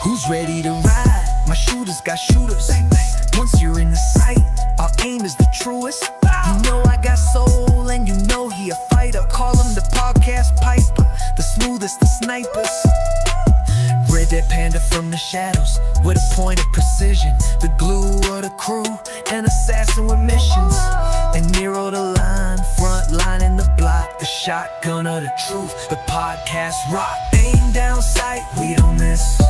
Who's ready to ride? My shooters got shooters. Once you're in the sight, our aim is the truest. You know I got soul and you know he a fighter. Call him the podcast piper, the smoothest of snipers. Red Dead Panda from the shadows, with a point of precision. The glue of the crew, an assassin with missions. And Nero the line, front line in the block. The shotgun of the truth, the podcast rock. Aim down sight, we don't miss.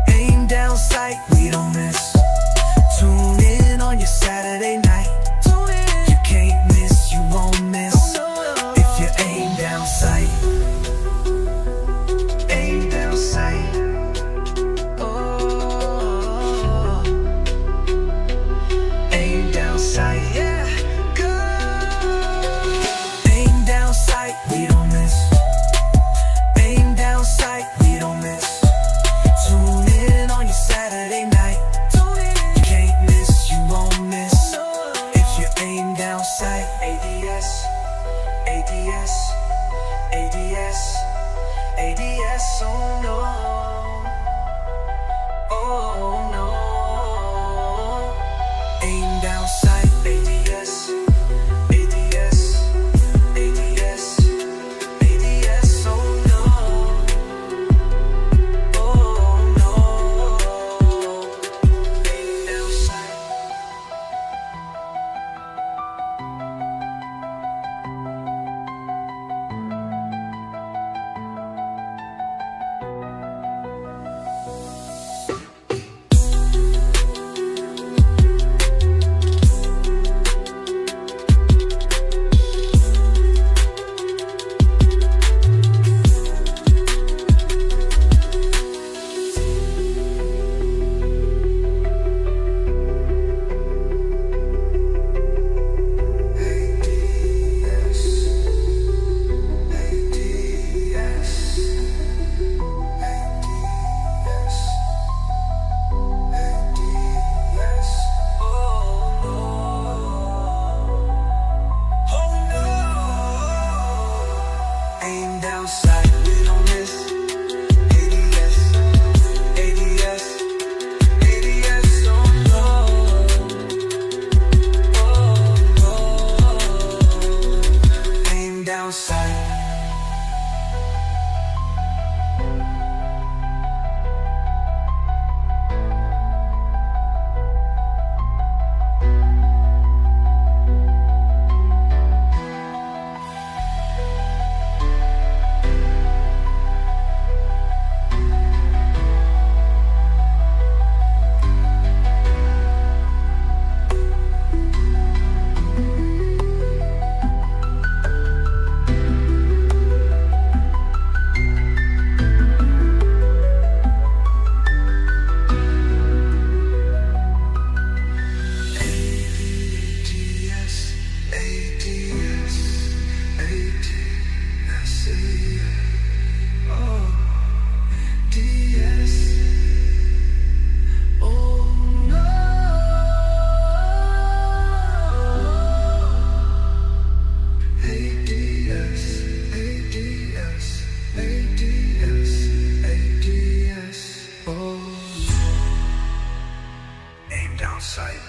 Aim down sight, we don't miss. Tune in on your Saturday night. You can't miss, you won't miss. If you aim down sight. Aim down sight. Oh, aim down sight, yeah. Go. Aim down sight, we don't miss. Aim down sight, we don't miss. Tune in on your Saturday night. You can't miss, you won't miss. If you aim down sight. ADS, ADS, ADS, ADS, oh no. Oh no. Aim down sight. ADS, ADS, ADS, ADS, oh no. Oh no. Aim down sight. Aim down sight, we don't miss. ADS, ADS, ADS, oh no. Oh no. Aim down sight. Aim down sight.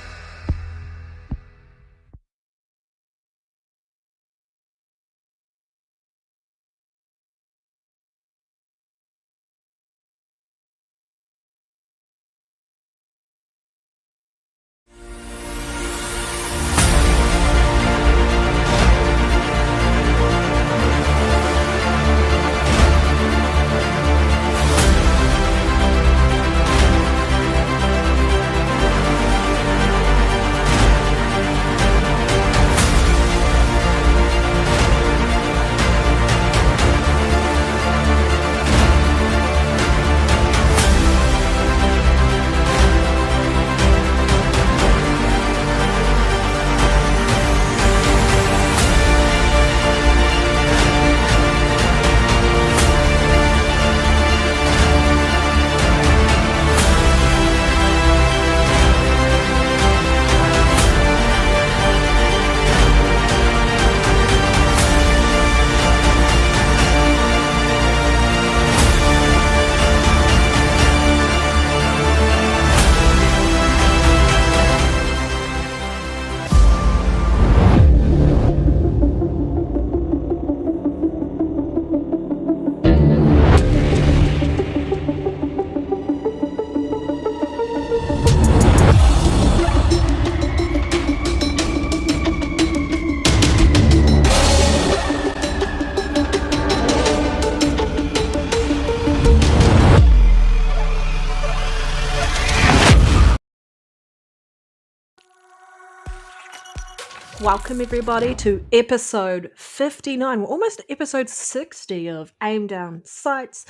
Welcome, everybody, to episode 59. We're almost at episode 60 of Aim Down Sights,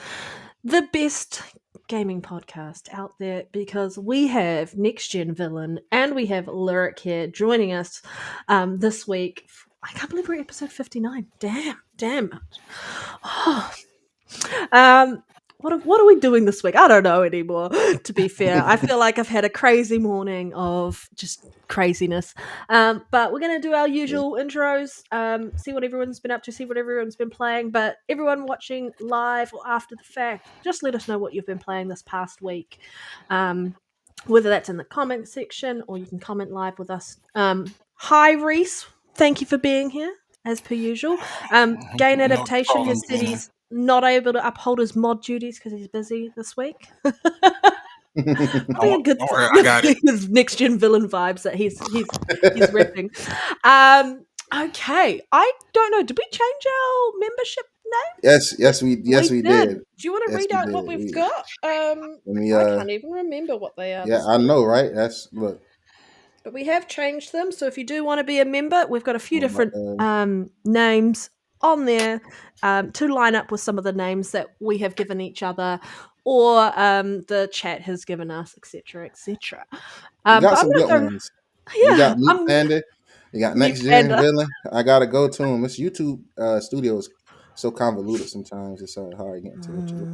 the best gaming podcast out there, because we have Next Gen Villain and we have Lyric here joining us this week. I can't believe we're at episode 59. Damn. Um, what are we doing this week? I don't know anymore. To be fair, I feel like I've had a crazy morning of just craziness. But we're gonna do our usual intros. See what everyone's been up to. See what everyone's been playing. But everyone watching live or after the fact, just let us know what you've been playing this past week. Whether that's in the comment section or you can comment live with us. Hi, Reese. Thank you for being here as per usual. Gain No Adaptation problem, has said man. he's not able to uphold his mod duties because he's busy this week. Probably a good Don't worry, I thing. got it. His next gen villain vibes that he's repping. Okay, I don't know. Did we change our membership names? Yes, We we did. did. Do you want to Yes, read we out did. what we've got? Let me I can't even remember what they are yeah, this I week. know, right? That's look. But we have changed them. So if you do want to be a member, we've got a few I'm about different names on there to line up with some of the names that we have given each other or the chat has given us, etc., etc. we But got I'm some going good to go, ones. We yeah, got Meat I'm Panda. We got Mute Next Gen Panda. Villain. I gotta go to him. This YouTube studio is so convoluted sometimes. It's hard getting to what you look.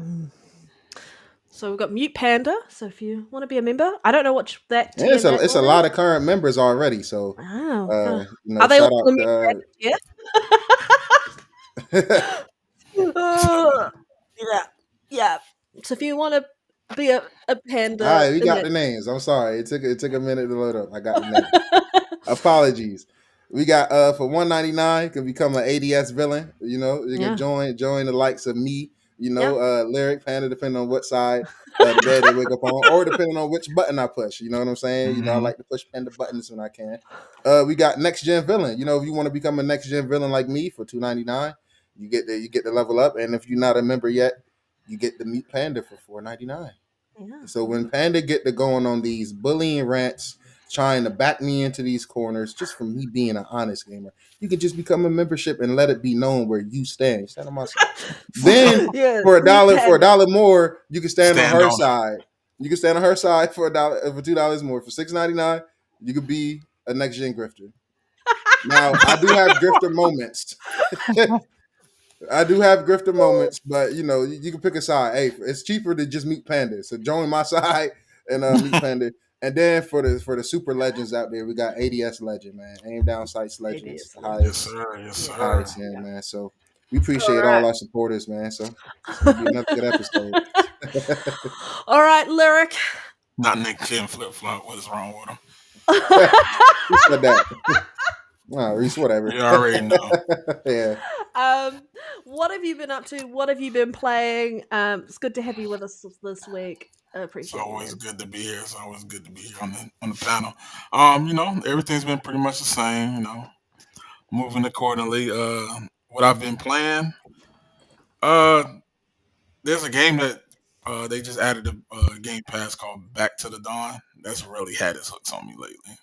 So we've got Mute Panda. So if you want to be a member, I don't know what that And tier that it's a one lot is. of current members already. So Oh, huh. Are they all shout out the Mute to Panda tier? uh, Yeah, yeah. So if you want to be a all panda right, we in got that, the names. I'm sorry. It took a minute to load up. I got the names. Apologies. We got for 199 can become an ADS villain. You can yeah, join the likes of me. yeah, Lyric Panda, depending on what side the bed they wake up on, or depending on which button I push. You know what I'm saying? I Hmm. like to push Panda buttons when I can. We got next gen villain. If you want to become a next gen villain like me for 299, you get the level up, and if you're not a member yet, you get the meet Panda for 499. yeah, So yeah. when Panda get to going on these bullying rants, trying to back me into these corners, just from me being an honest gamer, you could just become a membership and let it be known where you stand. You stand on my side. Then Yeah, for a Mute dollar, Panda. more, you can stand on Stand her on it. side. You can stand on her side for for $2 more. For $6.99, you could be a next gen grifter. Now I do have grifter moments. I do have grifter moments, but you can pick a side. Hey, it's cheaper to just meet Panda. So join my side and meet Panda. And then for the super legends out there, we got ADS legend, man. Aim down sights legends, ADS legend. Yes, sir. Yes, Yeah, the sir. highest end, yeah. man. So we All appreciate all right. our supporters, man. So it's gonna be another good episode. All right, Lyric. Not Nick Chin flip flop. What is wrong with him? Who said that? Oh, Reese, whatever. You already know. Yeah. um, what have you been up to? What have you been playing? It's good to have you with us this week. I It's appreciate you, always man. good to be here. It's always good to be here on the panel. Everything's been pretty much the same. Moving accordingly. What I've been playing. Uh, there's a game that they just added a Game Pass called Back to the Dawn. That's really had its hooks on me lately.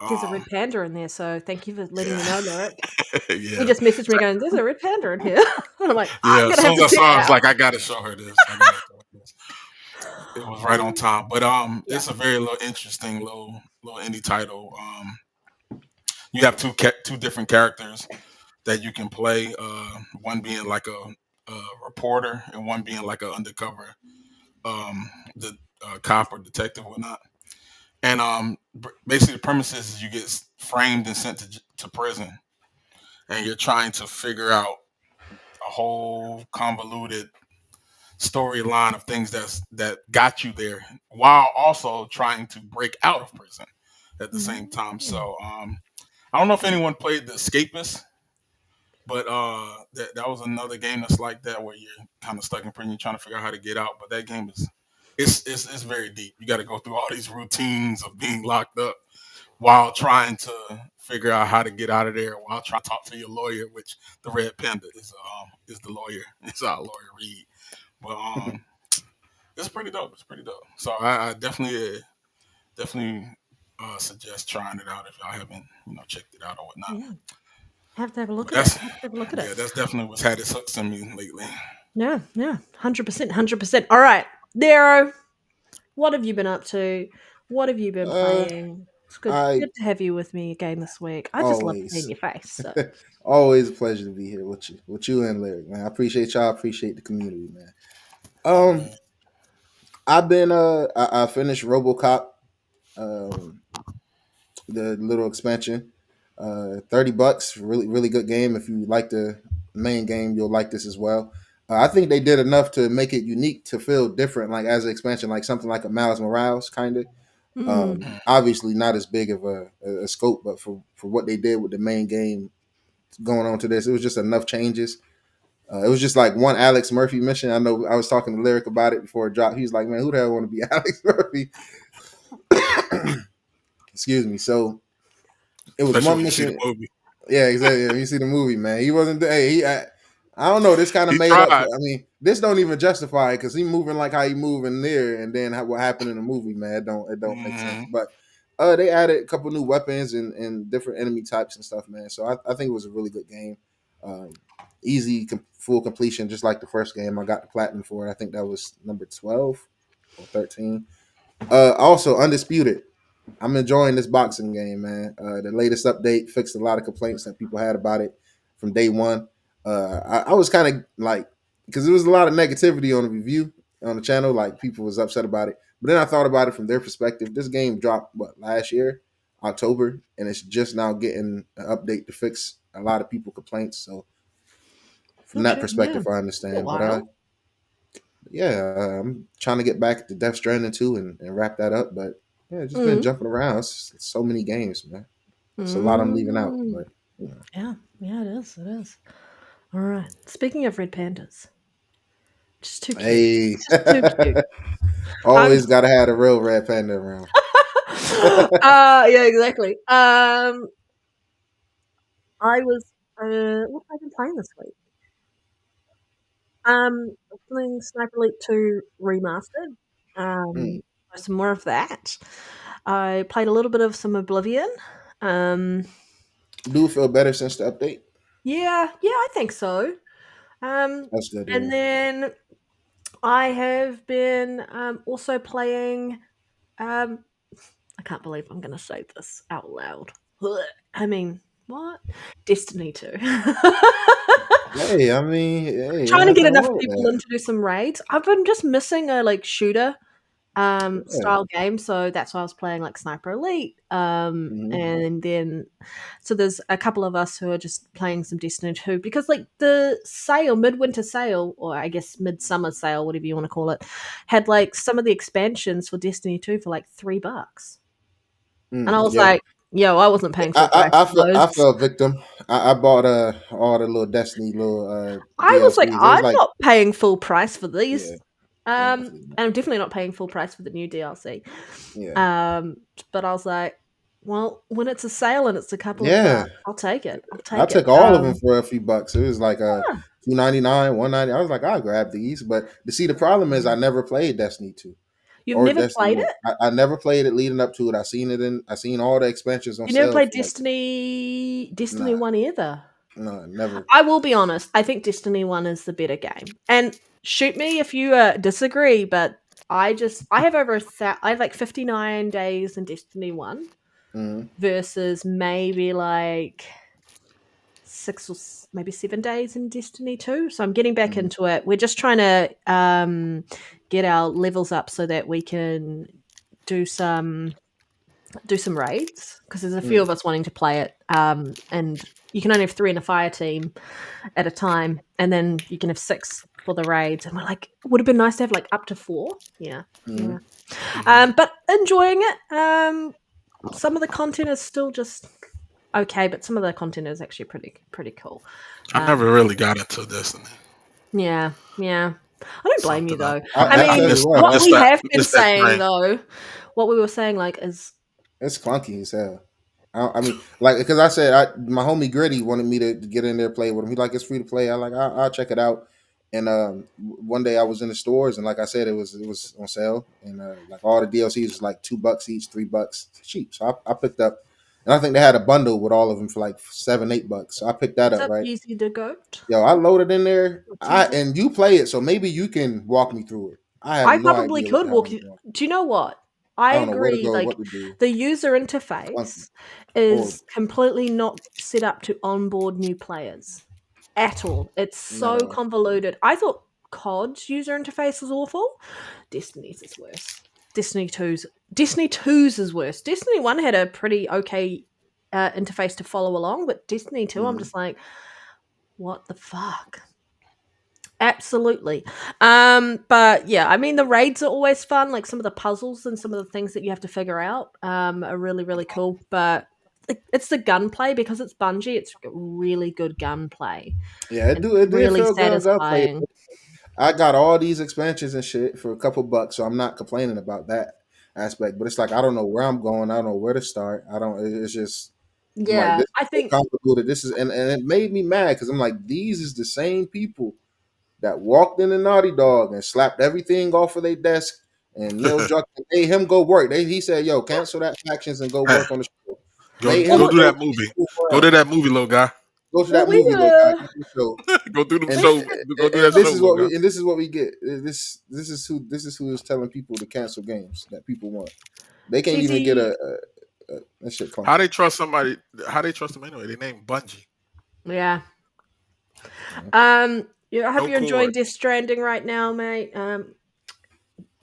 There's a red Um, panda in there, so thank you for letting me yeah, know, Lyric. He yeah. just messaged me going, "There's a red panda in here," and I'm like, "I'm Yeah, as gonna soon have as to I check saw it, it I was out." like, I gotta show her this. I gotta show her this. It was right on time. But Yeah. it's a very little interesting little indie title. You have two different characters that you can play. One being like a reporter, and one being like a undercover the cop or detective, or whatnot. And basically, the premise is you get framed and sent to prison, and you're trying to figure out a whole convoluted storyline of things that got you there, while also trying to break out of prison at the same time. Mm. So I don't know if anyone played The Escapist, but that was another game that's like that, where you're kind of stuck in prison, you're trying to figure out how to get out. But that game is it's very deep. You got to go through all these routines of being locked up while trying to figure out how to get out of there, while trying to talk to your lawyer, which the Red Panda is the lawyer. It's our lawyer Reed. But it's pretty dope. It's pretty dope. So I definitely suggest trying it out if y'all haven't, checked it out or whatnot. Yeah. Have to have a look But at it. that's Have to have a look at it. yeah, that's definitely what's had its hooks in me lately. Yeah, 100%, 100%. All right, Nero, what have you been up to? What have you been Uh, playing? It's good, I good to have you with me again this week. I just love seeing always, your face. So. always a pleasure to be here with you and Lyric, man. I appreciate y'all. I appreciate the community, man. Oh Um, man, I've been I finished RoboCop, um, the little expansion. $30, really good game. If you like the main game, you'll like this as well. I think they did enough to make it unique to feel different, like as an expansion, like something like a Miles Morales kind of. Mm, Obviously not as big of a scope, but for what they did with the main game going on to this, it was just enough changes. It was just like one Alex Murphy mission. I know I was talking to Lyric about it before it dropped. He was like, "Man, who the hell want to be Alex Murphy?" Excuse me. So it was especially one when you see the mission. movie. Yeah, exactly. You see the movie, man. He wasn't. Hey, I don't know. This kind of He made up. tried. I mean, this don't even justify it because he moving like how he moving there, and then what happened in the movie, man. It don't make sense. Hmm. But they added a couple new weapons and different enemy types and stuff, man. So I think it was a really good game. Um, easy full completion, just like the first game. I got the platinum for it. I think that was number 12 or 13. Also undisputed. I'm enjoying this boxing game, man. The latest update fixed a lot of complaints that people had about it from day one. I was kind of like, because there was a lot of negativity on the review on the channel, like people was upset about it. But then I thought about it from their perspective. This game dropped last year, October, and it's just now getting an update to fix a lot of people complaints. So from oh that shit, yeah. perspective, I A understand. But while. yeah, I'm trying to get back to Death Stranding 2 and wrap that up. But yeah, just been Mm. jumping around. It's so many games, man. It's a lot I'm leaving out, Mm. but you know. Yeah, it is. It is. All right. Speaking of red pandas, just too cute. Hey, Just too cute. I'm. always gotta have a real red panda around. Yeah, exactly. I was. What have I been playing this week? Playing Sniper Elite 2 Remastered. Mm. Some more of that. I played a little bit of some Oblivion. Um, Do feel better since the update. yeah, I think so. Um, That's good. and Yeah. then I have been also playing. Um, I can't believe I'm going to say this out loud. I mean, what? Destiny 2. Hey, I mean, hey, Trying ain't to get nothing enough wrong with people in that. to do some raids. I've been just missing a shooter Yeah. style game, so that's why I was playing like Sniper Elite. Hmm. And then so there's a couple of us who are just playing some Destiny 2 because like the sale, midwinter sale, or I guess midsummer sale, whatever you want to call it, had like some of the expansions for Destiny 2 for like $3. And I was Yeah. like, yo, I wasn't paying full I, price I, I for felt I those. fell victim. I bought all the little Destiny little I was like, DLCs. It was I'm like, not paying full price for yeah, these. definitely not. And I'm definitely not paying full price for the new DLC. Yeah. Um, but I was like, well, when it's a sale and it's a couple of Yeah. bucks, I'll take it. I'll I take it. took all of them for a few bucks. It was like Yeah. 2.99, 1.90. I was like, I'll grab these. But see, the problem is I never played Destiny 2 You've or never Destiny played 1. it? I never played it leading up to it. I seen all the expansions on You never sale played for like Destiny nah, 1 either? no, never. I will be honest. I think Destiny 1 is the better game. And shoot me if you disagree, but I have I have like 59 days in Destiny 1 Hmm. versus maybe like maybe 7 days in Destiny 2. So I'm getting back Hmm. into it. We're just trying to get our levels up so that we can do some raids because there's a few of us wanting to play it. And you can only have 3 in a fire team at a time, and then you can have 6 for the raids. And we're like, it would have been nice to have like up to 4. Yeah, Hmm. yeah. Hmm. But enjoying it. Some of the content is still just okay, but some of the content is actually pretty cool. I Um, never really got into Destiny. yeah. I don't blame you Something though. I I mean, tell you what, what we have been missed that saying train. though, what we were saying like is it's clunky as hell. I mean, like, because I said my homie Gritty wanted me to get in there play with him. He like it's free to play. I'll check it out. And one day I was in the stores, and like I said, it was on sale, and like all the DLCs was like $2 each, $3 cheap. So I picked up, and I think they had a bundle with all of them for like $7, $8. So I picked that What's up, up, right? Easy to Goat? Yo, I loaded in there. What's easy? And you play it, so maybe you can walk me through it. I have I no probably idea what could the hell walk I'm you. doing. Do you know what? I I don't know where to agree. go, Like what to do. the user Clunky. interface Horrible. is completely not set up to onboard new players at all. It's so No. convoluted. I thought COD's user interface was awful. Destiny's is worse. Destiny 2's is worse. Destiny 1 had a pretty okay interface to follow along, but Destiny 2, I'm just like, what the fuck? Absolutely. But yeah, I mean the raids are always fun. Like some of the puzzles and some of the things that you have to figure out are really, really cool. But it's the gunplay because it's Bungie. It's really good gunplay. Yeah, And it did really feel good gunplay. satisfying. I got all these expansions and shit for a couple bucks, so I'm not complaining about that aspect. But it's like I don't know where I'm going. I don't know where to start. I don't. It's just I'm like Yeah, this I is so think complicated. This is and it made me mad because I'm like these is the same people that walked in the Naughty Dog and slapped everything off of their desk and Neil Druckmann made him go work. He said, "Yo, cancel that factions and go work on the show." Made him Go do go that to the movie. school Go to ground. that movie, little guy. Go to well that movie, little guy. Go to the show. Go do them And show. Go do that this show, is little what guy. this is what we get. This is who is telling people to cancel games that people want. They can't even get Cheesy. that shit clunky. How they trust somebody? How they trust them anyway? They named Bungie. Yeah. Yeah, I hope No you're enjoying cord. Death Stranding right now, mate.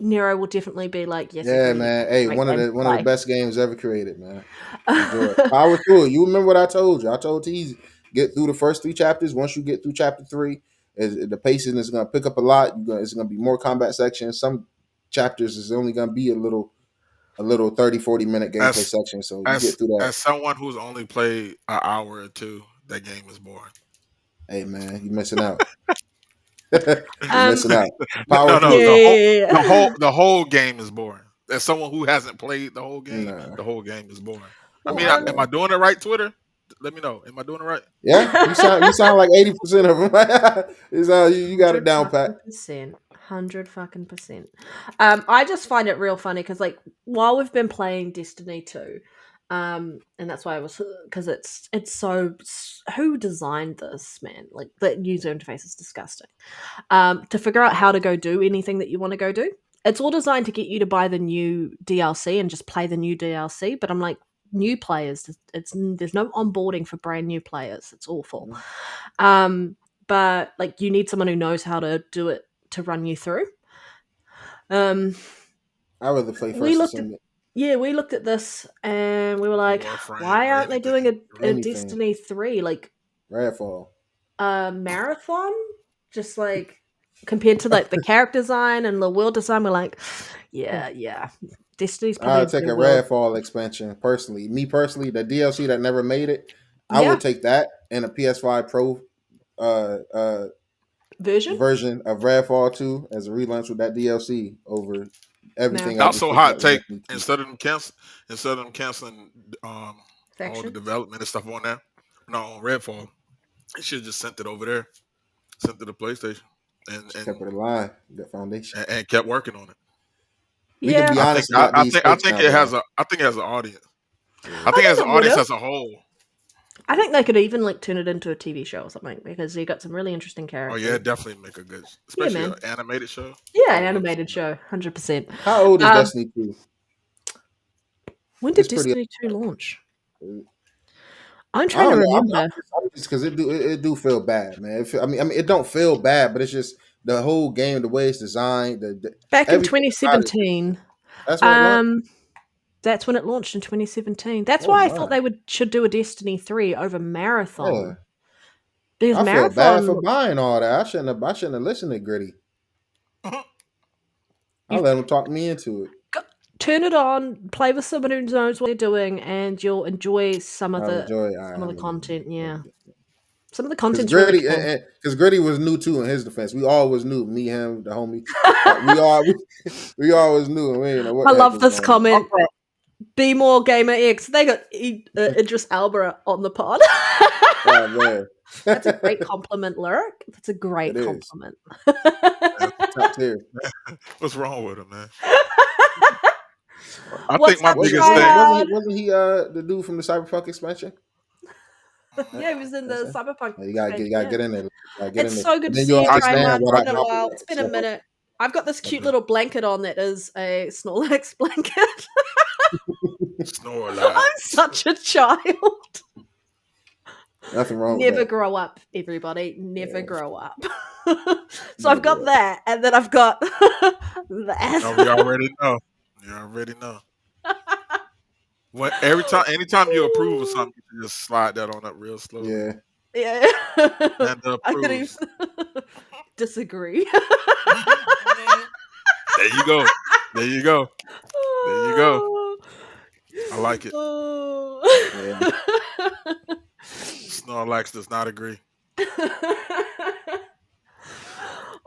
Nero will definitely be like, yes, Yeah, agreed. man. Hey, Great one of game the to one of the play. best games ever created, man. Enjoy it. Power through it. You remember what I told you? I told Tease get through the first 3 chapters. Once you get through chapter 3, the pacing is going to pick up a lot. It's going to be more combat sections. Some chapters is only going to be a little 30-40 minute gameplay As section. So you get through that. as someone who's only played an hour or two, that game is boring. Hey, man, you missing out. You're missing out. No, Power through the it. the whole game is boring. As someone who hasn't played the whole game, Nah. the whole game is boring. I Well, mean, am I doing it right, Twitter? Let me know. Am I doing it right? Yeah, you sound like 80% of them. You got it down pat. 100%. I just find it real funny because, like, while we've been playing Destiny 2, and that's why I was because it's so who designed this, man? Like the user interface is disgusting. To figure out how to go do anything that you want to go do, it's all designed to get you to buy the new DLC and just play the new DLC. But I'm like, new players, there's no onboarding for brand new players. It's awful. But like you need someone who knows how to do it to run you through. I rather play first. We looked at this and we were like, Warframe why or aren't they doing a anything. Destiny 3 like Redfall marathon? Just like compared to like the character design and the world design, we're like, yeah. Destiny's probably I'll take a Redfall expansion personally. Me personally, the DLC that never made it, I would take that and a PS5 Pro version of Redfall 2 as a relaunch with that DLC over everything. No. Also, hot take. Instead of them canceling all the development and stuff on there, on Redfall, they should have just sent it over there, sent it to the PlayStation, and kept it alive. The foundation and kept working on it. We can be honest. I think it has an audience. I think it has an audience as a whole. I think they could even like turn it into a TV show or something because you got some really interesting characters. Oh yeah, definitely make a good, especially an animated show. Yeah, an animated show, 100%. How old is Destiny 2? When did Destiny 2 launch? I'm trying to remember because it do feel bad, man. I mean, it don't feel bad, but it's just the whole game, the way it's designed. Back in 2017. That's when it launched? That's when it launched in 2017. That's why I thought they should do a Destiny 3 over Marathon. Yeah. Because I Marathon feel bad for buying all that. I shouldn't have listened to Gritty. I'll let him talk me into it. Turn it on, play with someone who knows what they're doing, and you'll enjoy some of the content. Yeah, some of the content's really cool. Because Gritty was new too. In his defense, we all was new. Me, him, the homie. we always knew. And we didn't know what I love this comment. Be more Gamer X. They got Idris Elba on the pod. Oh man, That's a great compliment, Lyric. That's a great It is. compliment. Top tier. What's wrong with him, man? I What's think my up, biggest Wasn't thing. Tryhard? wasn't he the dude from the Cyberpunk expansion? Yeah, he was in the That's it. Cyberpunk You expansion. gotta Yeah. get in there. Gotta get in It's there. so good And to then see you'll you, understand Tryhard. It's what I been a thought. while. It's been a minute. I've got this cute Mhm. little blanket on that is a Snorlax blanket. Snore I'm like. such a child. Nothing wrong with Never that. grow up, everybody. Never Yeah. grow up. So Never I've got grow up. that, and then I've got No, we that. already know. You already know. Anytime you approve of something, you can just slide that on up real slowly. Yeah. Yeah. Panda I could even approves. disagree. There you go. There you go. There you go. I like it. Yeah. Snorlax does not agree.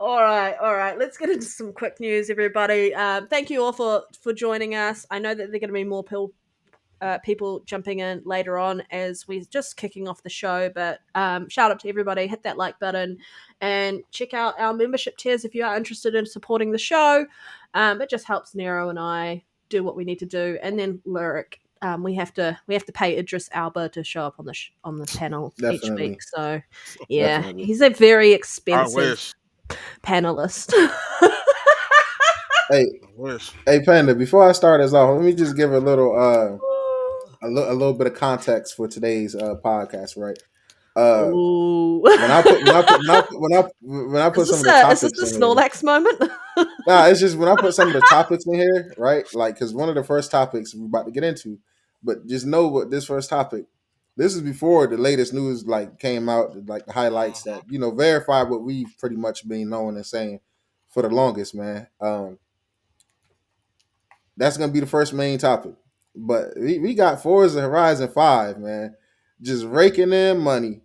All right. Let's get into some quick news, everybody. Thank you all for joining us. I know that there are going to be more people jumping in later on as we're just kicking off the show. But shout out to everybody. Hit that like button and check out our membership tiers if you are interested in supporting the show. It just helps Nero and I do what we need to do. And then Lyric. We have to pay Idris Alba to show up on the panel each Definitely. week. So yeah, Definitely. he's a very I expensive wish. panelist. Hey, I wish. hey, Panda. Before I start us off, let me just give a little a little bit of context for today's podcast. Right. Ooh. When I put Is some this of the a topics in here. Snorlax moment? Nah, it's just when I put some of the topics in here, right? Like, because one of the first topics we're about to get into, but just know what this first topic. This is before the latest news like came out, like the highlights that verify what we've pretty much been knowing and saying for the longest, man. That's gonna be the first main topic. But we got Forza Horizon 5, man, just raking in money.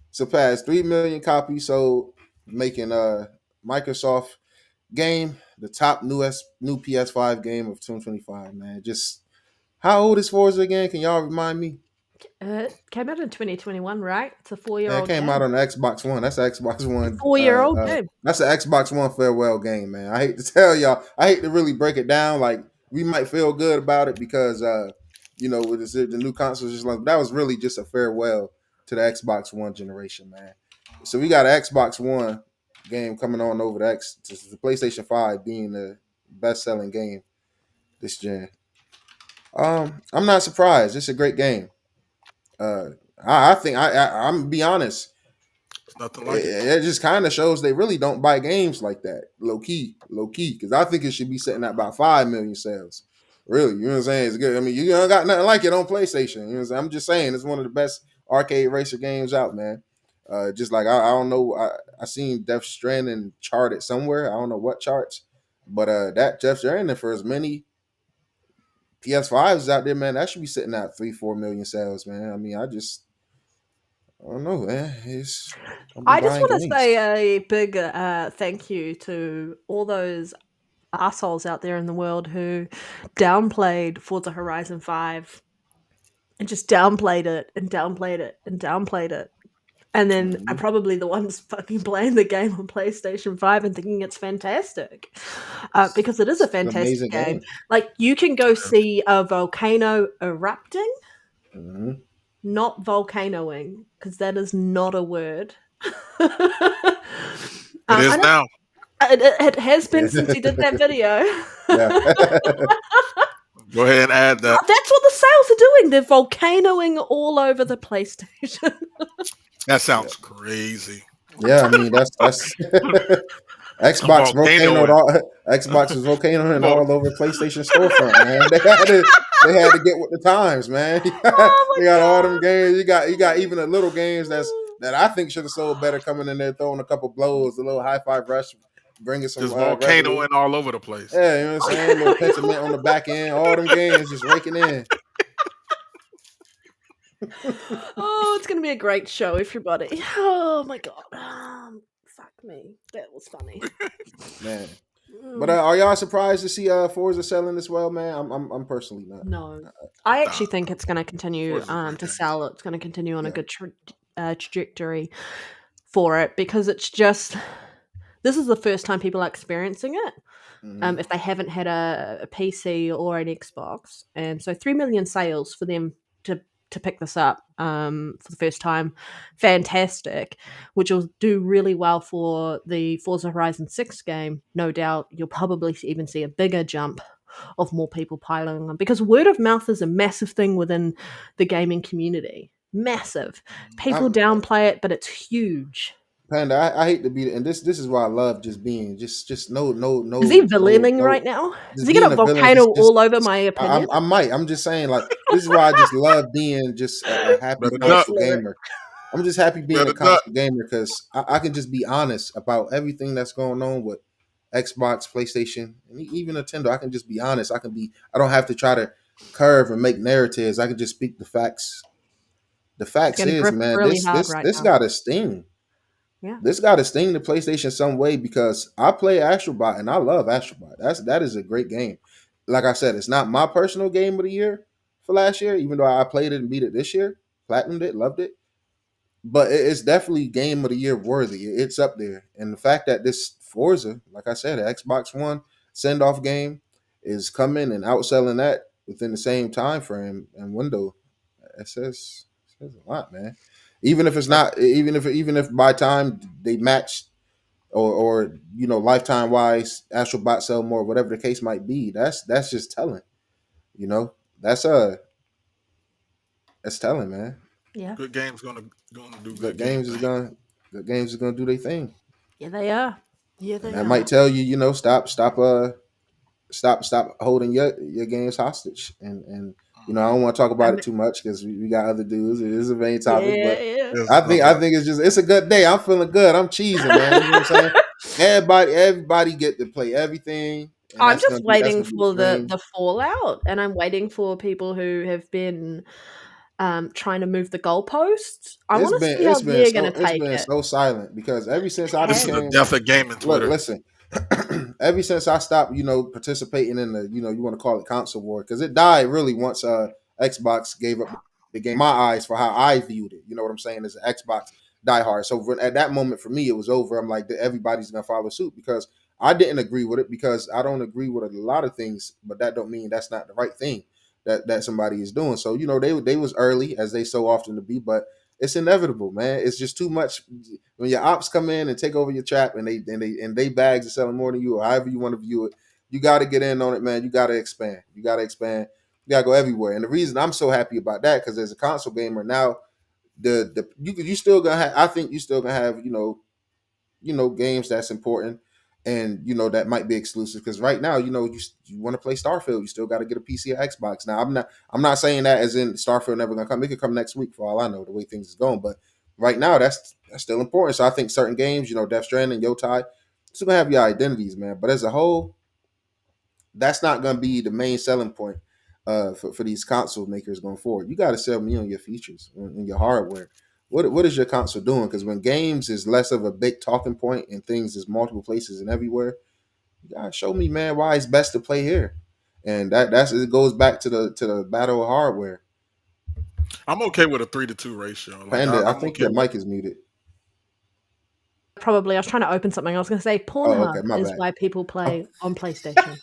Surpassed 3 million copies sold, making Microsoft game the top new PS5 game of 2025, man. Just how old is Forza again? Can y'all remind me? It came out in 2021, right? It's a 4-year It old came game. out on the Xbox One. That's an Xbox One. 4-year-old game. That's an Xbox One farewell game, man. I hate to tell y'all. I hate to really break it down. Like we might feel good about it because with the new consoles, just like that was really just a farewell to the Xbox One generation, man. So we got an Xbox One game coming on over the PlayStation 5 being the best-selling game this gen. I'm not surprised. It's a great game. I think I'm gonna be honest. It's nothing like it. It just kind of shows they really don't buy games like that. Low key. Because I think it should be sitting at about 5 million sales. Really, you know what I'm saying? It's good. I mean, you don't got nothing like it on PlayStation. You know what I'm saying? I'm just saying it's one of the best arcade racer games out, man. Just like I don't know, I seen Death Stranding charted somewhere. I don't know what charts, but that Death Stranding for as many PS5s out there, man, that should be sitting at 3-4 million sales, man. I mean, I don't know, man. I just want to say a big thank you to all those assholes out there in the world who downplayed Forza Horizon 5 and just downplayed it and downplayed it and downplayed it. And then are probably the ones fucking playing the game on PlayStation 5 and thinking it's fantastic. Because it is a fantastic game. Like, you can go see a volcano erupting, not volcanoing, because that is not a word. It is now. It has been since he did that video. Go ahead and add that. That's what the sales are doing. They're volcanoing all over the PlayStation. That sounds crazy. Yeah, I mean that's Xbox Xbox was volcanoing all over PlayStation storefront, man. They had to get with the times, man. You got all them games. You got even the little games that I think should have sold better coming in there throwing a couple blows, a little high five rush, bringing some just volcanoing all over the place. Yeah, you know what I'm saying? A little Pentiment on the back end. All them games just raking in. Oh, it's gonna be a great show, everybody. Oh my god. Fuck me. That was funny. Man. But are y'all surprised to see Forza selling as well, man? I'm personally not. No. I actually think it's gonna continue to sell. It's gonna continue on a good trajectory for it, because it's just, this is the first time people are experiencing it. If they haven't had a PC or an Xbox, and so 3 million sales for them to pick this up for the first time, fantastic, which will do really well for the Forza Horizon 6 game. No doubt you'll probably even see a bigger jump of more people piling on, because word of mouth is a massive thing within the gaming community. Massive. People downplay it, but it's huge. Panda, I hate to be, and this is why I love just being just no. Is he villaining right now? Is Just he being gonna a villain. volcano all over my opinion? I might. I'm just saying, like, this is why I just love being just a happy Better console not. gamer. I'm just happy being a Better not. console gamer because I can just be honest about everything that's going on with Xbox, PlayStation, and even Nintendo. I can just be honest. I don't have to try to curve and make narratives. I can just speak the facts. The facts Gonna is, grip man, really hard right this now. got a sting. Yeah. This got to sting the PlayStation some way because I play Astrobot and I love Astrobot. That is a great game. Like I said, it's not my personal game of the year for last year, even though I played it and beat it this year, platinumed it, loved it. But it's definitely game of the year worthy. It's up there. And the fact that this Forza, like I said, an Xbox One send off game is coming and outselling that within the same time frame and window, it says a lot, man. Even if it's not, even if by time they match or lifetime wise, Astrobot sell more, whatever the case might be, that's just telling. You know, that's telling, man. Yeah. Good games gonna do Good good games game is gonna do their thing. Yeah, they are. Yeah, they And that are. might tell you, stop holding your games hostage. And I don't want to talk about it too much because we got other dudes. It is a main topic, but Yeah. I think it's a good day. I'm feeling good. I'm cheesing, man. You know what I'm saying? Everybody get to play everything. And I'm that's just gonna waiting be for the thing. the fallout, and I'm waiting for people who have been trying to move the goalposts. I want to see how they're going to take It's been it. so silent because ever since I This is the became death of gaming Twitter. listen, ever since I stopped, participating in the, you want to call it console war, because it died really once Xbox gave up the game. My eyes for how I viewed it. You know what I'm saying? As an Xbox diehard. So at that moment for me, it was over. I'm like, everybody's gonna follow suit because I didn't agree with it because I don't agree with a lot of things, but that don't mean that's not the right thing that somebody is doing. So they was early as they so often to be, but it's inevitable, man. It's just too much when your ops come in and take over your trap and they bags are selling more than you or however you want to view it. You got to get in on it, man. You got to expand. You got to go everywhere. And the reason I'm so happy about that because as a console gamer now, you still gonna have. I think you still gonna have games that's important and that might be exclusive because right now you want to play Starfield, you still got to get a PC or Xbox. Now I'm not saying that as in Starfield never gonna come. It could come next week for all I know the way things is going, but right now that's still important. So I think certain games, Death Stranding, Yotai, still gonna have your identities, man. But as a whole, that's not gonna be the main selling point for these console makers going forward. You got to sell me on your features and your hardware. What is your console doing? Because when games is less of a big talking point and things is multiple places and everywhere, you gotta show me, man, why it's best to play here. And it goes back to the battle of hardware. I'm okay with a 3-to-2 ratio. Like Panda, I I'm think okay your with. mic is muted. Probably, I was trying to open something. I was going to say Pornhub okay, my is bad. why people play on PlayStation.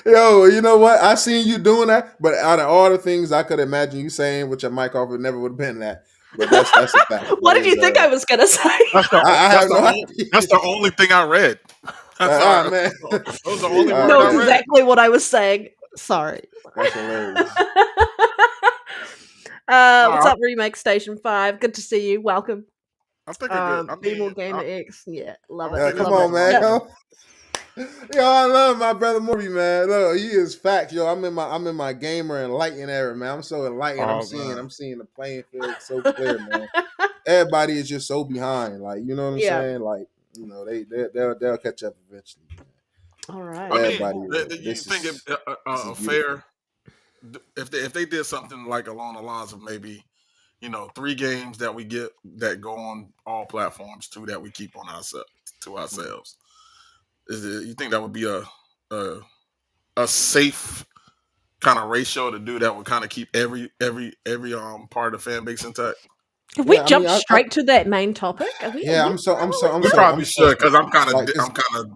Yo, you know what? I seen you doing that, but out of all the things I could imagine you saying with your mic off, it never would have been that. But that's a fact. What did you think I was going to say? That's the only thing I read. That's man. That was the only word No, I read. exactly what I was saying. Sorry. That's hilarious. What's up, Remake Station 5? Good to see you. Welcome. I think a good. Be more Gamer X. Yeah, love it. Yeah, come love on, it. man. Yep. Yo, I love my brother Morby, man. Look, he is facts, yo. I'm in my gamer enlightened era, man. I'm so enlightened. I'm seeing the playing field so clear, man. Everybody is just so behind, like you know what I'm saying. Like they'll catch up eventually. Man. All right. I mean, you think a fair if they did something like along the lines of maybe 3 games that we get that go on all platforms, 2 that we keep on ourselves. You think that would be a safe kind of ratio to do that would kind of keep every part of the fan base intact? Have we Yeah, I mean, jumped straight to that main topic? Are we? yeah, Are we We probably I'm so should because I'm kind like, of because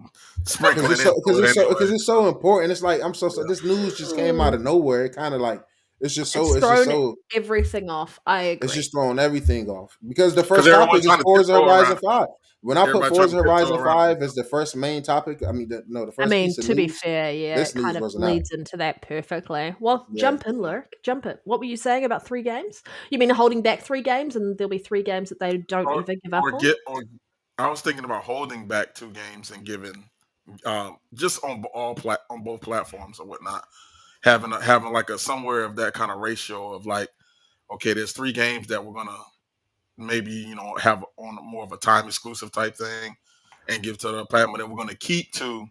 sprinkling it's so into it because anyway. it's so important. It's like I'm so this news just came out of nowhere. It kind of like It's thrown everything off. I it's agree. just throwing everything off because the Because first topic everyone's is trying to Forza tiptoe around Horizon it. 5. When I put Everybody trying to Forza tiptoe Horizon around it. 5 as the first main topic, I mean, the I first mean, piece of to be news, fair, yeah, this it kind news of wasn't out. leads into that perfectly. Well, Yeah. jump in, Lurk. Jump it. What were you saying about 3 games? You mean holding back 3 games and there'll be 3 games that they don't Or, ever give up on? I was thinking about holding back 2 games and giving just on both platforms or whatnot, having like a somewhere of that kind of ratio of like, okay, there's 3 games that we're gonna maybe have on more of a time exclusive type thing and give to the platform, and we're gonna keep 2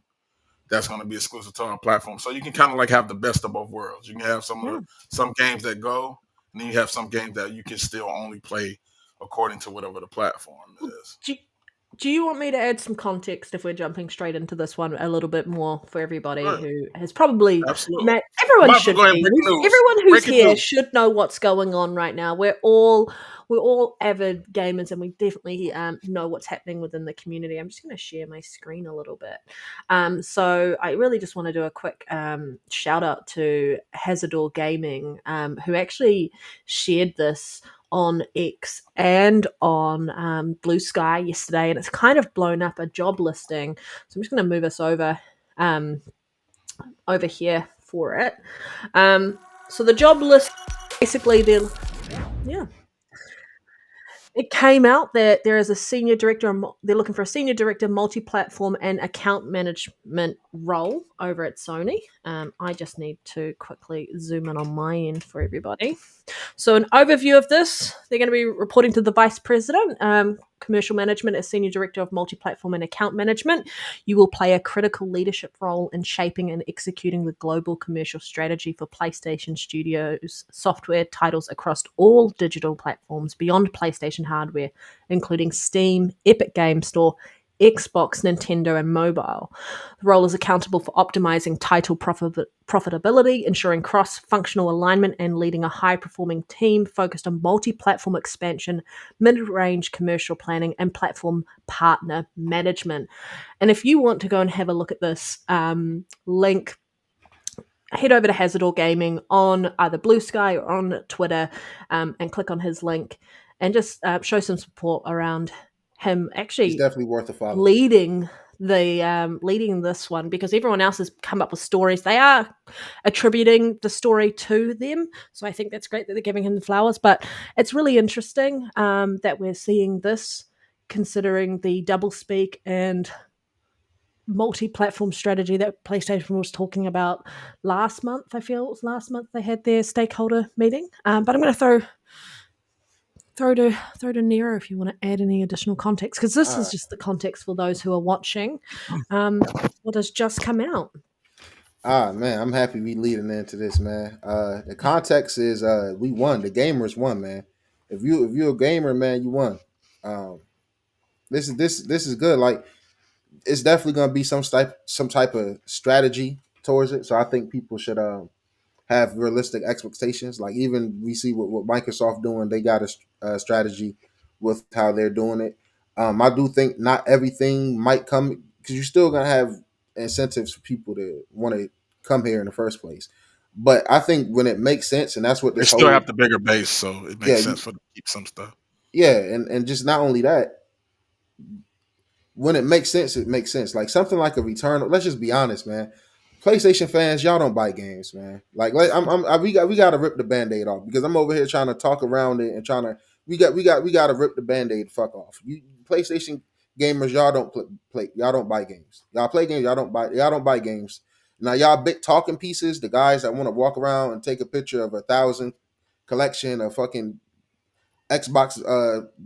that's going to be exclusive to our platform. So you can kind of like have the best of both worlds. You can have some games that go, and then you have some games that you can still only play according to whatever the platform is. Do you want me to add some context if we're jumping straight into this one a little bit more for everybody Right. who has probably Absolutely. everyone should Go ahead and be break the news. everyone who's Breaking here news. should know what's going on right now. We're all avid gamers and we definitely know what's happening within the community. I'm just going to share my screen a little bit. So I really just want to do a quick shout out to Hazardor Gaming, who actually shared this on X and on Blue Sky yesterday, and it's kind of blown up a job listing. So I'm just going to move us over here for it. So the job list, basically, it came out that there is a senior director. They're looking for a senior director, multi-platform and account management role over at Sony. I just need to quickly zoom in on my end for everybody. So an overview of this, they're going to be reporting to the Vice President, Commercial Management as Senior Director of Multi-Platform and Account Management. You will play a critical leadership role in shaping and executing the global commercial strategy for PlayStation Studios software titles across all digital platforms beyond PlayStation hardware, including Steam, Epic Game Store, Xbox, Nintendo, and mobile. The role is accountable for optimizing title profitability, ensuring cross-functional alignment, and leading a high-performing team focused on multi-platform expansion, mid-range commercial planning, and platform partner management. And if you want to go and have a look at this link, head over to Hazardor Gaming on either Blue Sky or on Twitter, and click on his link and just show some support around him actually It's definitely worth a follow. leading this one, because everyone else has come up with stories. They are attributing the story to them, so I think that's great that they're giving him the flowers. But it's really interesting that we're seeing this, considering the doublespeak and multi-platform strategy that PlayStation was talking about last month. I feel it was last month they had their stakeholder meeting. But I'm going to throw to Nero if you want to add any additional context, because this is just the context for those who are watching what has just come out. Man, I'm happy we leading into this, man. The context is we won. The gamers won, man. If you're a gamer, man, you won. This is good. Like, it's definitely gonna be some type of strategy towards it. So I think people should have realistic expectations. Like, even we see what Microsoft doing, they got a strategy with how they're doing it. I do think not everything might come, because you're still gonna have incentives for people to want to come here in the first place. But I think when it makes sense, and that's what They this still whole have the bigger base, so it yeah makes sense for them to keep some stuff. and just not only that, when it makes sense, it makes sense. Like something like a return. Let's just be honest, man. PlayStation fans, y'all don't buy games, man. We got to rip the Band-Aid off, because I'm over here trying to talk around it and trying to we got to rip the Band-Aid fuck off. You PlayStation gamers, y'all don't play y'all don't buy games. Y'all play games, y'all don't buy games. Now y'all big talking pieces, the guys that want to walk around and take a picture of 1,000 collection of fucking Xbox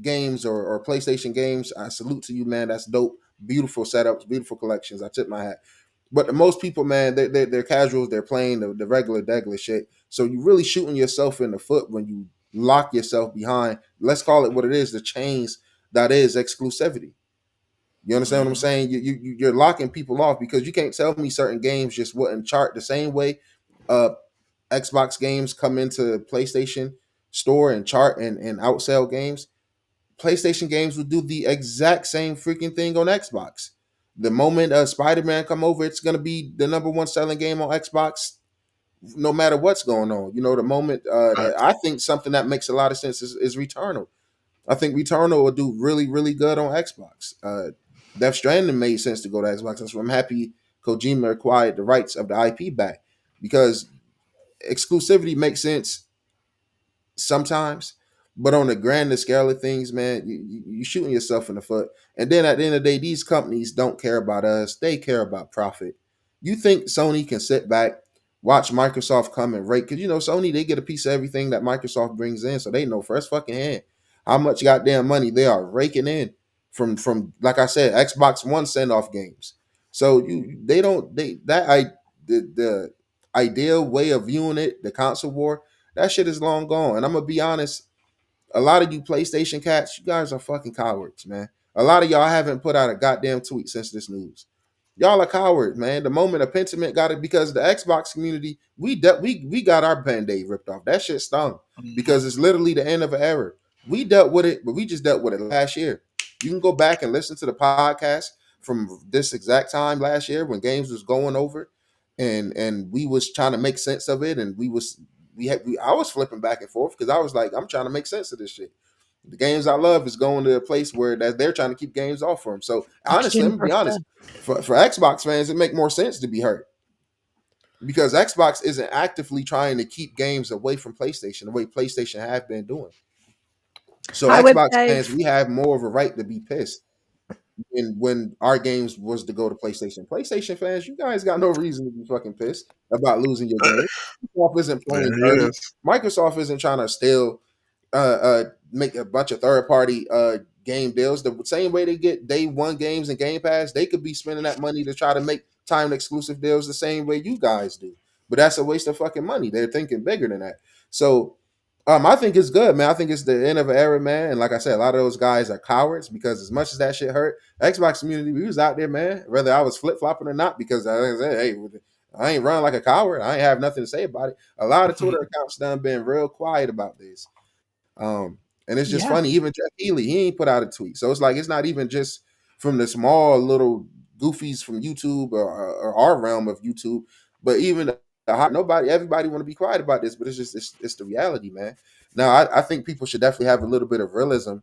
games or PlayStation games, I salute to you, man. That's dope. Beautiful setups, beautiful collections. I tip my hat. But the most people, man, they're casuals. They're playing the regular degular shit. So you really shooting yourself in the foot when you lock yourself behind, let's call it what it is, the chains that is exclusivity. You understand what I'm saying? You're locking people off, because you can't tell me certain games just wouldn't chart the same way Xbox games come into PlayStation store and chart and outsell games, PlayStation games will do the exact same freaking thing on Xbox. The moment Spider-Man come over, it's gonna be the number one selling game on Xbox, no matter what's going on. You know, the moment I think something that makes a lot of sense is Returnal. I think Returnal will do really, really good on Xbox. Death Stranding made sense to go to Xbox. That's why I'm happy Kojima acquired the rights of the IP back, because exclusivity makes sense sometimes, but on the grander scale of things, man, you shooting yourself in the foot. And then at the end of the day, these companies don't care about us; they care about profit. You think Sony can sit back, watch Microsoft come and rake? Because Sony, they get a piece of everything that Microsoft brings in, so they know first fucking hand how much goddamn money they are raking in from like I said, Xbox One send off games. So they don't they that I the ideal way of viewing it, the console war, that shit is long gone. And I'm gonna be honest, a lot of you PlayStation cats, you guys are fucking cowards, man. A lot of y'all haven't put out a goddamn tweet since this news. Y'all are cowards, man. The moment a Pentiment got it, because the Xbox community, we got our band-aid ripped off. That shit stung because it's literally the end of an era. We dealt with it, but we just dealt with it last year. You can go back and listen to the podcast from this exact time last year when games was going over, and we was trying to make sense of it, and I was flipping back and forth because I was like, I'm trying to make sense of this shit. The games I love is going to a place where that they're trying to keep games off for them. So honestly, let me be honest, for Xbox fans, it make more sense to be hurt, because Xbox isn't actively trying to keep games away from PlayStation the way PlayStation have been doing. So Xbox fans, we have more of a right to be pissed when our games was to go to PlayStation. PlayStation fans, you guys got no reason to be fucking pissed about losing your game. Microsoft isn't playing dirty. Microsoft isn't trying to steal, make a bunch of third party game deals. The same way they get day one games and Game Pass, they could be spending that money to try to make timed exclusive deals the same way you guys do. But that's a waste of fucking money. They're thinking bigger than that. So I think it's good, man. I think it's the end of an era, man. And like I said, a lot of those guys are cowards, because as much as that shit hurt, Xbox community, we was out there, man. Whether I was flip flopping or not, because I said, hey, I ain't run like a coward. I ain't have nothing to say about it. A lot of Twitter accounts done been real quiet about this. And it's just funny. Even Jeff Healy, he ain't put out a tweet. So it's like, it's not even just from the small little goofies from YouTube or our realm of YouTube, but even everybody want to be quiet about this, but it's the reality, man. Now I think people should definitely have a little bit of realism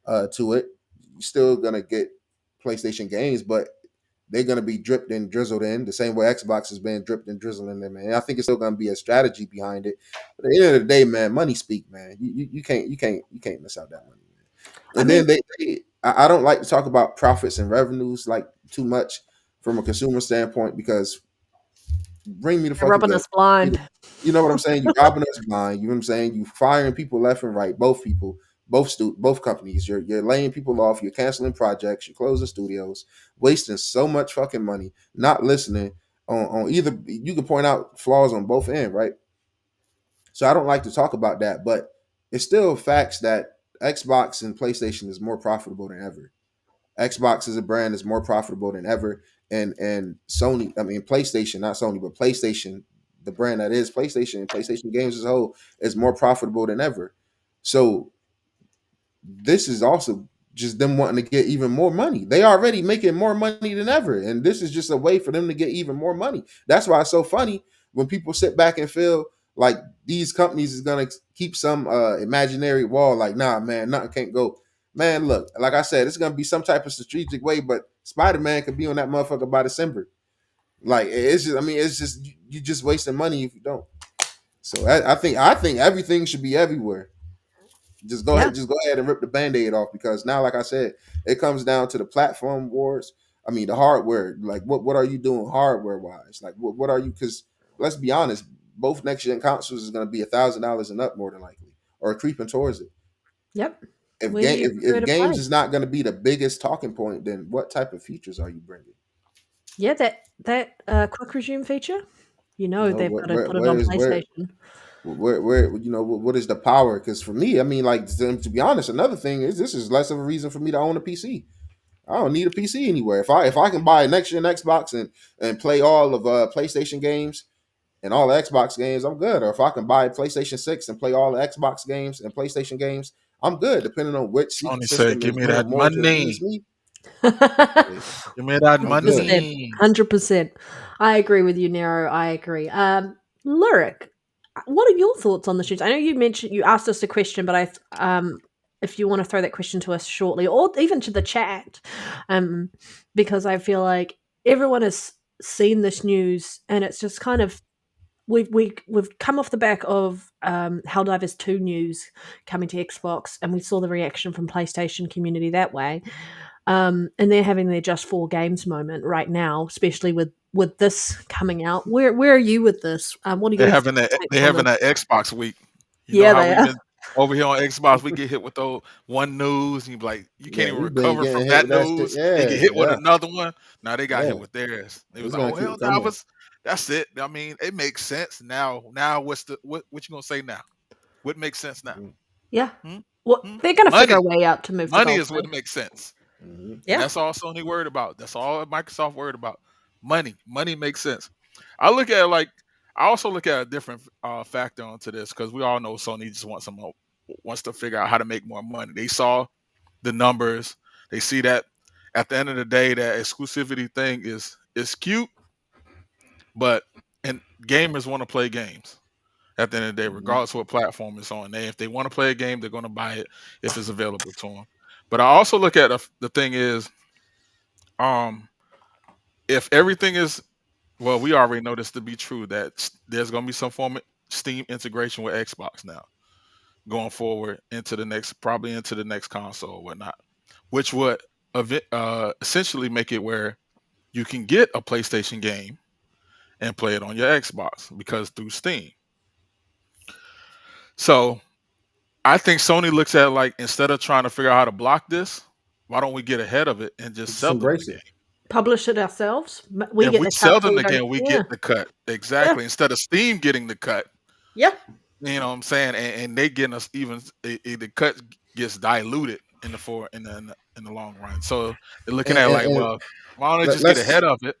to it. You're still gonna get PlayStation games, but they're gonna be dripped and drizzled in the same way Xbox has been dripped and drizzled in there, man. I think it's still gonna be a strategy behind it. But at the end of the day, man, money speak, man. You can't miss out that money, man. And then I don't like to talk about profits and revenues like too much from a consumer standpoint, because bring me the fucking rubbing us blind. You know what I'm saying? You robbing us blind. You know what I'm saying? You firing people left and right. Both people, both companies. You're laying people off. You're canceling projects. You're closing studios, wasting so much fucking money, not listening on either. You can point out flaws on both ends, right? So I don't like to talk about that, but it's still facts that Xbox and PlayStation is more profitable than ever. Xbox as a brand is more profitable than ever, and PlayStation, not Sony, but PlayStation, the brand that is PlayStation and PlayStation games as a whole, is more profitable than ever. So this is also just them wanting to get even more money. They already making more money than ever, and this is just a way for them to get even more money. That's why it's so funny when people sit back and feel like these companies is gonna keep some imaginary wall, like, nah, man, nothing can't go. Man, look, like I said, it's gonna be some type of strategic way, but Spider-Man could be on that motherfucker by December. Like, it's just you just wasting money if you don't. So I think everything should be everywhere. Just go ahead and rip the Band-Aid off, because now, like I said, it comes down to the platform wars. I mean, the hardware. Like, what are you doing hardware wise? Like, what are you? Because let's be honest, both next gen consoles is going to be $1,000 and up more than likely, or creeping towards it. Yep. If games is not going to be the biggest talking point, then what type of features are you bringing? Yeah, that quick resume feature. They've got to put it on PlayStation. Where what is the power? Because for me, I mean, like, to be honest, another thing is this is less of a reason for me to own a PC. I don't need a PC anywhere. If I can buy a next gen Xbox and play all of PlayStation games, and all the Xbox games, I'm good. Or if I can buy a PlayStation 6 and play all the Xbox games and PlayStation games, I'm good. Depending on which Sony said, system "Give is me that more to appease money. me, 100%. Give me that I'm good. money." 100%. I agree with you, Nero. I agree. Lyric, what are your thoughts on the shoes? I know you asked us a question, but if you want to throw that question to us shortly, or even to the chat, because I feel like everyone has seen this news, and it's just kind of we've come off the back of Helldivers 2 news coming to Xbox, and we saw the reaction from PlayStation community that way. And they're having their just 4 games moment right now, especially with this coming out. Where are you with this? What are They're your having that. takes They're on this? having that Xbox week. You know Yeah, how they we've are. been over here on Xbox. We get hit with the one news, and you be like, you can't Yeah, even we've been recover from getting hit that with that stick. news, and get Yeah, hit with yeah, another one. Now they got hit yeah. with theirs. They was It's like, gonna oh keep hell, coming. that's it. I mean, it makes sense now. Now what you gonna say now? What makes sense now? Yeah. Hmm? Well, Hmm? they're going to figure Money. a way out to move the Money is what goalpost. makes sense. Mhm. And Yeah. that's all Sony worried about. That's all Microsoft worried about. Money. Money makes sense. I look at it like I also look at a different factor onto this because we all know Sony just wants to figure out how to make more money. They saw the numbers. They see that at the end of the day, that exclusivity thing is cute, but and gamers want to play games at the end of the day, Mhm. regardless of what platform it's on. If they want to play a game, they're going to buy it if it's available to them. But I also look at the thing is, um, if everything is well, we already know this to be true that there's going to be some form of Steam integration with Xbox now going forward into the next console or whatnot, which would essentially make it where you can get a PlayStation game and play it on your Xbox because through Steam. So I think Sony looks at it like instead of trying to figure out how to block this, why don't we get ahead of it and just Just sell them the embrace game? it. Publish it ourselves. We If get we the sell cut, so them we the don't. game, we Yeah. get the cut. Yeah. Exactly. Instead of Steam getting the cut, Yeah. you know what I'm saying, and they getting us even the cut gets diluted in the long run. So they're looking at it like, And well, why don't they just get let's ahead of it?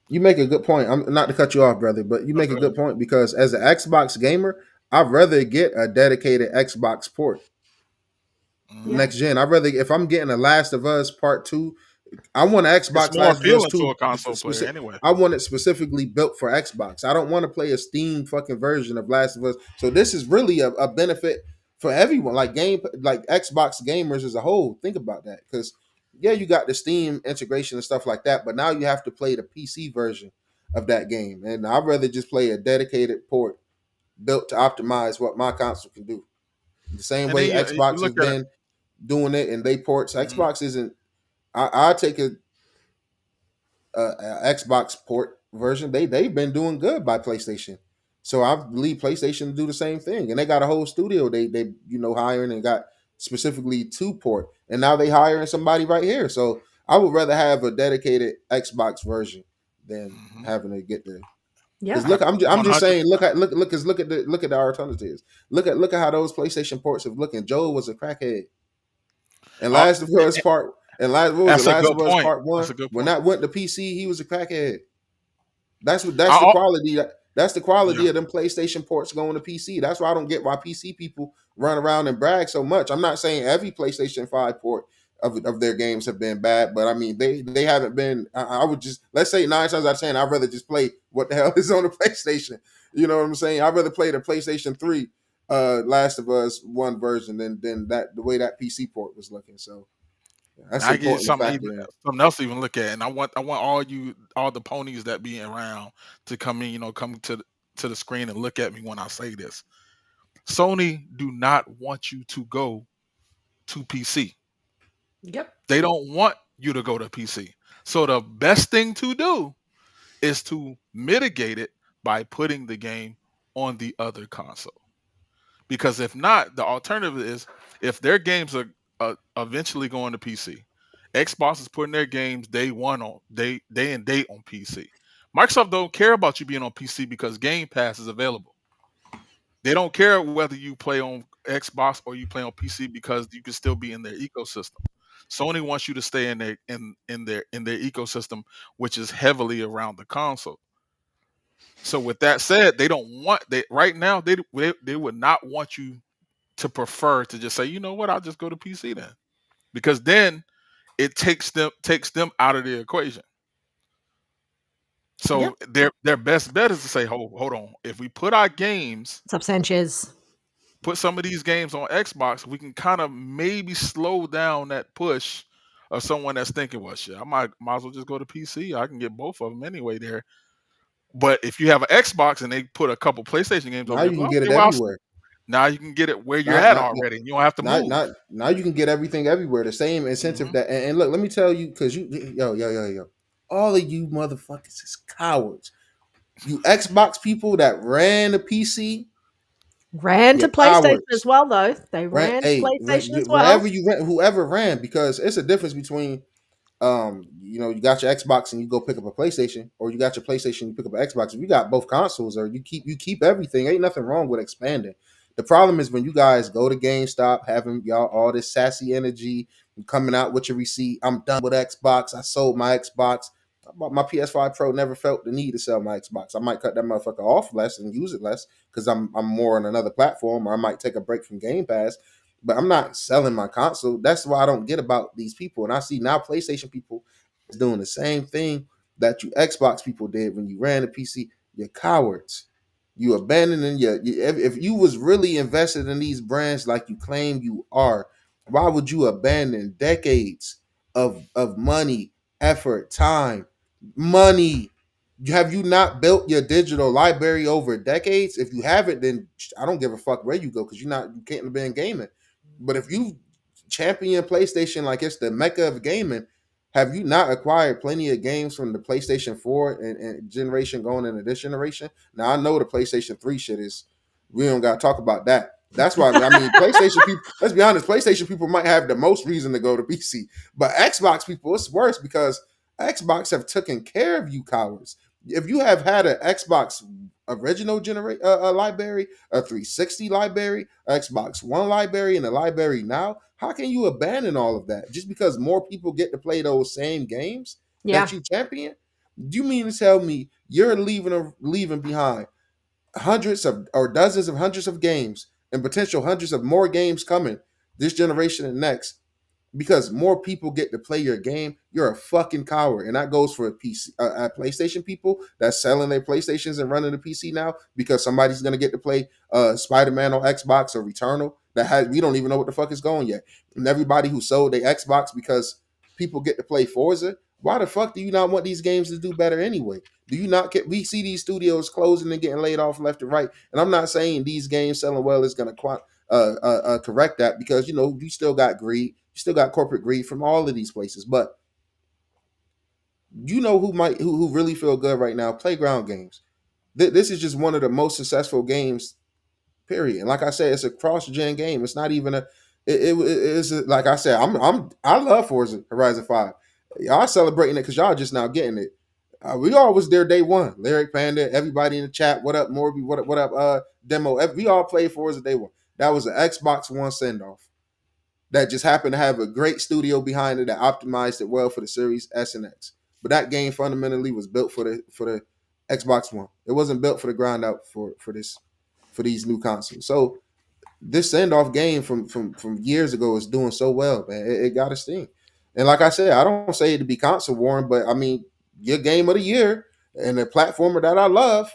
you make a good point. I'm not to cut you off, brother, but you make a Okay. good point because as an Xbox gamer, I'd rather get a dedicated Xbox port. Yeah. Next gen. I'd rather if I'm getting a Last of Us Part 2, I want an It's Xbox more Last of Us appealing to 2. a console player anyway. I want it specifically built for Xbox. I don't want to play a Steam fucking version of Last of Us. So this is really a benefit for everyone, like Xbox gamers as a whole. Think about that, because yeah, you got the Steam integration and stuff like that, but now you have to play the PC version of that game, and I'd rather just play a dedicated port built to optimize what my console can do. The same And then way you Xbox look has at it. been doing it, and they ports. Mhm. Xbox isn't. I take a Xbox port version. They've been doing good by PlayStation, so I believe PlayStation to do the same thing. And they got a whole studio they hiring and got specifically to port, and now they hiring somebody right here. So I would rather have a dedicated Xbox version than Mhm. having to get the. Yeah. Because look, I'm just saying, 100%. look at the alternatives. Look at how those PlayStation ports have looking. Joel was a crackhead. And Uh, Last of Us Part and last what was it? that's a Last good of Us point. Part One. That's a good When point. that went to PC, he was a crackhead. That's what I, that's the al- quality. That's the yeah. quality of them PlayStation ports going to PC. That's why I don't get why PC people run around and brag so much. I'm not saying every PlayStation 5 port of their games have been bad, but I mean they haven't been. I would just let's say 9 times out of 10, I'd rather just play what the hell is on the PlayStation. You know what I'm saying? I'd rather play the PlayStation 3 Last of Us one version than that the way that PC port was looking. So that's I get important to factor in. something else to even look at, and I want all the ponies that be around to come in, come to the screen and look at me when I say this. Sony do not want you to go to PC. Yep. They don't want you to go to PC. So the best thing to do is to mitigate it by putting the game on the other console. Because if not, the alternative is if their games are eventually going to PC, Xbox is putting their games day and date on PC. Microsoft don't care about you being on PC because Game Pass is available. They don't care whether you play on Xbox or you play on PC because you can still be in their ecosystem. Sony wants you to stay in their ecosystem, which is heavily around the console. So with that said, they don't want they right now they would not want you to prefer to just say, you know what, I'll just go to PC then, because then it takes them out of the equation. Yep. So their best bet is to say, hold on, if we put our games, What's up, Sanchez? put some of these games on Xbox, we can kind of maybe slow down that push of someone that's thinking, well, shit, I might as well just go to PC. I can get both of them anyway there. But if you have an Xbox and they put a couple PlayStation games over Now there, you can go, get it okay, well, everywhere. now you can get it where you're Not at not already. You don't have to not move. not now you can get everything everywhere. The same incentive Hmm. that and look, let me tell you, because yo, all of you motherfuckers is cowards. You Xbox people that ran the PC, Ran to you're PlayStation as cowards. well, though. They Ran, ran to hey, PlayStation as well. wherever you ran, whoever ran, because it's a difference between you got your Xbox and you go pick up a PlayStation, or you got your PlayStation and you pick up an Xbox. If you got both consoles, or you keep everything, ain't nothing wrong with expanding. The problem is when you guys go to GameStop, having y'all all this sassy energy, coming out with your receipt. I'm done with Xbox. I sold my Xbox. I bought my PS5 Pro. Never felt the need to sell my Xbox. I might cut that motherfucker off less and use it less because I'm more on another platform, or I might take a break from Game Pass, but I'm not selling my console. That's why I don't get about these people. And I see now PlayStation people is doing the same thing that you Xbox people did when you ran the PC. You're cowards. You abandoning if you was really invested in these brands like you claim you are, why would you abandon decades of money, effort, time, money? Have you not built your digital library over decades? If you haven't, then I don't give a fuck where you go, because you can't have been gaming. But if you champion PlayStation like it's the mecca of gaming, have you not acquired plenty of games from the PlayStation 4 and generation going into this generation? Now I know the PlayStation 3 shit is, we don't gotta talk about that. That's why I mean PlayStation people, let's be honest, PlayStation people might have the most reason to go to PC. But Xbox people, it's worse because Xbox have taken care of you cowards. If you have had an Xbox original library, a 360 library, Xbox One library, and a library now, how can you abandon all of that just because more people get to play those same games Yeah. that you champion? Do you mean to tell me you're leaving behind hundreds of or dozens of hundreds of games and potential hundreds of more games coming this generation and next because more people get to play your game? You're a fucking coward, and that goes for PC, PlayStation people that's selling their PlayStations and running the PC now because somebody's gonna get to play Spider-Man on Xbox or Returnal that has we don't even know what the fuck is going yet, and everybody who sold their Xbox because people get to play Forza. Why the fuck do you not want these games to do better anyway? Do you not get? We see these studios closing and getting laid off left and right, and I'm not saying these games selling well is going to correct that, because you still got greed, you still got corporate greed from all of these places. But who really feel good right now? Playground games. This is just one of the most successful games. Period. And like I said, it's a cross-gen game. It's not even a. Like I said, I love Forza Horizon 5. Y'all celebrating it because y'all just now getting it. We all was there day one. Lyric Panda, everybody in the chat. What up, Morby? What up, Demo? We all played Forza day one. That was an Xbox One send off that just happened to have a great studio behind it that optimized it well for the Series S and X. But that game fundamentally was built for the Xbox One. It wasn't built for the ground out for these new consoles. So this send off game from years ago is doing so well, man. It got a sting. And like I said, I don't say it to be console warring, but I mean your game of the year and the platformer that I love.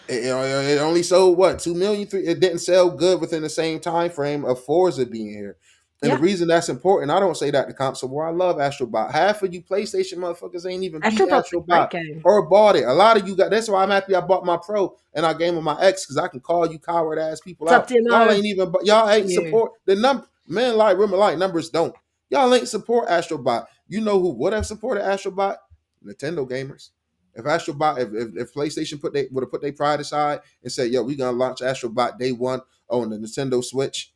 It only sold what 2 million. It didn't sell good within the same time frame of Forza being here. And Yeah. the reason that's important, I don't say that to console war. I love Astrobot. Half of you PlayStation motherfuckers ain't even beat Astrobot's a great Astrobot game. or bought it. A lot of you got. That's why I'm happy I bought my Pro and I game with my ex, because I can call you coward ass people What's up, out. Demo? Y'all ain't You. support the number. Men like women like numbers don't. Y'all ain't support Astrobot. You know who would have supported Astrobot? Nintendo gamers. If Astrobot, if PlayStation would have put their pride aside and said, "Yo, we gonna launch Astrobot day one on the Nintendo Switch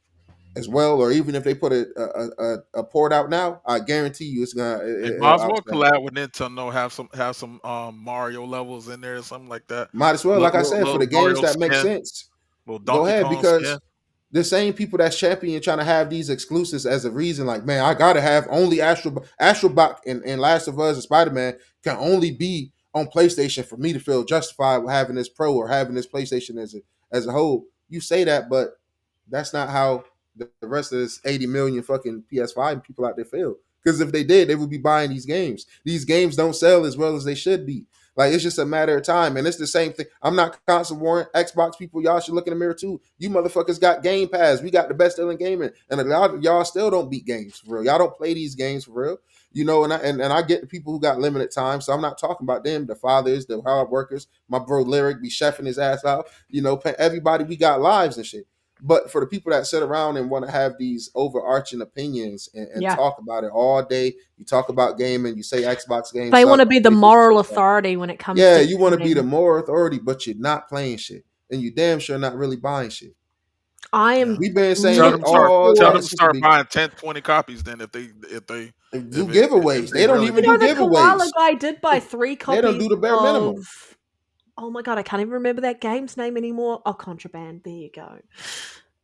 as well," or even if they put a port out now, I guarantee you it's gonna They might as well outsell. collab with Nintendo, have some Mario levels in there or something like that. Might as well, like I said, for Little the games Mario that make skin, sense, little go Donkey ahead, Kong skin. because the same people that's champion trying to have these exclusives as a reason, like, man, I gotta have only Astrobot and Last of Us and Spider-Man can only be on PlayStation for me to feel justified with having this Pro or having this PlayStation as a whole. You say that, but that's not how the rest of this 80 million fucking PS5 people out there feel. Because if they did, they would be buying these games. These games don't sell as well as they should be. Like, it's just a matter of time. And it's the same thing. I'm not constant warring Xbox people. Y'all should look in the mirror too. You motherfuckers got Game Pass. We got the best deal in gaming. And a lot of y'all still don't beat games for real. Y'all don't play these games for real. You know, and I get the people who got limited time. So I'm not talking about them, the fathers, the hard workers. My bro Lyric be chefing his ass out. You know, everybody, we got lives and shit. But for the people that sit around and want to have these overarching opinions and talk about it all day, you talk about gaming, you say Xbox games. They want to be the moral authority when it comes to you want to be the moral authority, but you're not playing shit. And you damn sure not really buying shit. We've been saying tell them to start buying 10, 20 copies then if they do giveaways. They don't even do giveaways. The koala guy did buy 3 copies. They don't do the bare minimum. Oh my god, I can't even remember that game's name anymore. Oh, Contraband. There you go.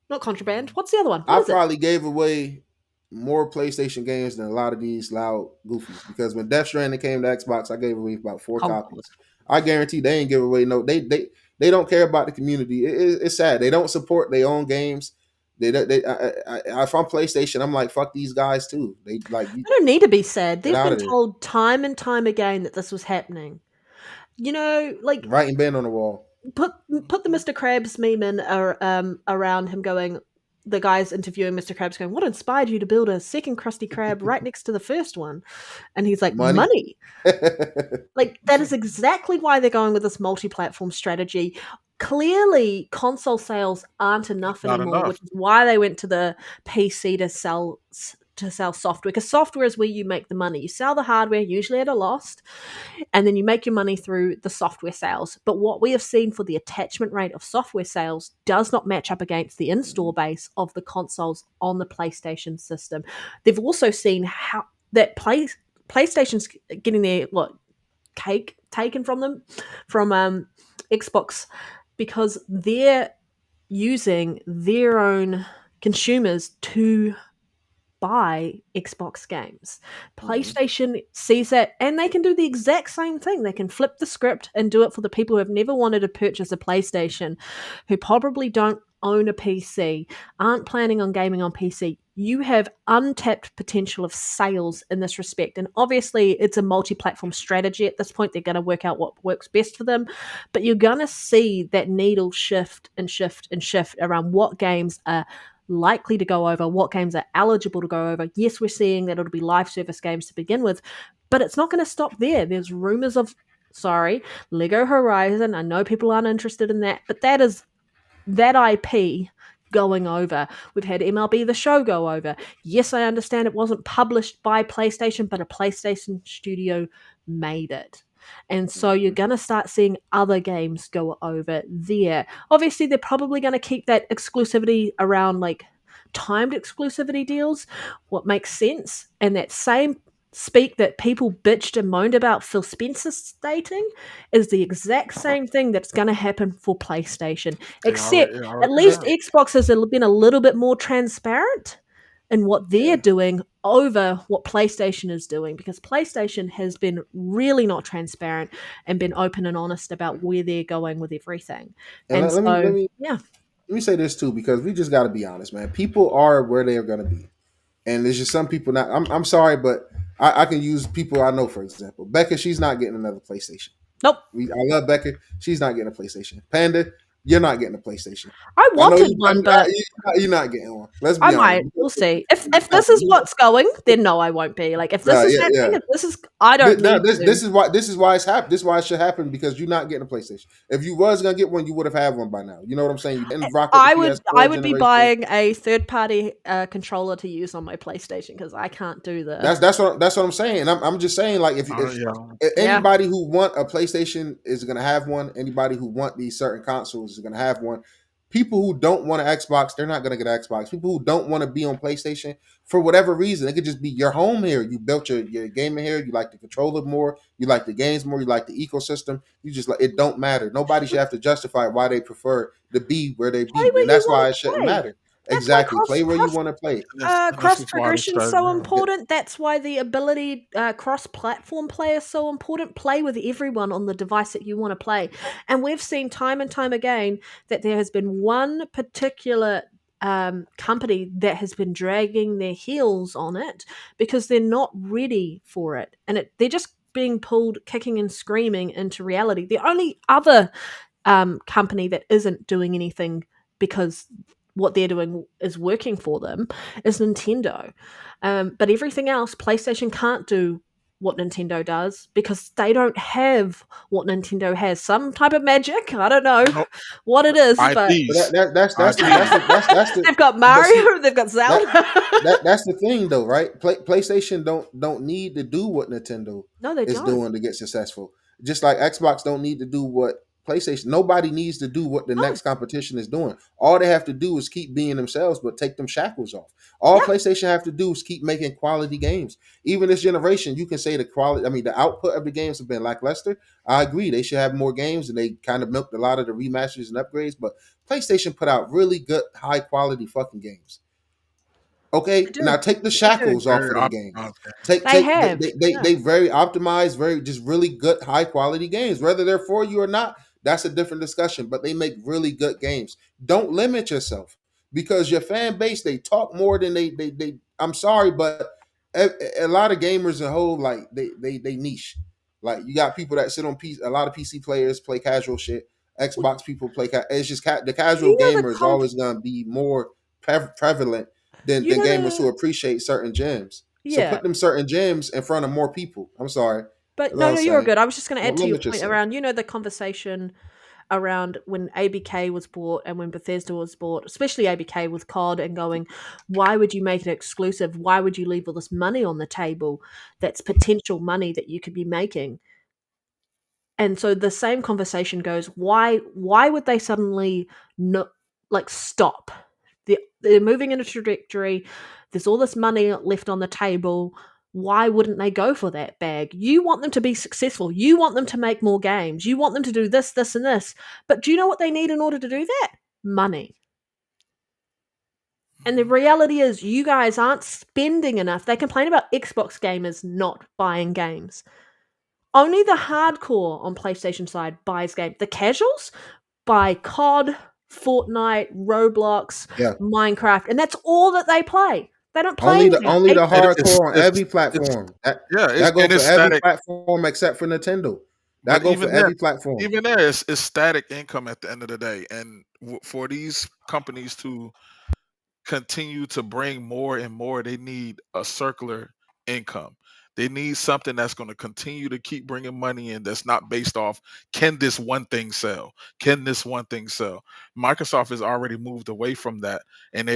Not Contraband. What's the other one? I probably gave away more PlayStation games than a lot of these loud goofies, because when Death Stranding came to Xbox, I gave away about 4 copies. I guarantee they ain't give away no. They don't care about the community. It's sad. They don't support their own games. If I'm PlayStation, I'm like, fuck these guys too. They don't need to be sad. They've been told time and time again that this was happening. You know, like writing Ben on the wall. Put the Mr. Krabs meme in around him going. The guy's interviewing Mr. Krabs going, what inspired you to build a second Krusty Krab right next to the first one? And he's like, money. Like, that is exactly why they're going with this multi-platform strategy. Clearly, console sales aren't enough anymore, which is why they went to the PC to sell software, because software is where you make the money. You sell the hardware, usually at a loss, and then you make your money through the software sales. But what we have seen for the attachment rate of software sales does not match up against the install base of the consoles on the PlayStation system. They've also seen how that PlayStation's getting their cake taken from them from Xbox, because they're using their own consumers to buy Xbox games. PlayStation sees that, and they can do the exact same thing. They can flip the script and do it for the people who have never wanted to purchase a PlayStation, who probably don't own a PC, aren't planning on gaming on PC. You have untapped potential of sales in this respect. And obviously, it's a multi-platform strategy at this point. They're going to work out what works best for them. But you're going to see that needle shift and shift and shift around what games are likely to go over, what games are eligible to go over. Yes, we're seeing that it'll be live service games to begin with, but it's not going to stop there. There's rumors of, Lego Horizon. I know people aren't interested in that, but that is that IP going over. We've had MLB The Show go over. Yes, I understand it wasn't published by PlayStation, but a PlayStation studio made it. And so you're going to start seeing other games go over there. Obviously, they're probably going to keep that exclusivity around like timed exclusivity deals, what makes sense. And that same speak that people bitched and moaned about Phil Spencer stating is the exact same thing that's going to happen for PlayStation. Except at least Xbox has been a little bit more transparent in what they're doing over what PlayStation is doing, because PlayStation has been really not transparent and been open and honest about where they're going with everything. And let me say this too, because we just got to be honest, man. People are where they are going to be, and there's just some people not. I'm sorry, but I can use people I know, for example. Becca, she's not getting another PlayStation. Nope. I love Becca. She's not getting a PlayStation. Panda, you're not getting a PlayStation. I wanted one, but you're not getting one. Let's be honest. Might. We'll see. If this is what's going, then no, I won't be. Like if this is happening, if this is, I don't. This is why it's happened. This is why it should happen, because you're not getting a PlayStation. If you was gonna get one, you would have had one by now. You know what I'm saying? You didn't rock with I would be buying a third party controller to use on my PlayStation, because I can't do that. That's what I'm saying. I'm just saying, like if anybody who want a PlayStation is gonna have one. Anybody who want these certain consoles is going to have one. People who don't want an Xbox, they're not going to get an Xbox. People who don't want to be on PlayStation for whatever reason, it could just be your home here. You built your gaming here. You like the controller more. You like the games more. You like the ecosystem. You just it don't matter. Nobody should have to justify why they prefer to be where they be. And that's why it shouldn't matter. That's why Exactly. Play where you want to play. And this cross is why the progression is strategy. so important. That's why the ability cross platform play is so important. Play with everyone on the device that you want to play. And we've seen time and time again that there has been one particular company that has been dragging their heels on it because they're not ready for it. And they're just being pulled kicking and screaming into reality. The only other company that isn't doing anything because what they're doing is working for them is Nintendo. But everything else, PlayStation can't do what Nintendo does because they don't have what Nintendo has. Some type of magic. I don't know No, what it is, but But IPs. that's the they've got but see Mario, they've got Zelda. that's the thing though, right? PlayStation don't need to do what Nintendo No, they is don't. doing to get successful. Just like Xbox don't need to do what PlayStation. Nobody needs to do what the No. next competition is doing. All they have to do is keep being themselves, but take them shackles off. All Yeah. PlayStation have to do is keep making quality games. Even this generation, you can say the quality. I mean, the output of the games have been lackluster. I agree. They should have more games, and they kind of milked a lot of the remasters and upgrades. But PlayStation put out really good, high quality fucking games. They Okay, do. now take the They do. shackles off Very of them games. optimized games. They Take have. Yeah. they very optimized, very just really good high quality games. Whether they're for you or not, that's a different discussion. But they make really good games. Don't limit yourself because your fan base they talk more than they. I'm sorry, but a lot of gamers in whole like they niche. Like you got people that sit on PC. A lot of PC players play casual shit. Xbox people play. It's just the casual You know the gamer is always gonna be more prevalent you than know gamers who the appreciate certain gems. So yeah. put them certain gems in front of more people. I'm sorry. But That's all no, I'm you're saying. good. I was just going to add Don't to your limit point yourself. around, the conversation around when ABK was bought and when Bethesda was bought, especially ABK with COD, and going, why would you make it exclusive? Why would you leave all this money on the table? That's potential money that you could be making. And so the same conversation goes, why would they suddenly no like stop? They're moving in a trajectory. There's all this money left on the table. Why wouldn't they go for that bag? You want them to be successful. You want them to make more games. You want them to do this, this, and this. But do you know what they need in order to do that? Money. And the reality is, you guys aren't spending enough. They complain about Xbox gamers not buying games. Only the hardcore on PlayStation side buys games. The casuals buy COD, Fortnite, Roblox, Yeah. Minecraft, and that's all that they play. They don't play anything else. Only the And it's hardcore on it's every it's platform. yeah, That go and for it's every static. platform except for Nintendo. That But go for every platform. even there, it's static income at the end of the day. And for these companies to continue to bring more and more, they need a circular income. They need something that's going to continue to keep bringing money in that's not based off, can this one thing sell? Can this one thing sell? Microsoft has already moved away from that, and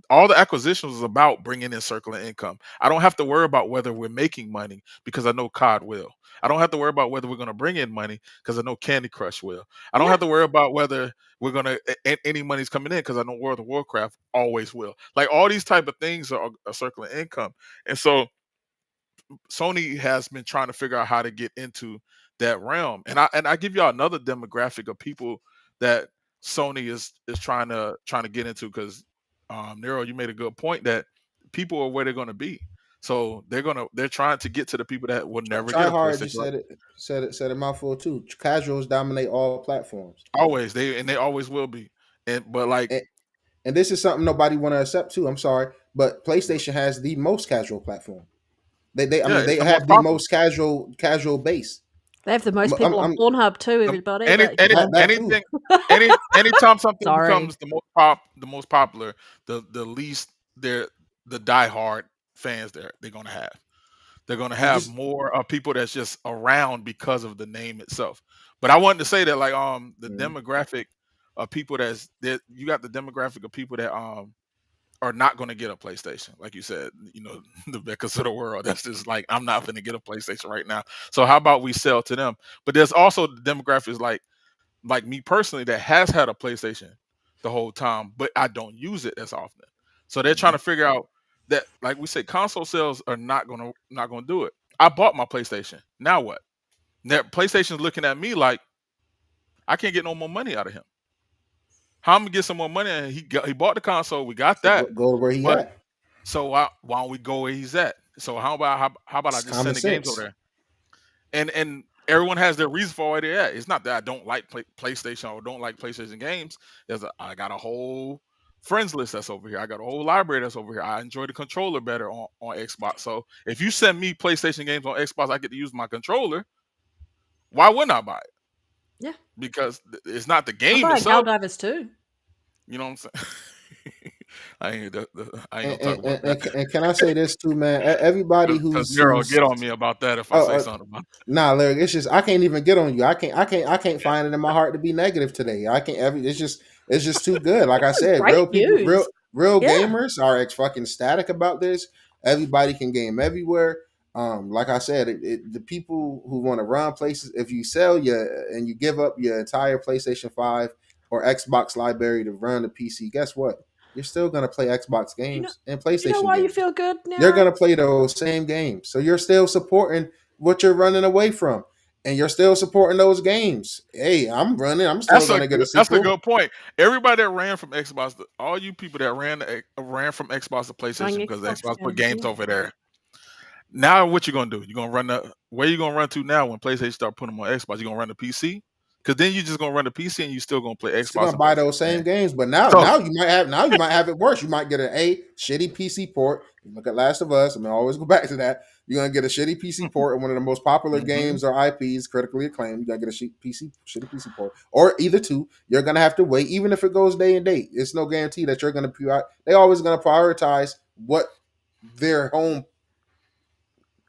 all the acquisitions was about bringing in circular income. I don't have to worry about whether we're making money because I know COD will. I don't have to worry about whether we're going to bring in money because I know Candy Crush will. I don't Yeah. have to worry about whether we're gonna any money's coming in because I know World of Warcraft always will. Like all these type of things are a circular income, and so Sony has been trying to figure out how to get into that realm. And I give y'all another demographic of people that Sony is trying to get into because Nero, you made a good point that people are where they're going to be. So they're trying to get to the people that will never Try get a hard. You PlayStation. said it mouthful too. Casuals dominate all platforms. Always they always will be. But like And, and this is something nobody want to accept too. I'm sorry, but PlayStation has the most casual platform. I yeah, mean it's they the most have the popular. most casual base. They have the most people on I'm Pornhub too, everybody. Any But any that too. anything anytime something sorry. becomes the most popular, the least the diehard fans they're gonna have. They're gonna And have just more people that's just around because of the name itself. But I wanted to say that like the mm, demographic of people that you got the demographic of people that are not going to get a PlayStation, like you said, the Beckers of the world. That's just like I'm not going to get a PlayStation right now. So how about we sell to them? But there's also the demographics like me personally that has had a PlayStation the whole time, but I don't use it as often. So they're trying mhm. to figure out that, like we say, console sales are not gonna do it. I bought my PlayStation. Now what? Now PlayStation's looking at me like I can't get no more money out of him. How I'm gonna get some more money? And he bought the console. We got So that. go to where he But at. so why don't we go where he's at? So how about I It's just common send the games sense. over there? And everyone has their reason for where they're at. It's not that I don't like PlayStation or don't like PlayStation games. I got a whole friends list that's over here. I got a whole library that's over here. I enjoy the controller better on Xbox. So if you send me PlayStation games on Xbox, I get to use my controller. Why wouldn't I buy it? Yeah. Because it's not the I'm game buying itself. Helldivers too. You know what I'm saying? I ain't And, gonna talk about that and can I say this too, man? Everybody because Nero will who's get on me about that if I say something about it. nah, Larry, it's just I can't even get on you. I can't find it in my heart to be negative today. I can't. It's just too good. Like I said, Great real people, news. real Yeah. gamers are fucking static about this. Everybody can game everywhere. Like I said, the people who want to run places, if you sell and you give up your entire PlayStation 5 or Xbox library to run the PC, guess what? You're still gonna play Xbox games and Do you know PlayStation why you games. feel good now? You're gonna play those same games. So you're still supporting what you're running away from. And you're still supporting those games. Hey, I'm running. I'm still gonna get a That's a sequel. good point. Everybody that ran from Xbox, all you people that ran from Xbox to PlayStation because Xbox Xbox put games, games yeah. over there. Now what you gonna do? You gonna where you gonna run to now when PlayStation start putting them on Xbox? You gonna run the PC? Because then you just gonna run the PC and you still gonna play Still Xbox gonna and buy PlayStation. those same games, but now So you might have it worse. You might get a shitty PC port. You look at Last of Us. I'm gonna always go back to that. You're gonna get a shitty PC port and one of the most popular games or IPs, critically acclaimed. You gotta get a shitty PC port, or either two. You're gonna have to wait, even if it goes day and date. It's no guarantee that you're gonna. They always gonna prioritize what their home,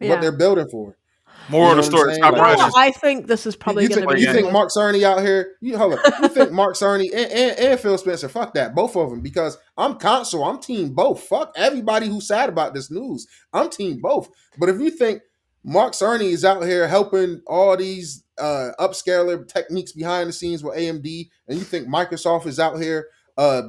what they're building for. more You of know the what I'm story. saying? Stop Like, running. I think this is probably going to be. You think Mark Cerny out here? Hold up. You think Mark Cerny and Phil Spencer? Fuck that, both of them. Because I'm console. I'm team both. Fuck everybody who's sad about this news. I'm team both. But if you think Mark Cerny is out here helping all these upscaler techniques behind the scenes with AMD, and you think Microsoft is out here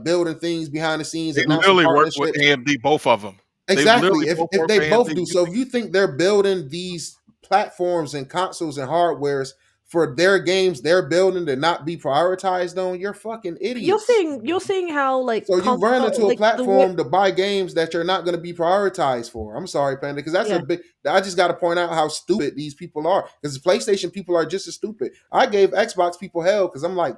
building things behind the scenes, They announcing literally work with partnerships. AMD, both of them. Exactly. They If work they for both AMD. do, so if you think they're building these platforms and consoles and hardwares for their games they're building to not be prioritized on, you're fucking idiots. You're seeing how like So you run into a like platform to buy games that you're not going to be prioritized for. I'm sorry, Panda, because that's a big. I just got to point out how stupid these people are. Because PlayStation people are just as stupid. I gave Xbox people hell because I'm like,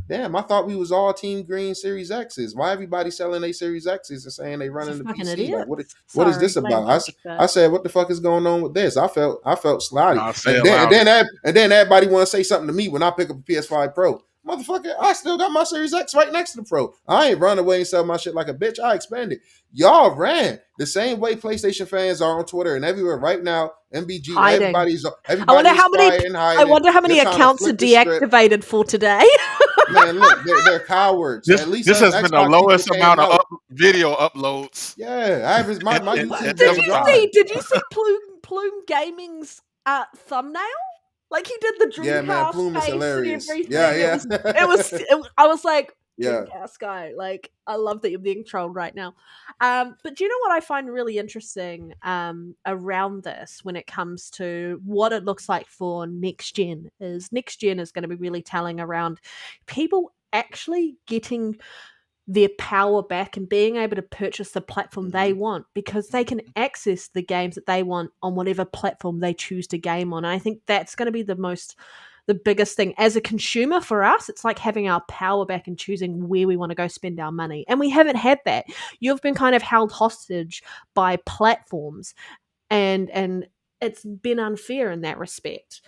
damn, I thought we was all Team Green Series X's. Why everybody selling their Series X's and saying they running the PC? Idiot. Like, what is this about? I said, what the fuck is going on with this? I felt slotty. And then everybody want to say something to me when I pick up a PS5 Pro. Motherfucker, I still got my Series X right next to the Pro. I ain't run away and sell my shit like a bitch. I expanded. Y'all ran the same way PlayStation fans are on Twitter and everywhere right now. MBG, hiding. everybody's I wonder how many accounts are deactivated for today. Man, look, they're cowards. This, At least this has been the lowest amount of video uploads. Yeah, average my YouTube. Did you see Plume Gaming's thumbnail? Like he did the Dreamcast. Yeah, man, Plume is hilarious. And Yeah. I was like, yeah, Dreamcast guy. Like, I love that you're being trolled right now. But do you know what I find really interesting around this when it comes to what it looks like for next gen is going to be really telling around people actually getting their power back and being able to purchase the platform they want because they can access the games that they want on whatever platform they choose to game on. And I think that's going to be the biggest thing as a consumer for us. It's like having our power back and choosing where we want to go spend our money. And we haven't had that. You've been kind of held hostage by platforms and it's been unfair in that respect.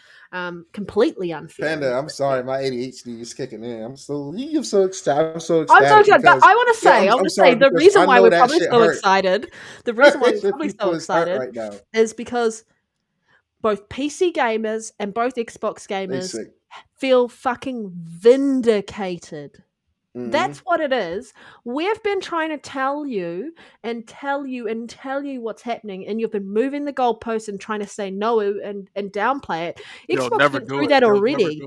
Completely unfair. Panda, I'm sorry, my ADHD is kicking in. I'm so excited. I'm so excited, but I want to say, the reason why we're probably so excited, is because both PC gamers and both Xbox gamers feel fucking vindicated. Mm-hmm. That's what it is. We've been trying to tell you what's happening, and you've been moving the goalposts and trying to say no and downplay it. Xbox went through that already.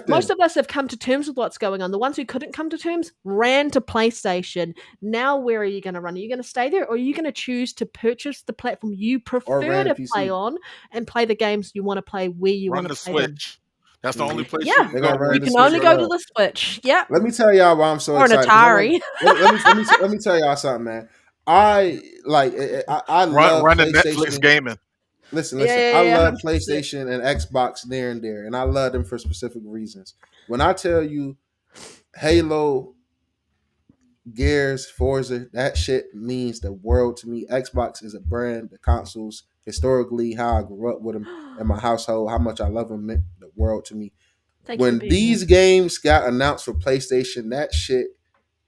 Most of us have come to terms with what's going on. The ones who couldn't come to terms ran to PlayStation. Now where are you going to run? Are you going to stay there, or are you going to choose to purchase the platform you prefer to play on and play the games you want to play where you want to play them? That's the only place Yeah. you They're can go gonna run where You you into can can Switch only get go it. to OLED. the Switch. Yep. Let me tell y'all why I'm so Or an excited. 'cause Atari. let me tell y'all something, man. I love Run the Netflix PlayStation. gaming. Listen, Yeah, I yeah, love 100%. PlayStation and Xbox near and dear, and I love them for specific reasons. When I tell you Halo, Gears, Forza, that shit means the world to me. Xbox is a brand, the consoles, historically, how I grew up with them in my household, how much I love them meant the world to me. Thank you for When being here. these games got announced for PlayStation, that shit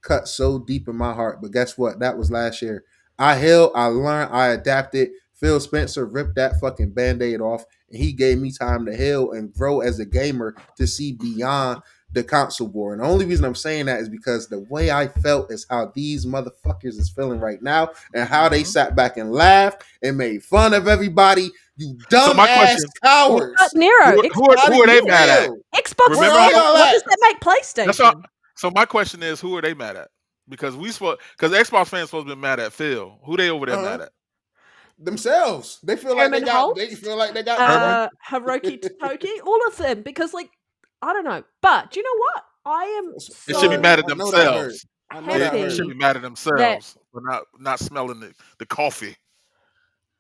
cut so deep in my heart. But guess what? That was last year. I learned, I adapted. Phil Spencer ripped that fucking band-aid off, and he gave me time to heal and grow as a gamer to see beyond the console war. And the only reason I'm saying that is because the way I felt is how these motherfuckers is feeling right now, and how they sat back and laughed and made fun of everybody. You So dumb my ass question: who But cowards. Nero, How do who are you they Xbox, mad at? feel? Xbox Where Remember all how? One. y'all What at? does that make That's all. PlayStation? So my question is, who are they mad at? Because Xbox fans supposed to be mad at Phil. Who they over there Uh-huh. mad at? Themselves. They feel like Herman they Holtz, feel like they got Herman? more. Hiroki Totoki, all of them. Because, like, I don't know. But do you know what? I am They should be mad at I know that hurt. themselves. I know that They should hurt. be happy mad at that, themselves for not smelling the coffee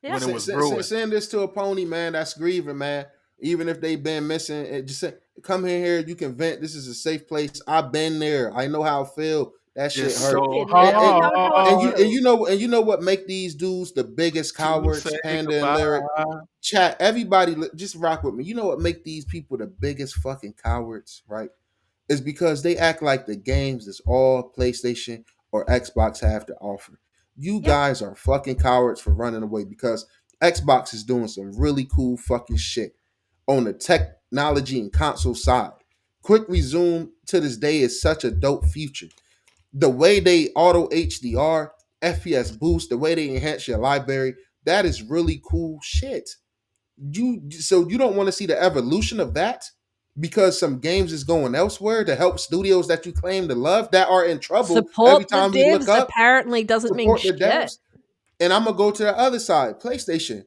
yeah. when it was brewing. Send this to a pony, man. That's grieving, man. Even if they've been missing, just say, come in here. You can vent. This is a safe place. I've been there. I know how I feel. That It's shit You've hurt. so been there. And, You and know how it hard feels. you know what make these dudes the biggest to say cowards, Panda and goodbye. Lyric. Chat, everybody, just rock with me. You know what make these people the biggest fucking cowards, right? Is because they act like the games is all PlayStation or Xbox have to offer. You Yep. guys are fucking cowards for running away because Xbox is doing some really cool fucking shit on the technology and console side. Quick resume to this day is such a dope feature. The way they auto HDR, FPS boost, the way they enhance your library, that is really cool shit. You don't want to see the evolution of that because some games is going elsewhere to help studios that you claim to love that are in trouble every Support the time we look devs up. apparently doesn't mean Support the shit. devs. And I'm gonna go to the other side, PlayStation.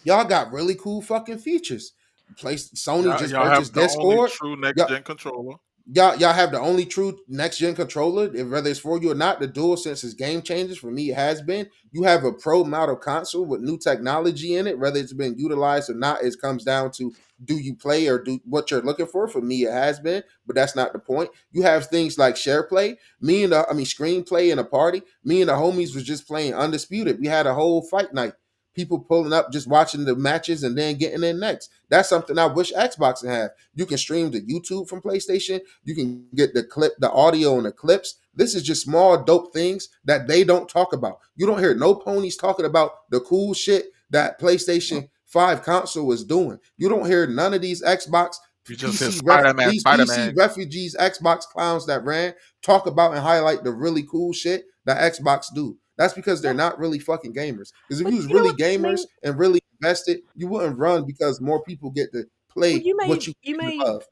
Y'all got really cool fucking features. Sony just Y'all have purchased the only Discord. true next Y'all, gen controller. y'all have the only true next gen controller, whether it's for you or not. The DualSense is game changers. For me, it has been. You have a pro model console with new technology in it, whether it's been utilized or not. It comes down to do you play or do what you're looking for. For me, it has been, but that's not the point. You have things like share play. Screenplay in a party. Me and the homies was just playing Undisputed. We had a whole fight night. People pulling up, just watching the matches and then getting in next. That's something I wish Xbox would have. You can stream to YouTube from PlayStation. You can get the audio and the clips. This is just small, dope things that they don't talk about. You don't hear no ponies talking about the cool shit that PlayStation 5 console is doing. You don't hear none of these Xbox You just hear Spider-Man, these PC Spider-Man. refugees, Xbox clowns that ran talk about and highlight the really cool shit that Xbox do. That's because they're not really fucking gamers. Because if But you was you know really what this gamers means? and really invested, you wouldn't run because more people get to Well, play you what made you you really made love.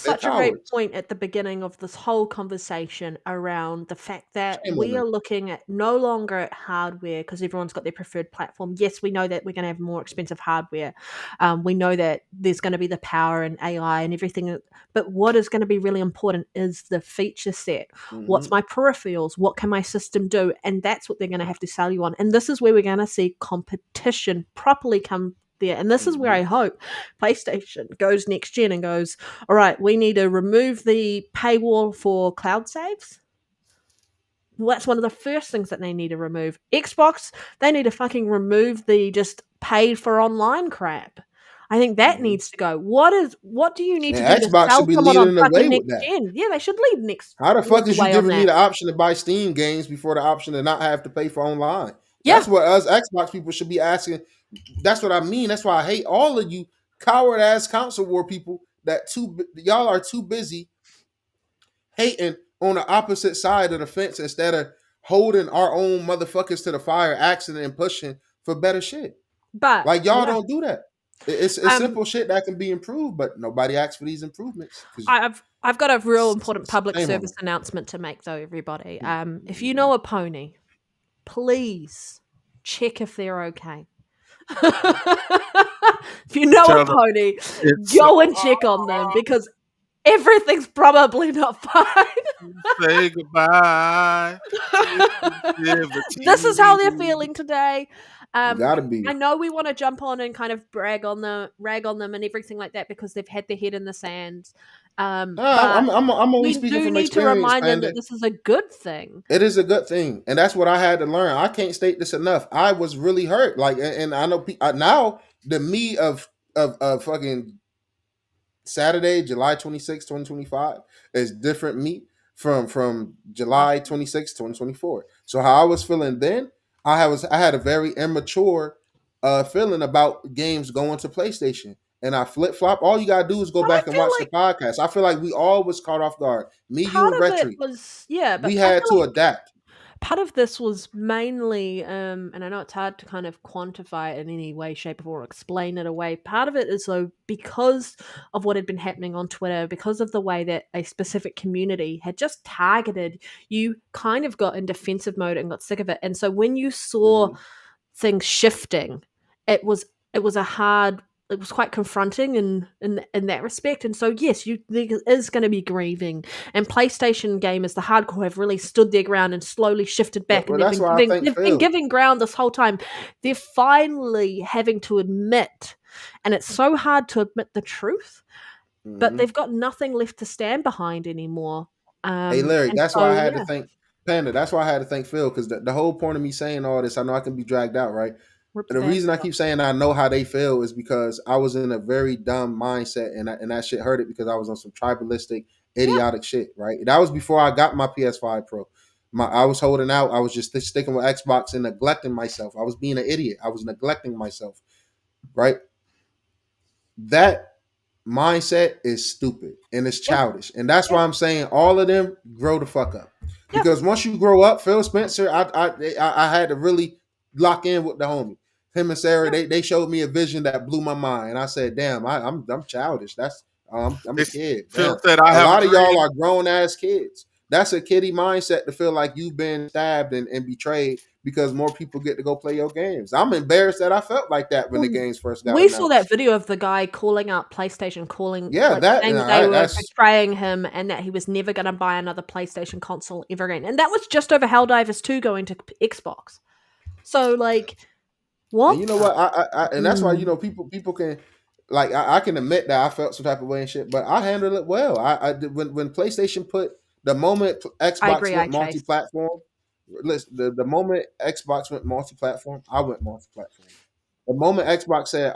They're such a great cowards. point at the beginning of this whole conversation around the fact that Shame on we them. are looking at no longer at hardware because everyone's got their preferred platform. Yes, we know that we're going to have more expensive hardware. We know that there's going to be the power and AI and everything. But what is going to be really important is the feature set. What's Mhm. my peripherals? What can my system do? And that's what they're going to have to sell you on. And this is where we're going to see competition properly come there. And this is where I Mhm. hope PlayStation goes next gen and goes, all right, we need to remove the paywall for cloud saves. Well, that's one of the first things that they need to remove. Xbox, they need to fucking remove the just paid for online crap. I think that Mhm. needs to go. What do you need to do And to Xbox sell should be someone on leading the way fucking with next that. gen? Yeah, they should How the lead fuck the is you way on giving me that. the option to buy Steam games before the option to not have to pay for online? Yeah, That's what us Xbox people should be asking. That's what I mean. That's why I hate all of you coward ass console war people that y'all are too busy hating on the opposite side of the fence instead of holding our own motherfuckers to the fire, asking and pushing for better shit. but Like y'all yeah, don't do that. It's um, simple shit that can be improved, but nobody asks for these improvements because I've got a real important public shame on service them. announcement to make, though, everybody. If you know a pony, please check if they're okay. If you know a Tell them pony, it's so go and check on them hard because everything's probably not fine. to say goodbye to This is how they're positivity. feeling today. You gotta be. I know we want to jump on and kind of rag on them, and everything like that because they've had their head in the sand. Nah, But I'm only we speaking do from need to experience, remind them that Panda. this is a good thing. It is a good thing, and that's what I had to learn. I can't state this enough. I was really hurt, like, and I know now the me of fucking Saturday, July 26, 2025 is different me from July 26, 2024. So how I was feeling then, I had a very immature feeling about games going to PlayStation. And I flip flop. All you gotta do is go But I back and feel watch the like podcast. I feel like we all was caught off guard. Me, you, part and of it Retri. was but We I had feel to like adapt. part of this was mainly, and I know it's hard to kind of quantify it in any way, shape, or explain it away. Part of it is though because of what had been happening on Twitter, because of the way that a specific community had just targeted you, kind of got in defensive mode and got sick of it. And so when you saw Mhm. things shifting, it was a hard, it was quite confronting in that respect. And so yes, there is going to be grieving, and PlayStation gamers, the hardcore, have really stood their ground and slowly shifted back, and But that's why I think they've been Phil. giving ground this whole time. They're finally having to admit, and it's so hard to admit the truth, but Mhm. they've got nothing left to stand behind anymore. Hey Larry, And that's why I so had to yeah, thank Panda. That's why I had to thank Phil because the whole point of me saying all this, I know I can be dragged out, right? rip the The reason I band-aid off. keep saying I know how they feel is because I was in a very dumb mindset, and that shit hurt it because I was on some tribalistic, Yeah, idiotic shit, right? That was before I got my PS5 Pro. I was holding out. I was just sticking with Xbox and neglecting myself. I was being an idiot. I was neglecting myself, right? That mindset is stupid and it's yeah, childish. And that's yeah, why I'm saying all of them grow the fuck up. yeah. Because once you grow up, Phil Spencer, I had to really lock in with the homie. Him and Sarah, Yeah. they showed me a vision that blew my mind. And I said, damn, I'm childish. I'm a It's, kid. Phil Damn. said, "I A have a lot of y'all dream." are grown ass kids. That's a kiddie mindset to feel like you've been stabbed and betrayed because more people get to go play your games. I'm embarrassed that I felt like that when the Well, games first got we saw that announced. video of the guy calling out PlayStation, calling Yeah, like that saying that they were that's betraying him and that he was never going to buy another PlayStation console ever again. And that was just over Helldivers 2 going to Xbox. So like, And what you know the? what? And that's why people can like I can admit that I felt some type of way and shit, but I handled it well. When PlayStation put the moment I Xbox agree. I went chased. multi-platform, listen, the moment Xbox went multi-platform, I went multi-platform. The moment Xbox said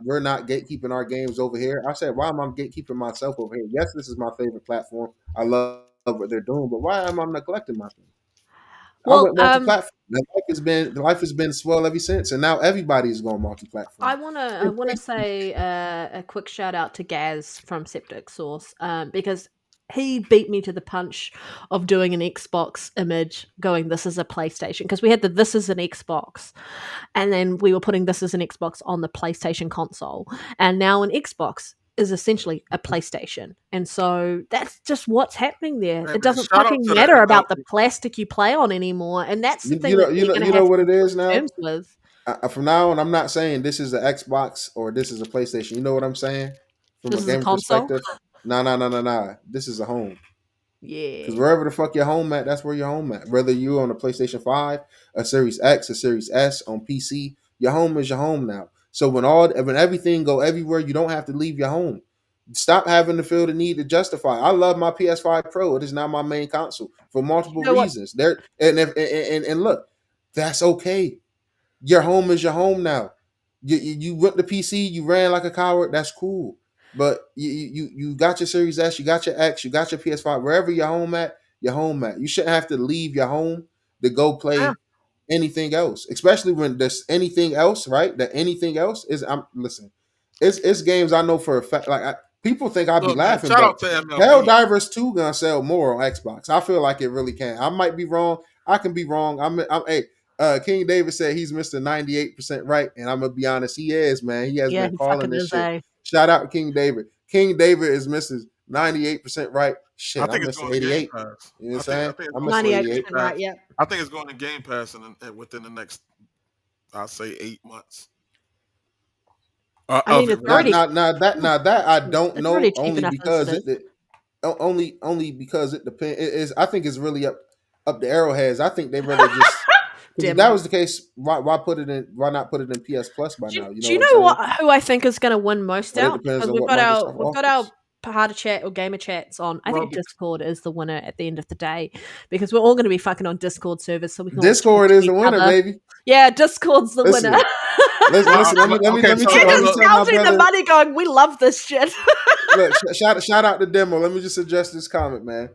we're not gatekeeping our games over here, I said, why am I gatekeeping myself over here? Yes, this is my favorite platform. I love what they're doing, but why am I neglecting my thing? I Well, went multi-platform. And life has been swell ever since, and now everybody's going multi-platform. I wanna say a quick shout out to Gaz from Septic Source, because he beat me to the punch of doing an Xbox image going, this is a PlayStation, because we had the this is an Xbox, and then we were putting this as an Xbox on the PlayStation console, and now an Xbox is essentially a PlayStation, and so that's just what's happening there. Hey It man, doesn't shout out fucking to the matter about the MLB. plastic you play on anymore, and that's the You, thing that they're going to you know have to what come it to is now. terms with. From now on, I'm not saying this is an Xbox or this is a PlayStation. You know what I'm saying? From This a is a gamer console. perspective, nah, nah, nah, nah, nah. This is a home. Because Yeah. wherever the fuck your home at, that's where your home at. Whether you're on a PlayStation 5, a Series X, a Series S, on PC, your home is your home now. So when everything go everywhere, you don't have to leave your home. Stop having to feel the need to justify. I love my PS5 Pro. It is not my main console for multiple You know what? reasons. There and look, that's okay. Your home is your home now. You went to PC, you ran like a coward. That's cool. But you got your Series S, you got your X, you got your PS5. Wherever your home at, your home at. You shouldn't have to leave your home to go Ah, play anything else, especially when there's anything else, right? That anything else is. I'm listen. It's games I know for a fact. Like people think I'd be Look, man, laughing, shout but out to MLB. Helldivers 2 gonna sell more on Xbox. I feel like it really can. I might be wrong. I can be wrong. Hey, King David said he's Mr. 98% right, and I'm gonna be honest, he is, man. He has yeah, been he calling fucking this is, shit. eh? Shout out to King David. King David is Mr. 98% right. I Shit, I'm think it's Mr. going to Game 88. Pass. You know what I'm I saying? think it's I'm going to Mr. go to Ninety-eight Game 88. percent right. Pass. Yeah. I think it's going to Game Pass within the next, I'll say, 8 months. I of mean, it it's Now, winning. already that I don't it's already know. cheap Only enough as because it is. only because it depends. It is I think it's really up the Arrowheads. I think they rather just because if that Demo. was the case, why put it in? Why not put it in PS Plus by now? You know Do what you I'm know saying? who I think is going to win most But it out? depends Because on what Microsoft we've got our offers. harder chat or gamer chats on. I Well, think Discord is the winner at the end of the day because we're all going to be fucking on Discord servers, so we can all talk Discord to is each the winner, other. baby. Yeah, Discord's the winner. Listen, listen. okay, Let me so They're just tell my counting the brother. money, going, "We love this shit." Look, shout out the demo. Let me just suggest this comment, man.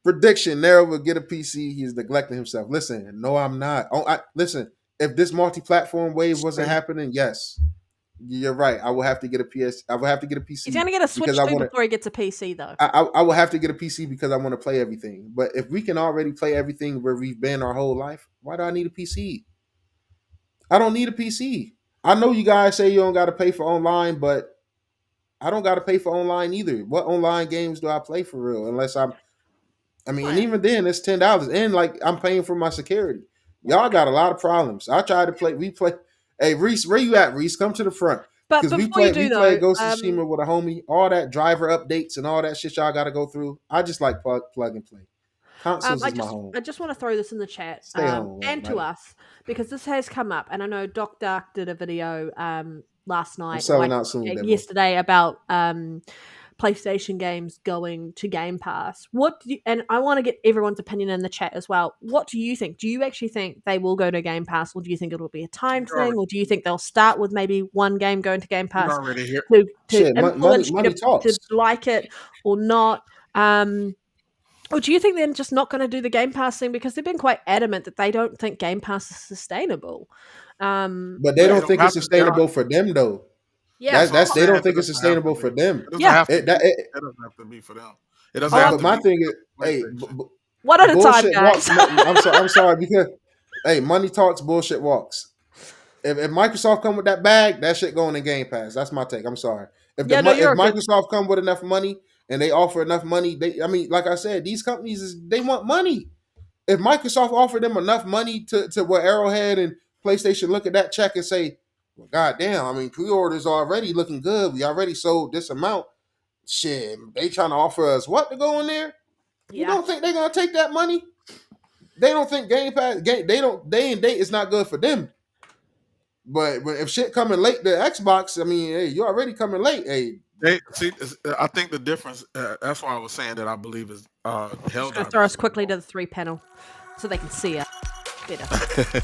Prediction: Nero will get a PC. He's neglecting himself. Listen, no, I'm not. Listen. If this multi-platform wave wasn't happening, yes, you're right. I will have to get a PS. I will have to get a He's PC going to get a because Switch I too want to. before he gets a PC, though. I will have to get a PC because I want to play everything. But if we can already play everything where we've been our whole life, why do I need a PC? I don't need a PC. I know you guys say you don't got to pay for online, but I don't got to pay for online either. What online games do I play for real? Unless I mean, and Right. even then, it's $10, and like I'm paying for my security. Y'all got a lot of problems. I tried to play. We play. Hey Reese, where you at? Reese, come to the front But because before you we do, played though, Ghost of Tsushima with a homie. All that driver updates and all that shit y'all got to go through. I just like plug and play. Consoles is my home. I just want to throw this in the chat Stay home, and to right? us because this has come up, and I know Doc Dark did a video last I'm night or selling out soon, demo. yesterday about PlayStation games going to Game Pass. And I want to get everyone's opinion in the chat as well. What do you think? Do you actually think they will go to Game Pass, or do you think it'll be a time thing, or do you think they'll start with maybe one game going to Game you're Pass already here. to Shit, influence you money to talks. like it or not? Or do you think they're just not going to do the Game Pass thing because they've been quite adamant that they don't think Game Pass is sustainable? But they Well, don't think it's sustainable for them though. Yeah, That's all I'm That's they saying. don't think it's sustainable for them. It doesn't yeah. have to It, be. that, it, It doesn't have to be for them. It doesn't Oh, have but to my be thing is, for hey, PlayStation. one at a time, bullshit guys. walks. I'm sorry because hey, money talks, bullshit walks. If Microsoft come with that bag, that shit going in Game Pass. That's my take. I'm sorry. If Yeah, no, if you're good. Microsoft come with enough money and they offer enough money, I mean, like I said, these companies they want money. If Microsoft offered them enough money to where Arrowhead and PlayStation look at that check and say, well, goddamn, I mean, pre-orders already looking good. We already sold this amount. Shit, they trying to offer us what to go in there? You Yeah. don't think they're gonna take that money? They don't think Game Pass, day and date is not good for them. But if shit coming late to Xbox, I mean, hey, you're already coming late. Hey, They see. I think the difference. That's why I was saying that I believe is Just going to Helldivers. throw us quickly to the 3 panel so they can see us better.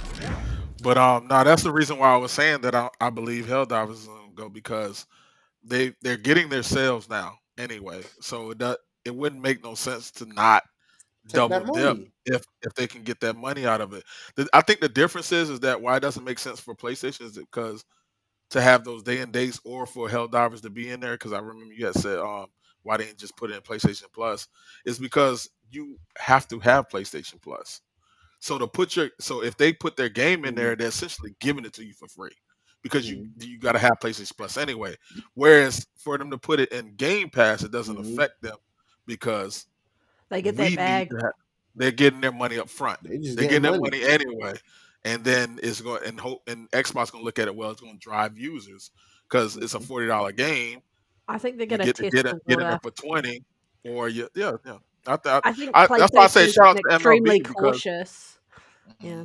But no, that's the reason why I was saying that I believe Helldivers is gonna go because they're getting their sales now anyway. So it wouldn't make no sense to not take double that dip money. if they can get that money out of it. I think the difference is that why it doesn't make sense for PlayStation is because to have those day and dates or for Helldivers to be in there, because I remember you had said why they didn't just put it in PlayStation Plus, is because you have to have PlayStation Plus. So if they put their game in there, they're essentially giving it to you for free because you got to have PlayStation Plus anyway. Whereas for them to put it in Game Pass, it doesn't affect them because They get that we need bag. to have, they're getting their money up front. They just They're getting getting their money. money anyway, and then it's going and Xbox gonna look at it. Well, it's going to drive users because it's a $40 game. I think they're You going to get to test the get in there water. for 20, or yeah. I think That's why I say PlayStation is shout out being to extremely MLB because cautious. Yeah.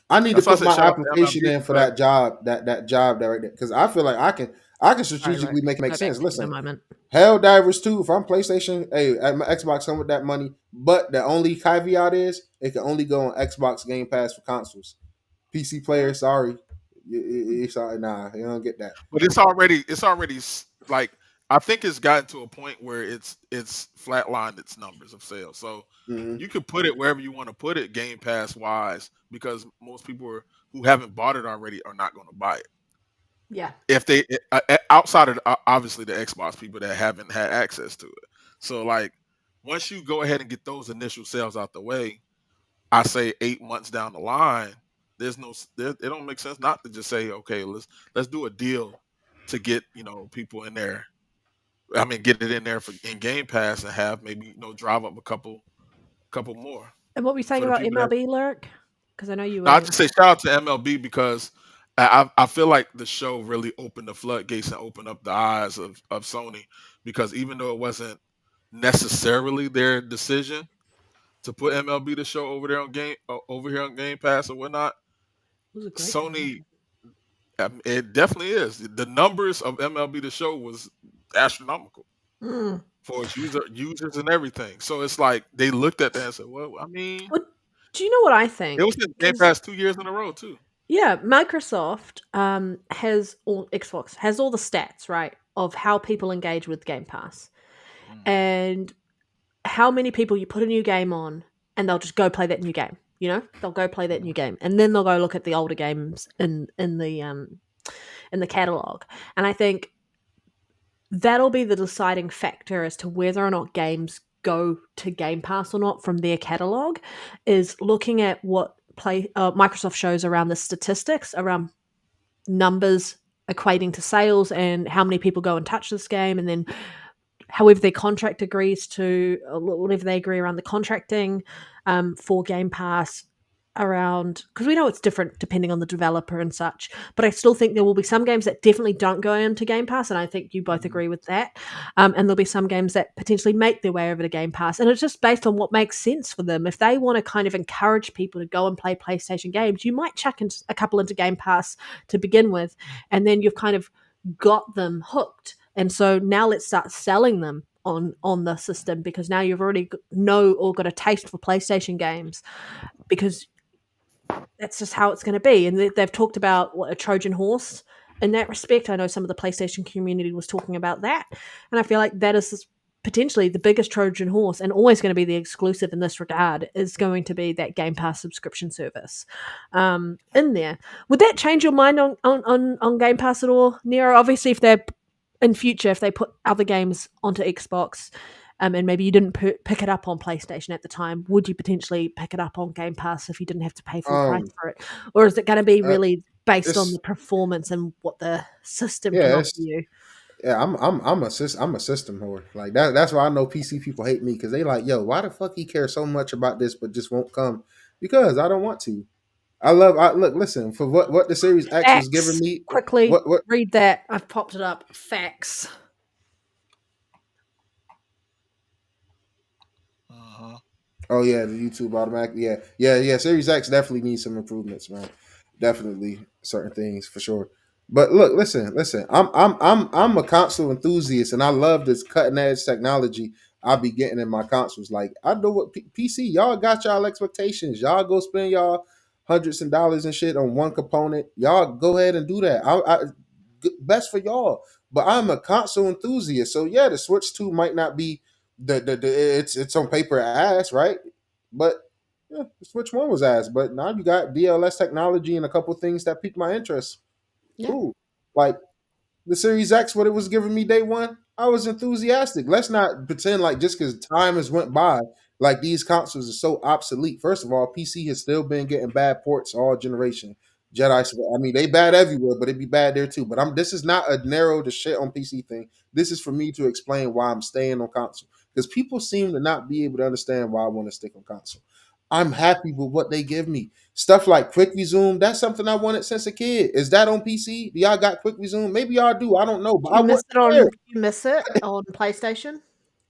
I need to that's why I put say my shout out to application MLB in for because that job, that job there right there, because I feel like I can Sorry, strategically Luke. make Go back sense. to you in a Listen, moment. Helldivers 2, if I'm PlayStation, hey, at my Xbox come with that money, but the only caveat is it can only go on Xbox Game Pass for consoles. PC players, sorry, sorry, nah, you don't get that. but it's already like I think it's gotten to a point where it's flatlined its numbers of sales. So Mm-hmm. you could put it wherever you want to put it, Game Pass wise, because most people who haven't bought it already are not going to buy it. Yeah. If they outside of obviously the Xbox people that haven't had access to it. So like once you go ahead and get those initial sales out the way, I say 8 months down the line, it don't make sense not to just say, okay, let's do a deal to get people in there. I mean, get it in there in Game Pass and have maybe drive up a couple more And what were you saying for the about people that. MLB, Lurk? Because I know you No, I were. just say shout out to MLB because I feel like the show really opened the floodgates and opened up the eyes of Sony, because even though it wasn't necessarily their decision to put MLB the show over here on Game Pass or whatnot, It was a great Sony, decision. it definitely is. The numbers of MLB the show was astronomical Mm. for its users and everything. So it's like they looked at that and said, "Well, I mean, But do you know what I it think? was in Game Because Pass 2 years in a row too." yeah, Microsoft has all Xbox has all the stats, right, of how people engage with Game Pass Mhm. and how many people you put a new game on and they'll just go play that new game. You know, they'll go play that new game and then they'll go look at the older games in the catalog. And I think that'll be the deciding factor as to whether or not games go to Game Pass or not from their catalog, is looking at what Microsoft shows around the statistics around numbers equating to sales and how many people go and touch this game, and then however their contract agrees to whatever they agree around the contracting for Game Pass around, because we know it's different depending on the developer and such, but I still think there will be some games that definitely don't go into Game Pass, and I think you both Mhm. agree with that. And there'll be some games that potentially make their way over to Game Pass, and it's just based on what makes sense for them. If they want to kind of encourage people to go and play PlayStation games, you might chuck in a couple into Game Pass to begin with, and then you've kind of got them hooked. And so now let's start selling them on the system, because now you've already know or got a taste for PlayStation games, because that's just how it's going to be. And they've talked about what a Trojan horse in that respect. I know some of the PlayStation community was talking about that, and I feel like that is potentially the biggest Trojan horse, and always going to be the exclusive in this regard, is going to be that Game Pass subscription service in there. Would that change your mind on Game Pass at all, Nero? Obviously, if they're in future, if they put other games onto Xbox, and maybe you didn't pick it up on PlayStation at the time, would you potentially pick it up on Game Pass if you didn't have to pay full price Um, for it? Or is it going to be uh, really based on it's the performance and what the system can yeah, offer it's you? yeah. I'm a system whore. Like that. That's why I know PC people hate me, because they like, yo, why the fuck he care so much about this but just won't come? Because I don't want to. Look, listen, for what the Series X was giving Facts. me. Quickly What read that. I've popped it up. Facts. Uh-huh. Oh yeah, the YouTube automatic. Yeah. Series X definitely needs some improvements, man. Definitely certain things for sure. But look, listen. I'm a console enthusiast, and I love this cutting edge technology I'll be getting in my consoles. Like I know what PC y'all got y'all expectations. Y'all go spend y'all hundreds of dollars and shit on one component. Y'all go ahead and do that. Best for y'all. But I'm a console enthusiast, so yeah, the Switch 2 might not be the it's on paper ass, right? But yeah, the Switch 1 was ass. But now you got DLS technology and a couple things that piqued my interest. Yeah. Cool. Like the Series X, what it was giving me day one, I was enthusiastic. Let's not pretend like just because time has went by, like these consoles are so obsolete. First of all, PC has still been getting bad ports all generation. I mean, they bad everywhere, but it be bad there too. But this is not a narrow the shit on PC thing. This is for me to explain why I'm staying on console. Because people seem to not be able to understand why I want to stick on console. I'm happy with what they give me. Stuff like quick resume, that's something I wanted since a kid. Is that on PC? Do y'all got quick resume? Maybe y'all do. I don't know, but Do I you miss wouldn't it on? care. Do you miss it on PlayStation?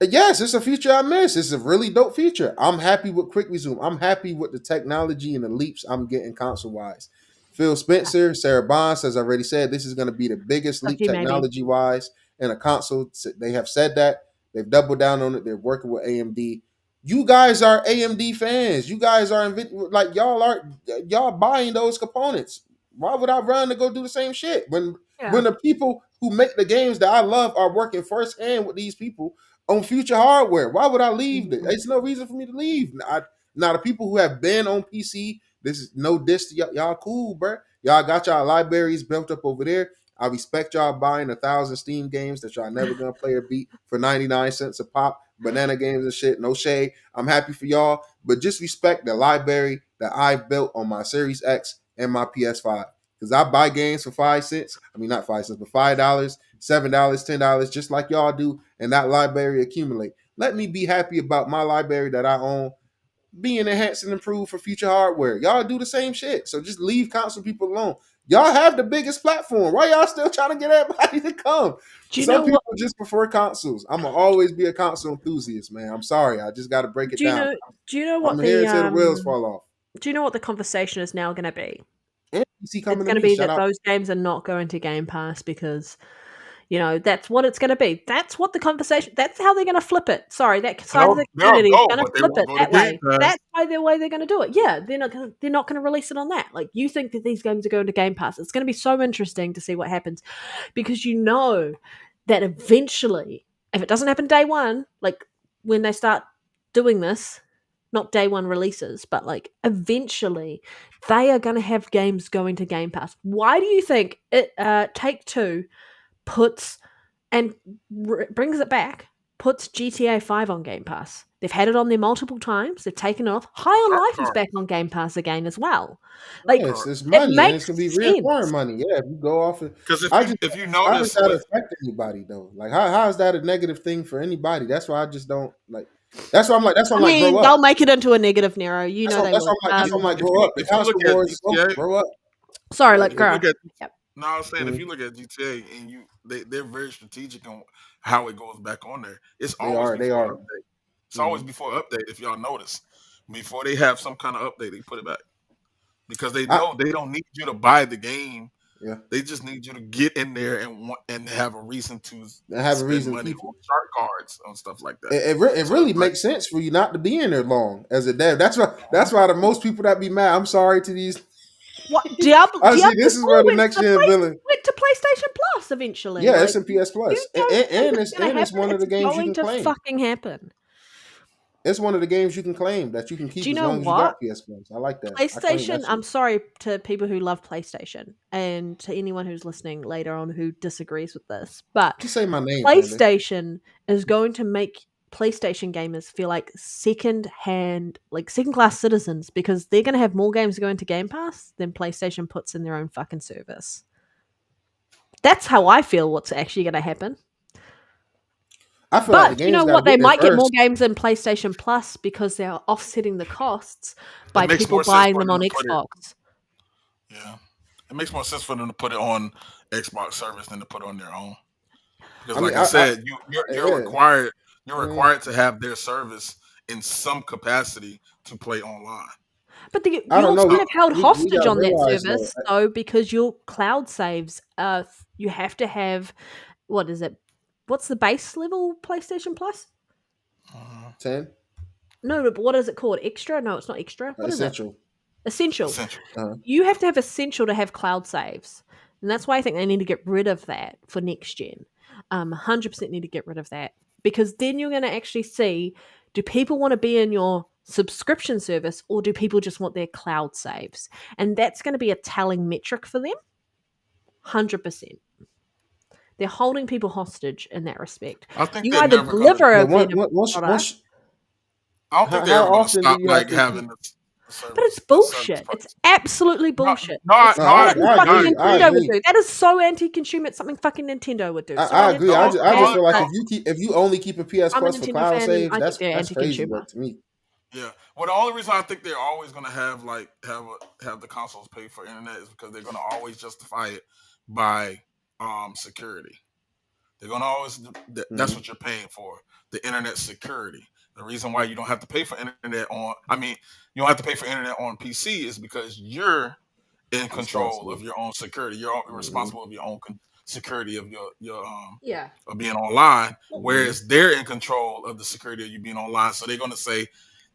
Yes, it's a feature I miss. It's a really dope feature. I'm happy with quick resume. I'm happy with the technology and the leaps I'm getting console wise. Phil Yeah. Spencer, Sarah Bonds, as I already said, this is going to be the biggest Fuck leap you, maybe. technology wise in a console. They have said that. They've doubled down on it. They're working with AMD. You guys are AMD fans. You guys are like y'all buying those components. Why would I run to go do the same shit when Yeah. the people who make the games that I love are working firsthand with these people on future hardware? Why would I leave? Mhm. There's no reason for me to leave. Now the people who have been on PC, this is no diss to y'all cool, bro. Y'all got y'all libraries built up over there. I respect y'all buying 1,000 Steam games that y'all never gonna play or beat for 99 cents a pop. Banana games and shit. No shade. I'm happy for y'all, but just respect the library that I've built on my Series X and my PS5. Because I buy games for 5 cents. I mean, not 5 cents, but $5, $7, $10, just like y'all do, and that library accumulate. Let me be happy about my library that I own being enhanced and improved for future hardware. Y'all do the same shit. So just leave console people alone. Y'all have the biggest platform. Why y'all still trying to get everybody to come? Do you Some know people what? just prefer consoles. I'm gonna always be a console enthusiast, man. I'm sorry. I just got to break it Do you down. know? Do you know I'm what here the until the wheels fall off. Do you know what the conversation is now going to be? And PC It's coming to going to me. be Shout that out. those games are not going to Game Pass because, you know, that's what it's going to be. That's what the conversation. That's how they're going to flip it. Sorry, that side of the They'll community is go, going to but they flip won't it go to that Game way. Pass. That's the way they're going to do it. Yeah, they're not going to release it on that. Like, you think that these games are going to Game Pass? It's going to be so interesting to see what happens because you know that eventually, if it doesn't happen day one, like when they start doing this, not day one releases, but like eventually they are going to have games going to Game Pass. Why do you think it Take-Two puts and brings it back, puts GTA 5 on Game Pass? They've had it on there multiple times. They've taken it off. High on Dark Life is card. back on Game Pass again as well. Like, Yes, it's it money, and it's makes gonna be sense. reoccurring money. Yeah, if you go off it. Because if you How does notice that with affect anybody though? Like, how is that a negative thing for anybody? That's why I just don't like. That's why I'm like. That's why I I'm like, mean, grow they'll up. make it into a negative, Nero. You know they That's will. why I'm like. That's why I'm like, grow up. The if you look console at wars is over. GTA, Grow up. Sorry, Like, like, if you girl. look at Yep. no, I was saying if Mhm. you look at GTA and they're very strategic on how it goes back on there. It's They always are. They before are. update. It's always Mhm. before update. If y'all notice, before they have some kind of update, they put it back because they I, know they don't need you to buy the game. yeah. They just need you to get in there and have a reason to I have a spend reason to money keep on it. shark cards and stuff like that. It So really it's like makes sense for you not to be in there long as a dev. That's why the most people that be mad. I'm sorry to these. What Diablo? I see. Diablo This is 4 where the next gen villain. went to PlayStation Plus eventually. Yeah, it's Like, in PS you Plus, don't think and it's going to it's happen? one of It's the games you going can to claim. fucking happen. It's one of the games you can claim that you can Do keep you as know long as you what? got PS Plus. I like that. I claim PlayStation, that I'm shit. sorry to people who love PlayStation and to anyone who's listening later on who disagrees with this, but Just say my name, Panda. PlayStation is going to make PlayStation gamers feel like second class citizens because they're going to have more games going to Game Pass than PlayStation puts in their own fucking service. That's how I feel what's actually going to happen. I feel like the But you games know got to what? They get there might get more first. games in PlayStation Plus because they're offsetting the costs by it makes people more sense buying for them them on to put it. Xbox. Yeah, it makes more sense for them to put it on Xbox service than to put it on their own. Because, I mean, like I said, you're yeah. required Mm, to have their service in some capacity to play online. But I don't you're know. kind of held We got hostage to on that realize though. service, though, because your cloud saves. You have to have what is it? What's the base level PlayStation Plus? 10 No, but what is it called? Extra? No, it's not extra. What is it? essential. Essential. Essential. You have to have essential to have cloud saves, and that's why I think they need to get rid of that for next gen. 100% need to get rid of that because then you're going to actually see: do people want to be in your subscription service, or do people just want their cloud saves? And that's going to be a telling metric for them. 100%. They're holding people hostage in that respect. I think You they're either never gonna. deliver a But better once product. I don't think they're how ever gonna often do stop you have like to keep? having the But it's service bullshit. It's price. absolutely No, bullshit. no, It's No, I something I agree. fucking I agree. I agree. Nintendo would agree. do. That is so anti-consumer. It's something fucking Nintendo would do. Sorry, I agree. Nintendo. The I just Bad, feel like but if you only keep a PS I'm a Plus for Nintendo cloud fan, and saves, I think they're that's crazy anti-consumer. work to me. Yeah. Well, the only reason I think they're always gonna have have the consoles pay for internet is because they're gonna always justify it by security. They're gonna always that's Mhm. what you're paying for, the internet security. The reason why you don't have to pay for internet you don't have to pay for internet on PC is because you're in control Responsible. of your own security. You're Mhm. responsible of your own security of your Yeah. of being online, Mhm. whereas they're in control of the security of you being online. So they're gonna say,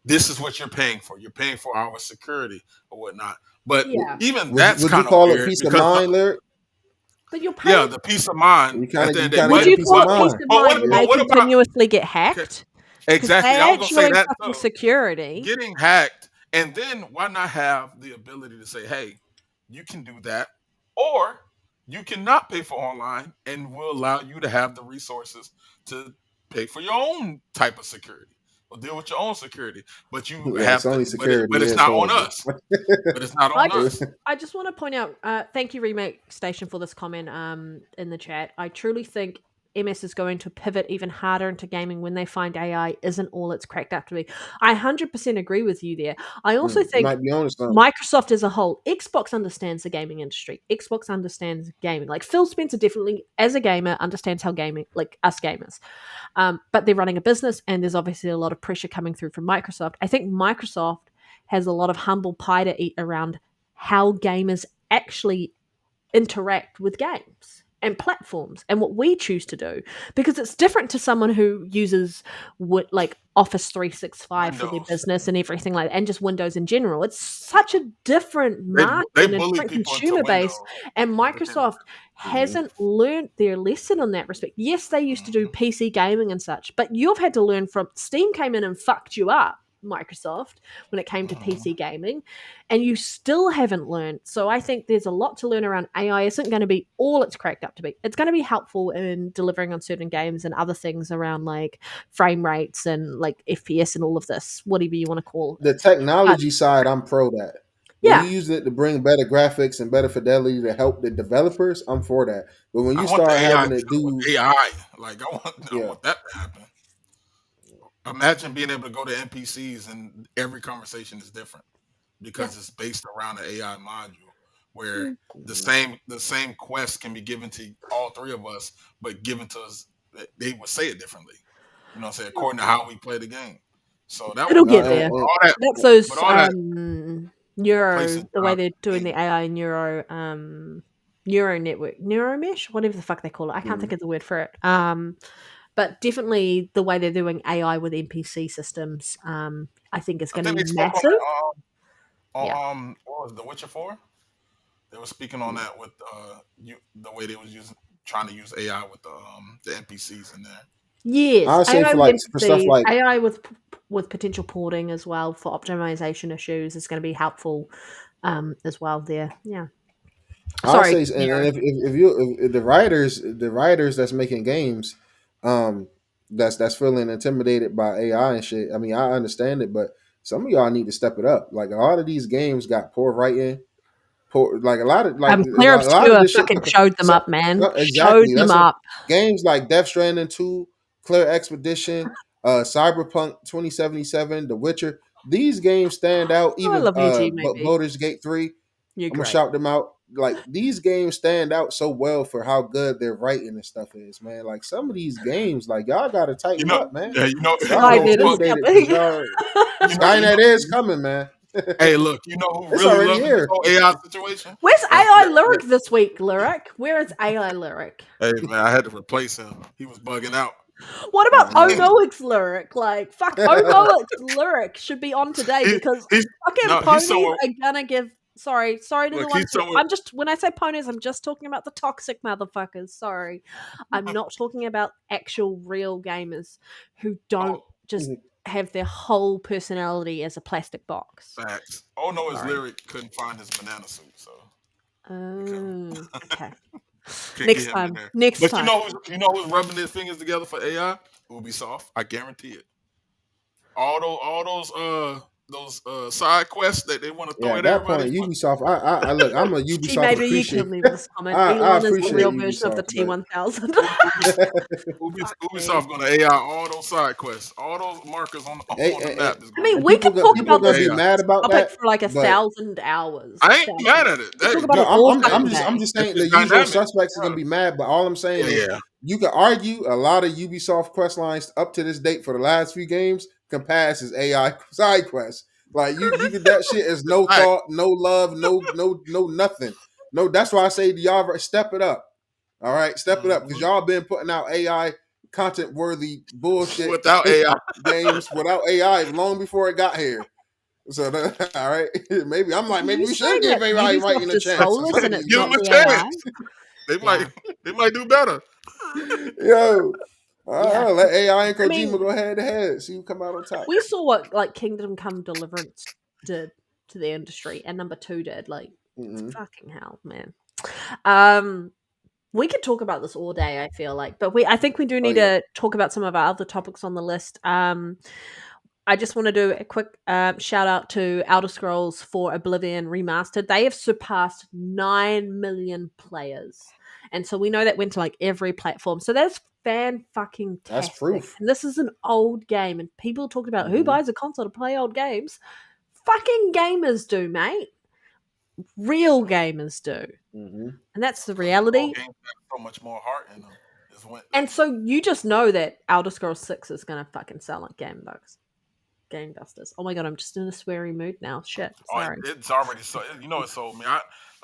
"This is what you're paying for. You're paying for our security or whatnot." But Yeah. even that's Would you kind of call it weird peace of because mind, Lyric? But you're yeah, paying. the peace of mind at the You end of the day. kind of Would But get a you peace of call it peace mind. of mind when Yeah. they what about continuously get okay, hacked? Because exactly? they I was add gonna your say own that fucking too. security. Getting hacked, and then why not have the ability to say, "Hey, you can do that," or you cannot pay for online, and we'll allow you to have the resources to pay for your own type of security or deal with your own security. But you Yeah, have to, Sony security but it's is not on horrible. us. But it's not I on just us. I just want to point out, thank you, Remake Station, for this comment in the chat. I truly think MS is going to pivot even harder into gaming when they find AI isn't all it's cracked up to be. I 100% agree with you there. I also You think might be on to something. Microsoft as a whole, Xbox understands the gaming industry. Xbox understands gaming. Like Phil Spencer definitely, as a gamer, understands how gaming, like us gamers. But they're running a business, and there's obviously a lot of pressure coming through from Microsoft. I think Microsoft has a lot of humble pie to eat around how gamers actually interact with games and platforms and what we choose to do, because it's different to someone who uses like Office 365 for their Windows. business and everything like that, and just Windows in general. It's such a different They market and bully different people into consumer base, Windows. and Microsoft hasn't learned their lesson on that respect. Yes, they used to do PC gaming and such, but you've had to learn from Steam came in and fucked you up, Microsoft, when it came to PC gaming, and you still haven't learned. So I think there's a lot to learn around AI. Isn't going to be all it's cracked up to be. It's going to be helpful in delivering on certain games and other things around like frame rates and like FPS and all of this, whatever you want to call it. The technology side, I'm pro that. When Yeah. you use it to bring better graphics and better fidelity to help the developers, I'm for that. But when I you want the start AI. having to do, AI. Like I yeah, want that to happen. Imagine being able to go to NPCs and every conversation is different because it's based around an AI module where the same quest can be given to all three of us, but given to us, they would say it differently. You know what I'm saying? According to how we play the game. So that It'll would get and, there. and all that, That's those but all that neuro, placing the way jobs. they're doing the AI neuro network, neuromesh, whatever the fuck they call it. I can't think of the word for it. But definitely the way they're doing AI with NPC systems, I think is I going to think be they spoke massive. on Yeah. what was it, The Witcher 4? They were speaking on that with the way they was trying to use AI with the NPCs in there. Yes, I'll say AI for with like for stuff NPCs, like AI with potential porting as well for optimization issues is going to be helpful as well there. Yeah. I'll Sorry. say, and if the writers that's making games, um, that's feeling intimidated by AI and shit. I mean, I understand it, but some of y'all need to step it up. Like a lot of these games got poor writing, poor like a lot of Clear a lot of Obscure this shit. fucking showed them up, man. Showed Exactly. them That's what up. games like Death Stranding 2, Clear Expedition, Cyberpunk 2077, The Witcher. These games stand out. Oh, I Even love you, G, maybe. Baldur's Gate 3. You're I'm gonna great. shout them out. Like these games stand out so well for how good their writing and stuff is, man. Like some of these games, like y'all gotta You tighten know, up, man. yeah, Y'all you know are Skynet who is fuck, intimidated because coming. y'all you Skynet know. is coming, man. Hey, look, you know who It's really already loving this here. whole AI situation? Where's That's AI Lyric this week, Lyric? Where is AI Lyric? hey man, I had to replace him. He was bugging out. What Oh about man. OknowIGotSoul Lyric? Like, fuck, OknowIGotSoul Lyric should be on today he, because he's fucking no, he's ponies somewhere. are gonna give. Sorry to the Look, ones he's who. somewhere. I'm just when I say ponies, I'm just talking about the toxic motherfuckers. Sorry, I'm not talking about actual real gamers who don't Oh, just have their whole personality as a plastic box. facts. Oh no, his Sorry. lyric couldn't find his banana suit, so we Oh, okay. couldn't Next get him in time. there. Next But time. you know who's rubbing their fingers together for AI? Ubisoft. I guarantee it. All those side quests that they want to throw Yeah, at at that everybody. point, Ubisoft. I look. I'm a G, Ubisoft maybe you appreciate. killed me with this comment. I Elon is the appreciate real version of the Ubisoft, but T1000. Fuck me. Ubisoft gonna AI all those side quests, all those markers on the map is I gonna mean, be we could talk people about gonna this be AI. mad about topic that. for like But 1,000 hours. I ain't 1,000. mad at it. We could talk Hey, about no, it all I'm fucking just day. saying it's the usual dynamic. suspects are gonna be mad. But all I'm saying is Yeah. you can argue a lot of Ubisoft quest lines up to this date for the last few games can pass as AI side quests. Like you could that shit is no Right. thought, no love, no nothing. No, that's why I say to y'all step it up. All right, step it up because y'all been putting out AI content worthy bullshit Without AI. games without AI long before it got here. So all right, maybe I'm like maybe You we should saying give that AI writing Ubisoft a is chance or soulless and something. it's Give them not a the AI? chance. They Yeah. might do better. Yo, Yeah. let AI and I Kojima mean, go head to head. See who come out on top. we saw what like Kingdom Come Deliverance did to the industry and number 2 did. Like, Mm-hmm. fucking hell, man. Um, we could talk about this all day, I feel like, but I think we do Oh need yeah, to talk about some of our other topics on the list. I just want to do a quick shout out to Elder Scrolls 4 Oblivion Remastered. They have surpassed 9 million players. And so we know that went to like every platform. So that's fan-fucking-tastic. That's proof. And this is an old game. And people talk about who Mhm. buys a console to play old games. Fucking gamers do, mate. Real gamers do. Mhm. And that's the All reality. games have so much more heart in them. Is when, And so you just know that Elder Scrolls 6 is going to fucking sell like gangbusters. Oh my god, I'm just in a sweary mood now. Shit, sorry. it's already so. You know, it sold me.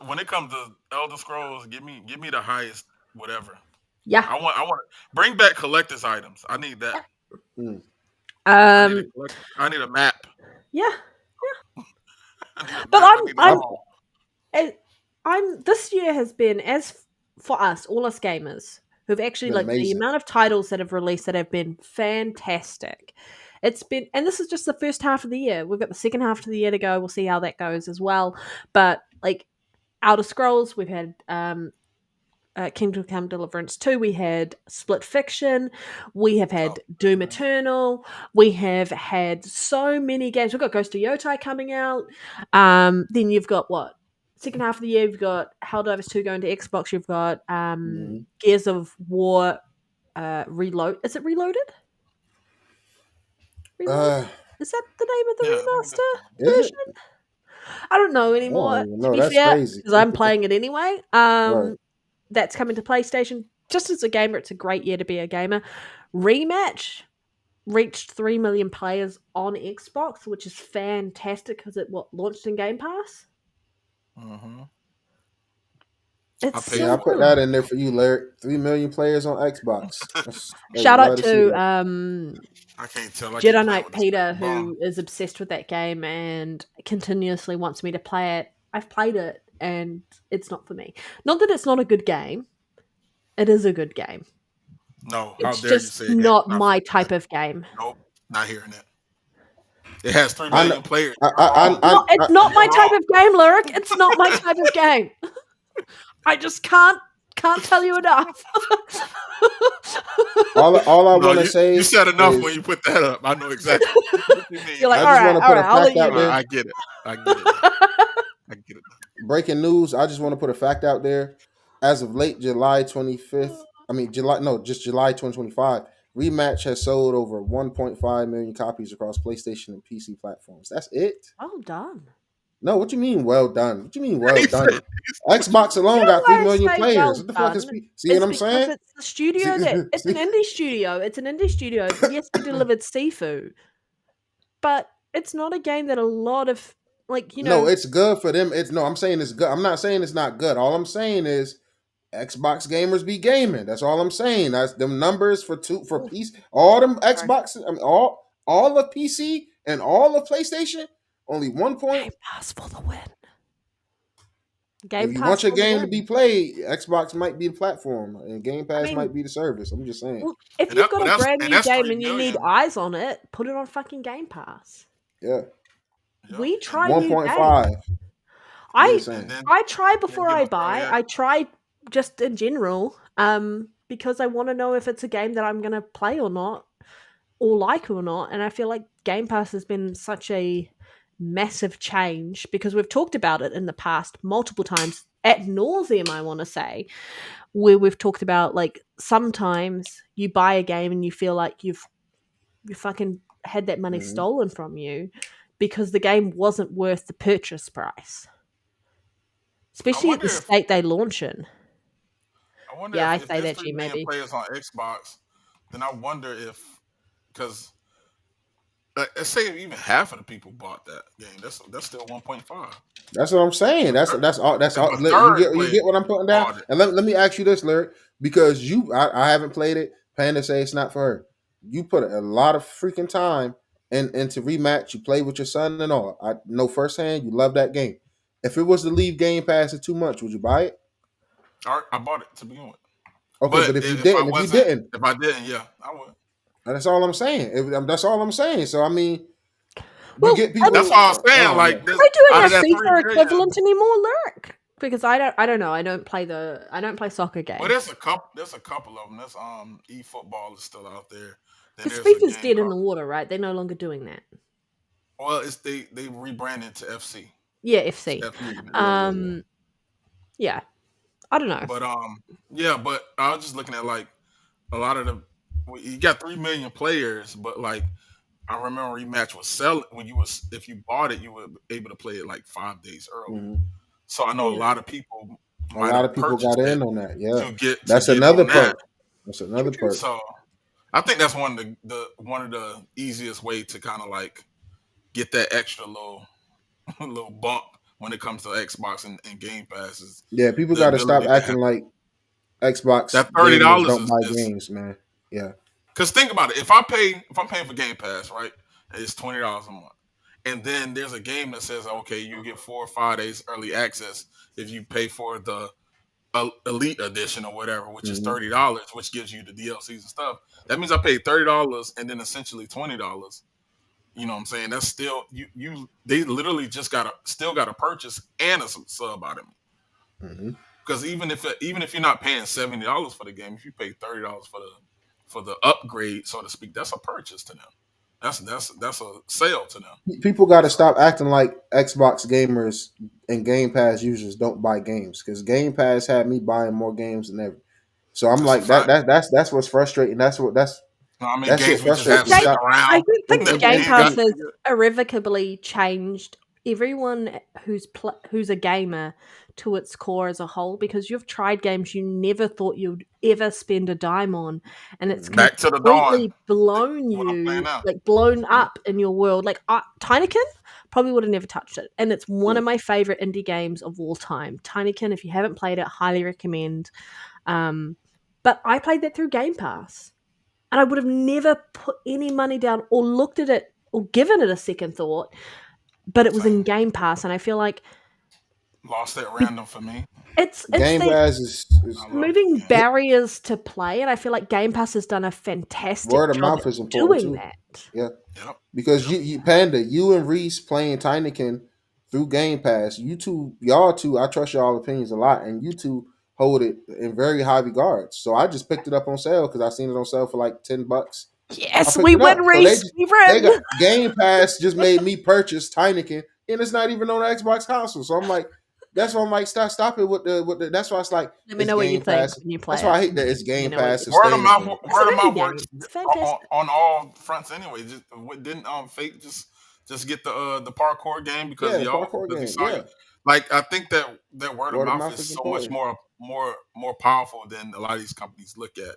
When it comes to Elder Scrolls, give me the highest whatever. Yeah. I want bring back collector's items. I need that. Mm. I need a map. Yeah. I need a But map. I need a I'm this year has been, as for us, all us gamers, who've actually Been like the amazing. amount of titles that have released that have been fantastic. It's been, and this is just the first half of the year. We've got the second half of the year to go. We'll see how that goes as well. But like Outer Scrolls, we've had Kingdom Come Deliverance 2, we had Split Fiction, we have had Doom Eternal, we have had so many games. We've got Ghost of Yotai coming out. Then you've got what? Second half of the year, you've got Helldivers 2 going to Xbox. You've got Gears of War Reload. Is it Reloaded? Is that the name of the remaster version? I don't know anymore. even To know. be That's fair, crazy. because I'm playing it anyway. Right. That's coming to PlayStation. Just as a gamer, it's a great year to be a gamer. Rematch reached 3 million players on Xbox, which is fantastic because it launched in Game Pass. Mm-hmm. It's Yeah, I put that in there for you, Larry. 3 million players on Xbox. Shout out to I can't tell. I keep Jedi playing Knight with this Peter, bomb. who is obsessed with that game and continuously wants me to play it. I've played it and it's not for me. Not that it's not a good game. It is a good game. No, how It's dare you just say it? not my type of game. Nope, not hearing it. It has 3 I million know- players. It's not my type of game, Lyric. It's not my type of game. I just can't tell you enough. all I want to say you said enough is, when you put that up. I know exactly what you mean. You're like, I all just right, want to put a I'll let fact you out there. I get it. I get it. Breaking news. I just want to put a fact out there. As of late July 25th, July 2025, Rematch has sold over 1.5 million copies across PlayStation and PC platforms. That's it? Well done. No, what you mean well done? What you mean well He done? said- Xbox alone got why 3 I million say players. well What the fuck is done see what I'm because saying? it's the studio that it's an indie studio. It's an indie studio. Yes, they delivered Sifu, but it's not a game that a lot of No, it's good for them. I'm saying it's good. I'm not saying it's not good. All I'm saying is Xbox gamers be gaming. That's all I'm saying. That's them numbers for PC. All them Xbox, I mean, all of PC and all of PlayStation. Only 1 point. Game Pass for the win. If you want your game to be played, Xbox might be the platform, and Game Pass might be the service. I'm just saying. Well, if And you've that- got a brand new that's game 3 and you need million. eyes on it, put it on fucking Game Pass. Yeah, Yeah. We try new 1.5. games. I And then try before Game I of Thrones, buy. yeah. I try just in general, because I want to know if it's a game that I'm going to play or not, or like or not. And I feel like Game Pass has been such a massive change because we've talked about it in the past multiple times ad nauseum, I want to say, where we've talked about like sometimes you buy a game and you feel like you fucking had that money stolen from you because the game wasn't worth the purchase price, especially at the state they launch in. I wonder Yeah, I if say there's that 3 to you, million maybe. players on Xbox, then I wonder if, because let's say even half of the people bought that game, that's still 1.5. That's what I'm saying. That's all. That's all. If a Look, third you get what I'm putting down. bought it. And let me ask you this, Larry, because I haven't played it. Panda say it's not for her. You put a lot of freaking time into Rematch. You play with your son and all. I know firsthand you love that game. If it was to leave Game Pass in 2 months, would you buy it? I bought it to begin with. Okay, but if you didn't, if I didn't, yeah, I would. that's all I'm saying. That's all I'm saying. So I mean, Well, get people. That's all I was saying. Oh, like, are they doing out a of that 3 FIFA million, equivalent anymore, Lyric? Because I don't know. I don't play soccer games. well, there's a couple of them. There's eFootball is still out there. Because FIFA's dead in the water, right? They're no longer doing that. Well, it's they rebranded to FC. Yeah, FC. FC. Yeah. I don't know. But yeah, but I was just looking at like a lot of the you got 3 million players, but like I remember Rematch was selling when you was if you bought it, you were able to play it like 5 days early. Hmm. So I know a Yeah. lot of people A might lot of have people got purchased it in on that. Yeah, to that's get another on that. perk. That's True, another true. perk. So I think that's one of the one of the easiest way to kind of like get that extra little little bump when it comes to Xbox and Game Pass is Yeah, people the got to stop ability to acting have like Xbox that thirty gamers dollars don't buy is games, man. Yeah. because think about it. If I'm paying for Game Pass, right, it's $20 a month, and then there's a game that says, okay, you get 4 or 5 days early access if you pay for the Elite Edition or whatever, which is Hmm. $30, which gives you the DLCs and stuff. That means I paid $30 and then essentially $20. You know what I'm saying? That's still they literally just gotta purchase and a sub out of me. Hmm. Because even if you're not paying $70 for the game, if you pay $30 for the upgrade, so to speak, that's a purchase to them. That's a sale to them. People got to So stop acting like Xbox gamers and Game Pass users don't buy games because Game Pass had me buying more games than ever. So I'm that's a like that. fact. That's what's frustrating. You know how many That shit games we just frustrates had me. Game, sitting Stop. I around don't think And, the that and, we Game and, ain't got Pass and has to irrevocably changed everyone who's a gamer to its core as a whole, because you've tried games you never thought you'd ever spend a dime on, and it's Mhm. back to the dawn. completely blown What I'm playing you, now. like blown up in your world. Like Tinykin probably would have never touched it, and it's one Yeah. of my favorite indie games of all time. Tinykin, if you haven't played it, highly recommend. But I played that through Game Pass, and I would have never put any money down or looked at it or given it a second thought, but it was in Same. Game Pass, and I feel like Lost at be- random for me. it's Game the Pass is I love moving the game. barriers to play, and I feel like Game Pass has done a fantastic word of job mouth at is important doing too. that. Yeah, Yep. because Yep. you Panda, you and Reese playing Tinykin through Game Pass. You two, y'all two, I trust y'all opinions a lot, and you two hold it in very high regards. So I just picked it up on sale because I seen it on sale for like $10. I Yes, picked we it win, up. So Reese. We they got win. Game Pass just made me purchase Tinykin, and it's not even on the Xbox console. So I'm like, that's why I'm like, stop it with the. That's why it's like Let me it's know what you Game think Pass. when you That's play why it. I hate that it's Let me Game know what Pass you think. sustainable. It's an Word of indie mouth game. works It's fantastic. on all fronts anyway. Just didn't Fate just get the parkour game because Yeah, of the y'all parkour because he game. saw you. Yeah, Like I think that word of word of mouth mouth is is so much important. more powerful than a lot of these companies look at.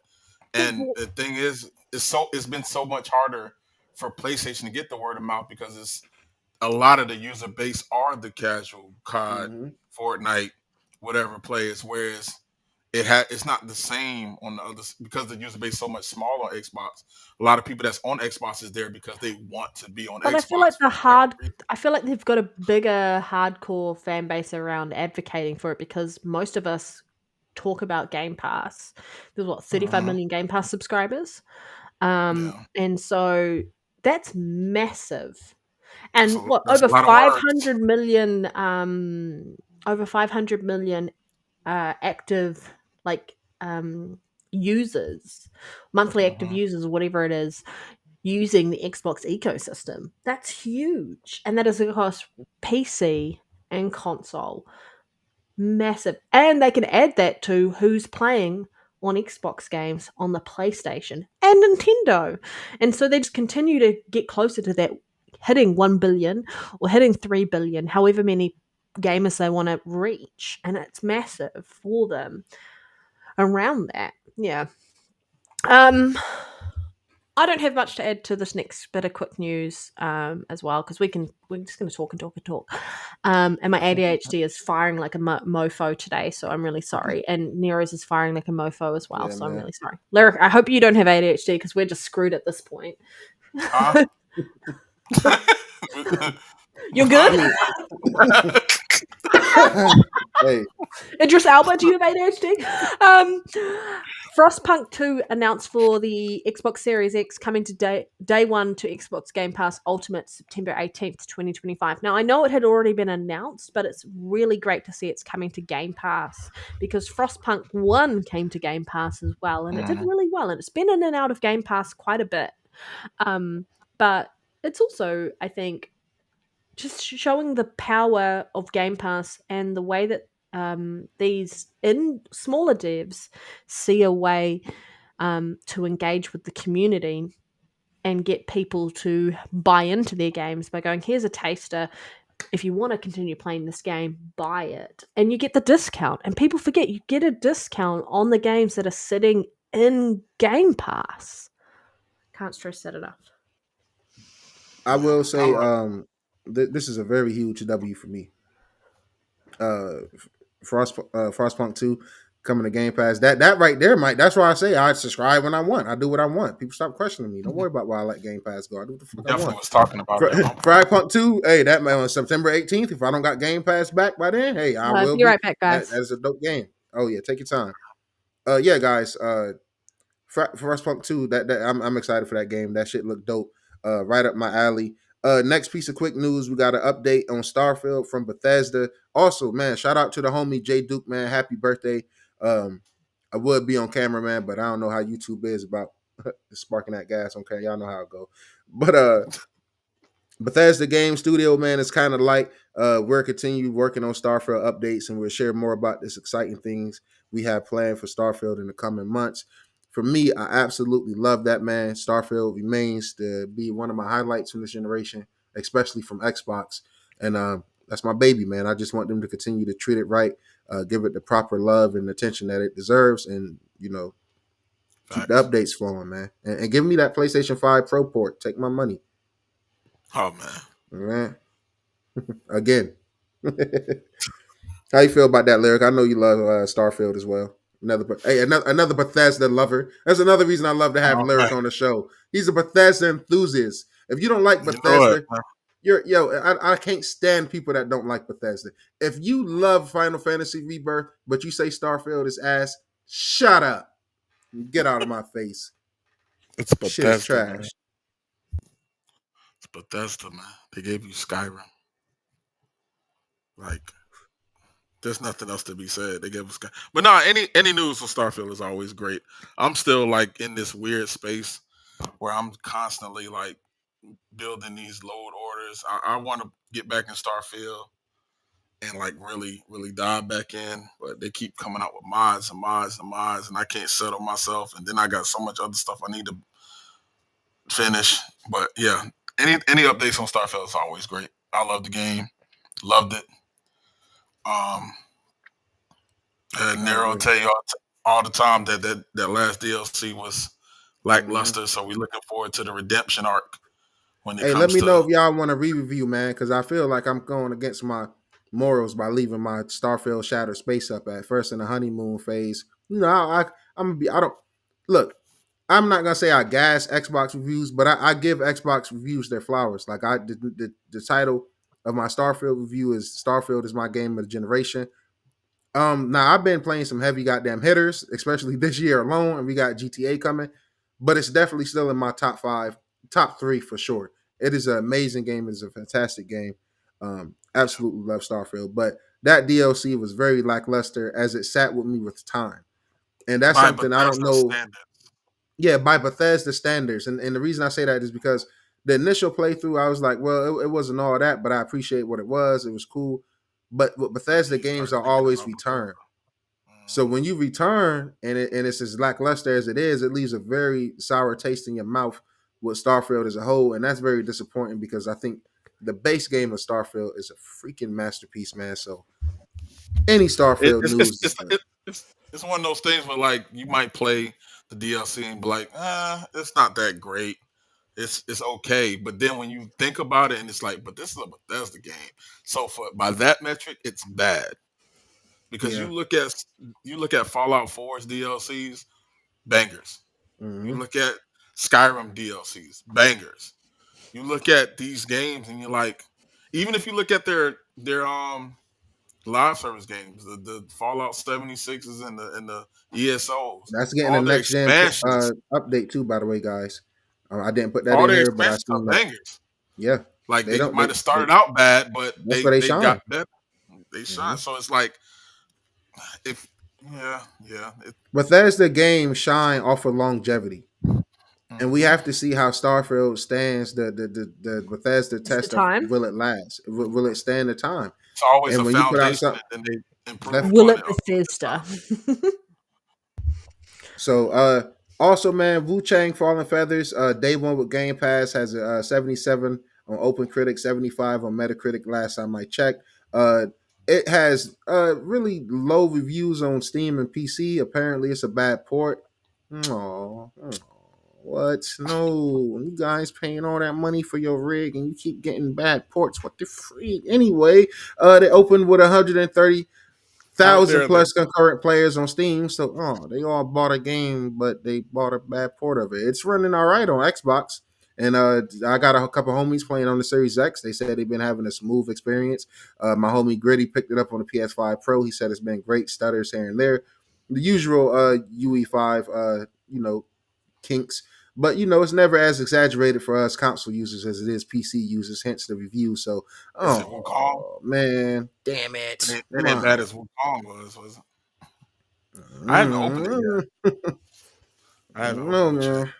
And The the thing is, it's been so much harder for PlayStation to get the word of mouth because it's a lot of the user base are the casual COD, Hmm. Fortnite, whatever players, whereas it's not the same on the other because the user base is so much smaller on Xbox. A lot of people that's on Xbox is there because they want to be on But I feel like Xbox for whatever reason. I feel like they've got a bigger hardcore fan base around advocating for it, because most of us talk about Game Pass. There's what, 35 Hmm. million Game Pass subscribers. Yeah, And so that's massive. that's And what, a lot of words. over 500 million active, like, users, monthly active Hmm. users, or whatever it is, using the Xbox ecosystem. That's huge. And that is across PC and console. Massive. And they can add that to who's playing on Xbox games on the PlayStation and Nintendo. And so they just continue to get closer to that, hitting 1 billion or hitting 3 billion, however many gamers they want to reach. And it's massive for them around that. Yeah. I don't have much to add to this next bit of quick news, as well, because we're just going to talk and talk and talk. And my ADHD is firing like a mofo today, so I'm really sorry. And Nero's is firing like a mofo as well, Yeah, so I'm man. really sorry. Lyric, I hope you don't have ADHD, because we're just screwed at this point. Huh? You're I good? mean, hey, Idris Elba, do you have ADHD? Frostpunk 2 announced for the Xbox Series X, coming to day one to Xbox Game Pass Ultimate September 18th, 2025. Now, I know it had already been announced, but it's really great to see it's coming to Game Pass, because Frostpunk 1 came to Game Pass as well, and it did Mhm. really well, and it's been in and out of Game Pass quite a bit. But it's also, I think, just showing the power of Game Pass and the way that these in smaller devs see a way to engage with the community and get people to buy into their games by going, here's a taster. If you want to continue playing this game, buy it. And you get the discount. And people forget you get a discount on the games that are sitting in Game Pass. Can't stress that enough. I will say, I this is a very huge W for me. Frostpunk 2 coming to Game Pass. That right there, Mike. That's why I say I subscribe when I want. I do what I want. People stop questioning me. Don't worry about why I let Game Pass go. I do what the fuck I definitely want. was talking about it. Frostpunk 2, hey, that man on September 18th. If I don't got Game Pass back by then, hey, I will Be right back, That guys. is a dope game. Oh yeah, take your time. Yeah, guys. Frostpunk 2, that I'm excited for that game. That shit looked dope. Right up my alley. Next piece of quick news, we got an update on Starfield from Bethesda. Also, man, shout out to the homie Jay Duke, man. Happy birthday. I would be on camera, man, but I don't know how YouTube is about sparking that gas. Okay, y'all know how it go. But Bethesda Game Studio, man, it's kind of like we're continue working on Starfield updates, and we'll share more about this exciting things we have planned for Starfield in the coming months. For me, I absolutely love that, man. Starfield remains to be one of my highlights from this generation, especially from Xbox. And that's my baby, man. I just want them to continue to treat it right, give it the proper love and attention that it deserves, and, keep the updates flowing, man. And give me that PlayStation 5 Pro port. Take my money. Oh man. All right. Again. How you feel about that, Lyric? I know you love Starfield as well. Another Bethesda lover. That's another reason I love to have Lyric on the show. He's a Bethesda enthusiast. If you don't like Bethesda, I can't stand people that don't like Bethesda. If you love Final Fantasy Rebirth, but you say Starfield is ass, shut up. Get out of my face. It's Bethesda. Shit is trash. Man. It's Bethesda, man. They gave you Skyrim. Like, there's nothing else to be said. They gave us, but no. Any news for Starfield is always great. I'm still like in this weird space where I'm constantly like building these load orders. I want to get back in Starfield and like really dive back in, but they keep coming out with mods and mods and mods, and I can't settle myself. And then I got so much other stuff I need to finish. But yeah, any updates on Starfield is always great. I love the game, loved it. Nero tell you all the time that last DLC was lackluster, so we're looking forward to the redemption arc when it comes to. Hey, let me know if y'all want to re-review, man, because I feel like I'm going against my morals by leaving my Starfield Shattered Space up at first in the honeymoon phase. I'm gonna be. I don't look. I'm not gonna say I gas Xbox reviews, but I give Xbox reviews their flowers. Like the title of my Starfield review is Starfield is my game of the generation. Now I've been playing some heavy goddamn hitters, especially this year alone, and we got GTA coming, but it's definitely still in my top 3 for sure. It is an amazing game. It's a fantastic game. Absolutely love Starfield, but that DLC was very lackluster as it sat with me with time, and that's something I don't know. Standards. Yeah, by Bethesda standards, and the reason I say that is because the initial playthrough, I was like, well, it wasn't all that, but I appreciate what it was. It was cool. But with Bethesda games are always return. So when you return and it's as lackluster as it is, it leaves a very sour taste in your mouth with Starfield as a whole. And that's very disappointing because I think the base game of Starfield is a freaking masterpiece, man. So any Starfield news. It's one of those things where like you might play the DLC and be like, it's not that great. It's okay, but then when you think about it, and it's like, but this is a Bethesda game. So by that metric, it's bad because you look at Fallout 4's DLCs, bangers. Mm-hmm. You look at Skyrim DLCs, bangers. You look at these games, and you're like, even if you look at their live service games, the Fallout 76s and the ESOs, that's getting a next gen update too. By the way, guys. I didn't put that all in their here, but I seen that. bangers. Yeah, like they might have started out bad, but they got better. They shine. So it's like, Bethesda games shine off of longevity, and we have to see how Starfield stands the Bethesda test of will it last? Will it stand the time? It's always a foundation, and improve Will upon it it. Bethesda? So also, man, Wu Chang Fallen Feathers, day one with Game Pass has a 77 on OpenCritic, 75 on Metacritic last time I checked. It has really low reviews on Steam and PC. Apparently it's a bad port. Oh, what? No, you guys paying all that money for your rig and you keep getting bad ports. What the freak? Anyway, they opened with 130 Out thousand there, the plus concurrent players on Steam. So, they all bought a game, but they bought a bad port of it. It's running all right on Xbox, and I got a couple homies playing on the Series X. They said they've been having a smooth experience. My homie Gritty picked it up on the PS5 Pro. He said it's been great. Stutters here and there, the usual UE5, kinks. But it's never as exaggerated for us console users as it is PC users. Hence the review. So, is it Wukong? oh man, damn It it! ain't, it ain't Wow. bad as Wukong was it? I haven't opened it yet. I haven't No, opened it yet. man.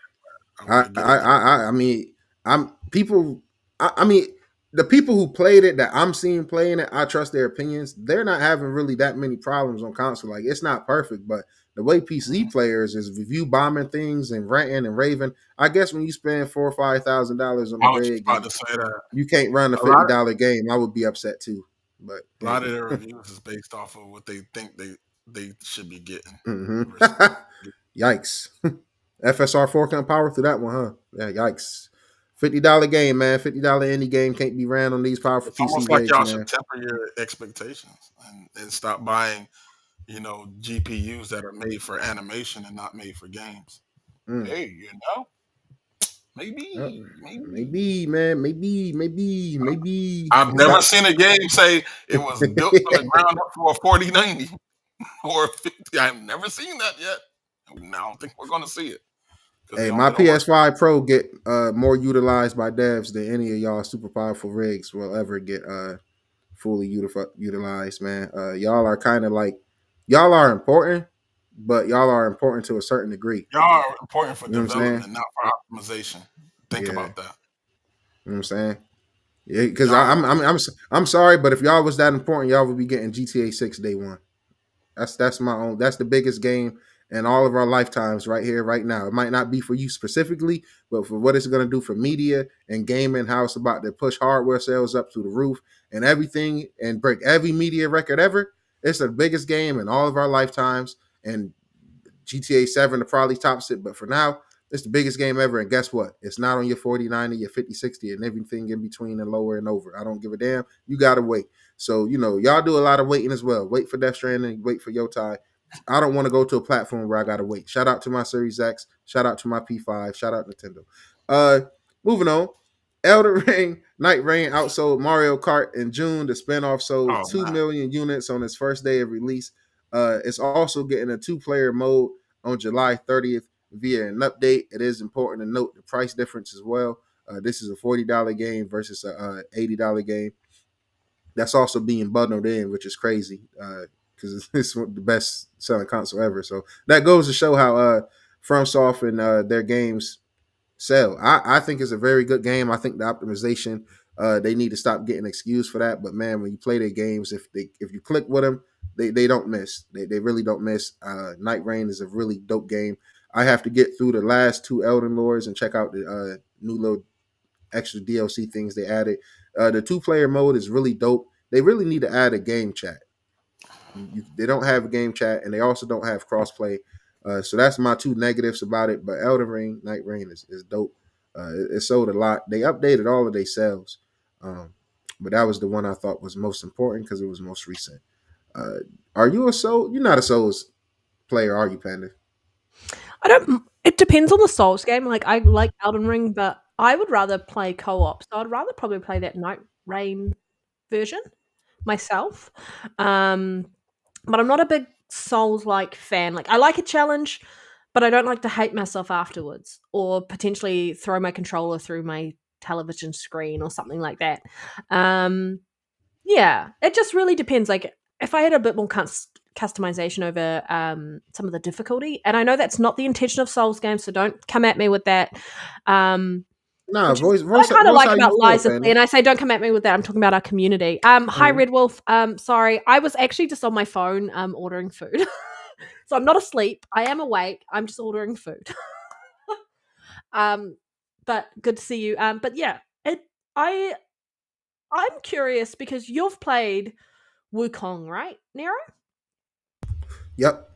I I, want to get I, it. I mean, I'm people. I mean, the people who played it that I'm seeing playing it, I trust their opinions. They're not having really that many problems on console. Like, it's not perfect, but the way PC players is review bombing things and ranting and raving. I guess when you spend $4,000 or $5,000 on the I was just rig about and to say that you can't run a a lot, $50 game, I would be upset too. But a lot of hey, their reviews is based off of what they think they should be getting. mhm. Versus, Yikes. FSR4 couldn't power through that one, huh? Yeah, yikes. $50 game, man. $50 indie game can't be ran on these powerful it's PC almost like rigs, y'all should man. temper your expectations and stop buying, GPUs that are made for animation and not made for games. Mm. Hey, Uh, maybe. maybe, man. Maybe. I've never seen a game say it was built from the ground up for a 4090 or a 50. I've never seen that yet. I don't think we're going to see it because Hey, my they don't work. PS5 Pro get more utilized by devs than any of y'all super powerful rigs will ever get fully utilized, man. Y'all are kind of like, y'all are important, but y'all are important to a certain degree. Y'all are important for You know what I'm saying? development, not for optimization. Think Yeah. about that. You know what I'm saying? Yeah, because Y'all, I'm sorry, but if y'all was that important, y'all would be getting GTA 6 day one. That's my own. That's the biggest game in all of our lifetimes right here, right now. It might not be for you specifically, but for what it's going to do for media and gaming, how it's about to push hardware sales up to the roof and everything and break every media record ever. It's the biggest game in all of our lifetimes, and GTA 7 probably tops it. But for now, it's the biggest game ever. And guess what? It's not on your 4090, your 5060, and everything in between and lower and over. I don't give a damn. You got to wait. So, y'all do a lot of waiting as well. Wait for Death Stranding, wait for Yotai. I don't want to go to a platform where I got to wait. Shout out to my Series X. Shout out to my P5. Shout out Nintendo. Moving on. Elder Ring Night Rain outsold Mario Kart in June. The spinoff sold oh 2 man, million units on its first day of release. It's also getting a 2-player mode on July 30th via an update. It is important to note the price difference as well. This is a $40 game versus a $80 game. That's also being bundled in, which is crazy because it's the best selling console ever. So that goes to show how FromSoft and their games sell. I think it's a very good game. I think the optimization, they need to stop getting excused for that. But man, when you play their games, if you click with them, they don't miss. They really don't miss. Night Rain is a really dope game. I have to get through the last 2 Elden Lords and check out the new little extra DLC things they added. The 2-player mode is really dope. They really need to add a game chat. They don't have a game chat, and they also don't have crossplay. So that's my 2 negatives about it. But Elden Ring, Night Rain is dope. It sold a lot. They updated all of their sales, but that was the one I thought was most important because it was most recent. Are you a Soul? You're not a Souls player, are you, Panda? I don't. It depends on the Souls game. Like, I like Elden Ring, but I would rather play co-op. So I'd rather probably play that Night Rain version myself. But I'm not a big Souls-like fan. Like, I like a challenge, but I don't like to hate myself afterwards or potentially throw my controller through my television screen or something like that. Yeah, it just really depends. Like, if I had a bit more customization over some of the difficulty, and I know that's not the intention of Souls games, so don't come at me with that. Nah, which is voice what I voice kind of voice like how you about feel, Liza Panda. P. And I say, don't come at me with that. I'm talking about our community. Hi, Red Wolf. Sorry, I was actually just on my phone ordering food. So I'm not asleep. I am awake. I'm just ordering food. But good to see you. But yeah, I I'm curious because you've played Wukong, right, Nero? Yep.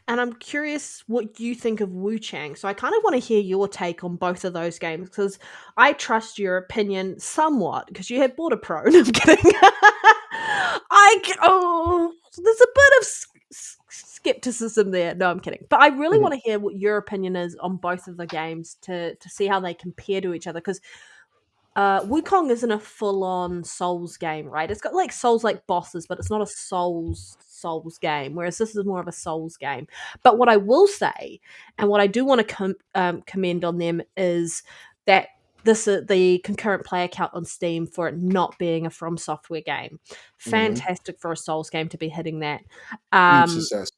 And I'm curious what you think of Wu Chang. So I kind of want to hear your take on both of those games because I trust your opinion somewhat because you have bought a pro. No, I'm kidding. There's a bit of skepticism there. No, I'm kidding. But I really want to hear what your opinion is on both of the games to see how they compare to each other because Wukong isn't a full-on Souls game, right? It's got like Souls-like bosses, but it's not a Souls game. Whereas this is more of a Souls game. But what I will say, and what I do want to commend on them, is that this the concurrent player count on Steam for it not being a From Software game. Fantastic for a Souls game to be hitting that. Huge success.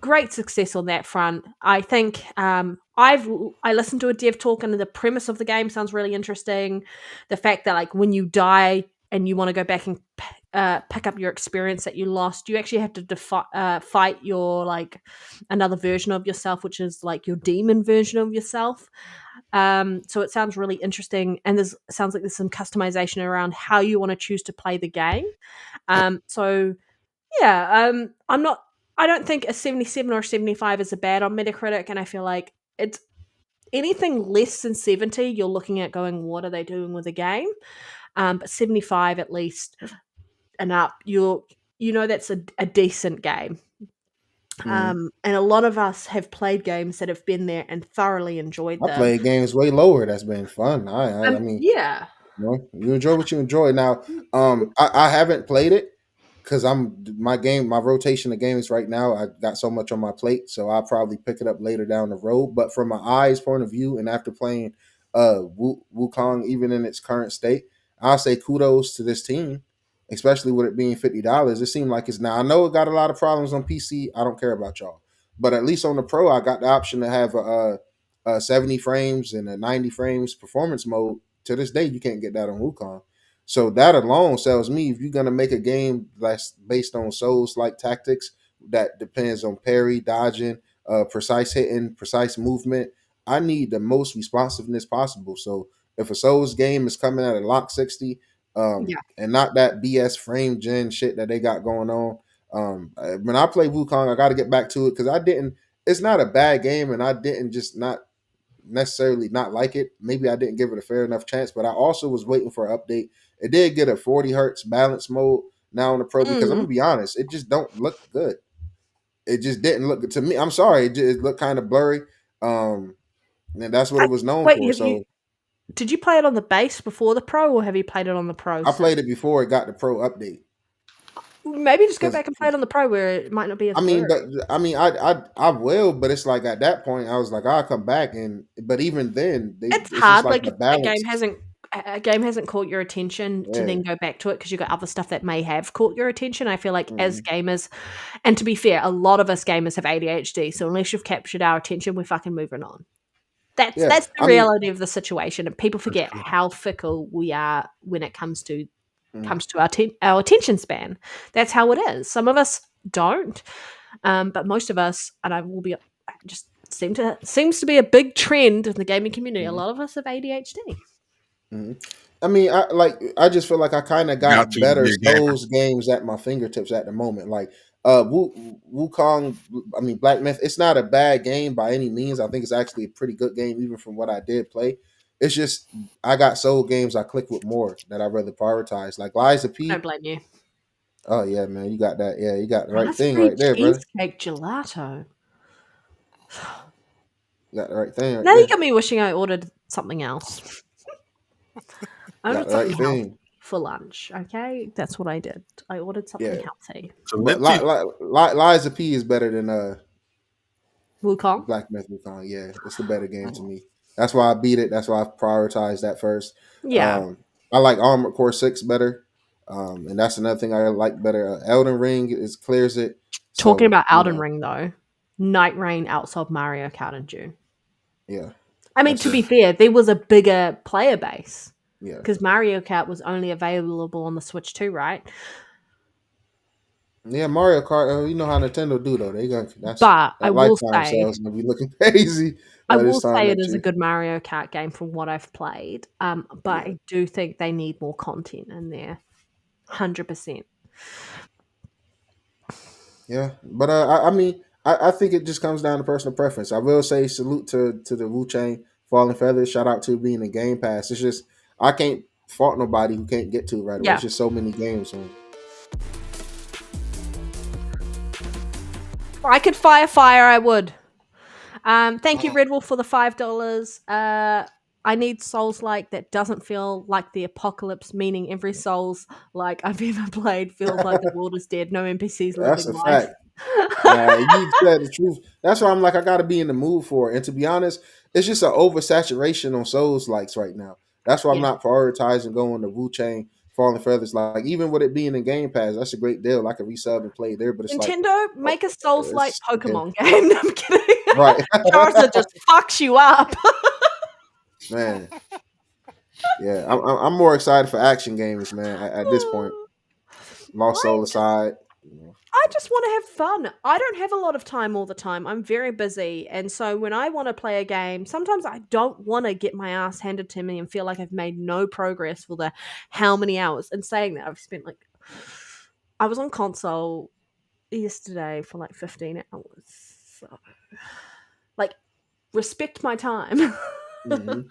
Great success on that front. I think I listened to a dev talk and the premise of the game sounds really interesting. The fact that like when you die and you want to go back and pick up your experience that you lost, you actually have to fight your like another version of yourself, which is like your demon version of yourself. So it sounds really interesting, and sounds like there's some customization around how you want to choose to play the game. So yeah, I don't think a 77 or 75 is a bad on Metacritic, and I feel like it's anything less than 70, you're looking at going, what are they doing with the game? But 75 at least and up, you know that's a decent game. And a lot of us have played games that have been there and thoroughly enjoyed I them. played games way lower. That's been fun. I mean, Yeah. you enjoy what you enjoy. Now, I haven't played it because my rotation of games right now. I got so much on my plate, so I'll probably pick it up later down the road. But from my eyes point of view, and after playing Wukong, even in its current state, I'll say kudos to this team, especially with it being $50. It seemed like it's now. I know it got a lot of problems on PC. I don't care about y'all, but at least on the Pro, I got the option to have a 70 frames and a 90 frames performance mode. To this day, you can't get that on Wukong. So that alone tells me if you're gonna make a game that's based on Souls like tactics that depends on parry, dodging, precise hitting, precise movement, I need the most responsiveness possible. So if a Souls game is coming at a lock 60, Yeah. and not that BS frame gen shit that they got going on. When I play Wukong, I got to get back to it because I didn't. It's not a bad game, and I didn't just not necessarily not like it. Maybe I didn't give it a fair enough chance, but I also was waiting for an update. It did get a 40 hertz balance mode now on the Pro because I'm gonna be honest, it just don't look good. It just didn't look good to me. I'm sorry, it looked kind of blurry. And that's what it was known Wait, for. So did you play it on the base before the Pro, or have you played it on the Pro? I played it before it got the Pro update. Maybe just go back and play it on the Pro where it might not be as blurry. I will, but it's like at that point I was like, I'll come back but even then It's it's just hard. like Like the if balance. a game hasn't caught your attention to then go back to it because you've got other stuff that may have caught your attention. I feel like as gamers, and to be fair, a lot of us gamers have ADHD. So unless you've captured our attention, we're fucking moving on. That's the reality of the situation, and people forget how fickle we are when it comes to our attention span. That's how it is. Some of us don't, but most of us, and I will be just seems to be a big trend in the gaming community. A lot of us have ADHD. I mean, I just feel like I kind of Got got to better be a gamer. Souls games at my fingertips at the moment. Like Wukong, I mean Black Myth. It's not a bad game by any means. I think it's actually a pretty good game, even from what I did play. It's just I got Soul games I click with more that I rather prioritize. Like Liza I P. don't blame you. Oh yeah, man, you got that. Yeah, you got the right thing Raspberry right there, brother. cheesecake gelato. You got the right thing right Now you there. got me wishing I ordered something else. I You got ordered the right something healthy thing. for lunch. Okay, that's what I did. I ordered something Yeah, healthy. So but let's see. Liza P is better than Wukong. Black Myth Wukong. Yeah, it's the better game to me. That's why I beat it. That's why I prioritized that first. Yeah. I like Armored Core 6 better. And that's another thing I like better. Elden Ring clears it. Talking So, about Elden Ring though, Night Rain outsold Mario Kart in June. Yeah. I mean, That's to it. be fair, there was a bigger player base Yeah. because Mario Kart was only available on the Switch too, right? Yeah, Mario Kart. You know how Nintendo do though. They gonna But I that will lifetime say, sales gonna be looking crazy I this will time say it next is a year. good Mario Kart game from what I've played. But Yeah, I do think they need more content in there. 100%. yeah. But I mean, I think it just comes down to personal preference. I will say salute to the Wu Chang Fallen Feathers. Shout out to being in Game Pass. It's just I can't fault nobody who can't get to it right away. It's Yeah. just so many games on. If I could fire, I would. Thank you, Red Wolf, for the $5. I need Souls like that doesn't feel like the apocalypse, meaning every Souls like I've ever played feels like the world is dead, no NPCs That's living a life. fact. You said the truth. That's why I'm like, I got to be in the mood for it. And to be honest, it's just an oversaturation on Souls likes right now. That's why I'm Yeah. not prioritizing going to Wu Chang Fallen Feathers. Like even with it being in Game Pass, that's a great deal. I can resub and play there, but it's like, Nintendo, oh, make a Souls like it's Pokemon game. No, I'm kidding. right, Charizard just fucks you up. man. Yeah, I'm more excited for action games, man. At this point, Lost Soul aside, I just want to have fun. I don't have a lot of time all the time. I'm very busy. And so when I want to play a game, sometimes I don't want to get my ass handed to me and feel like I've made no progress for the how many hours. And saying that, I've spent I was on console yesterday for 15 hours. So, respect my time. mm-hmm.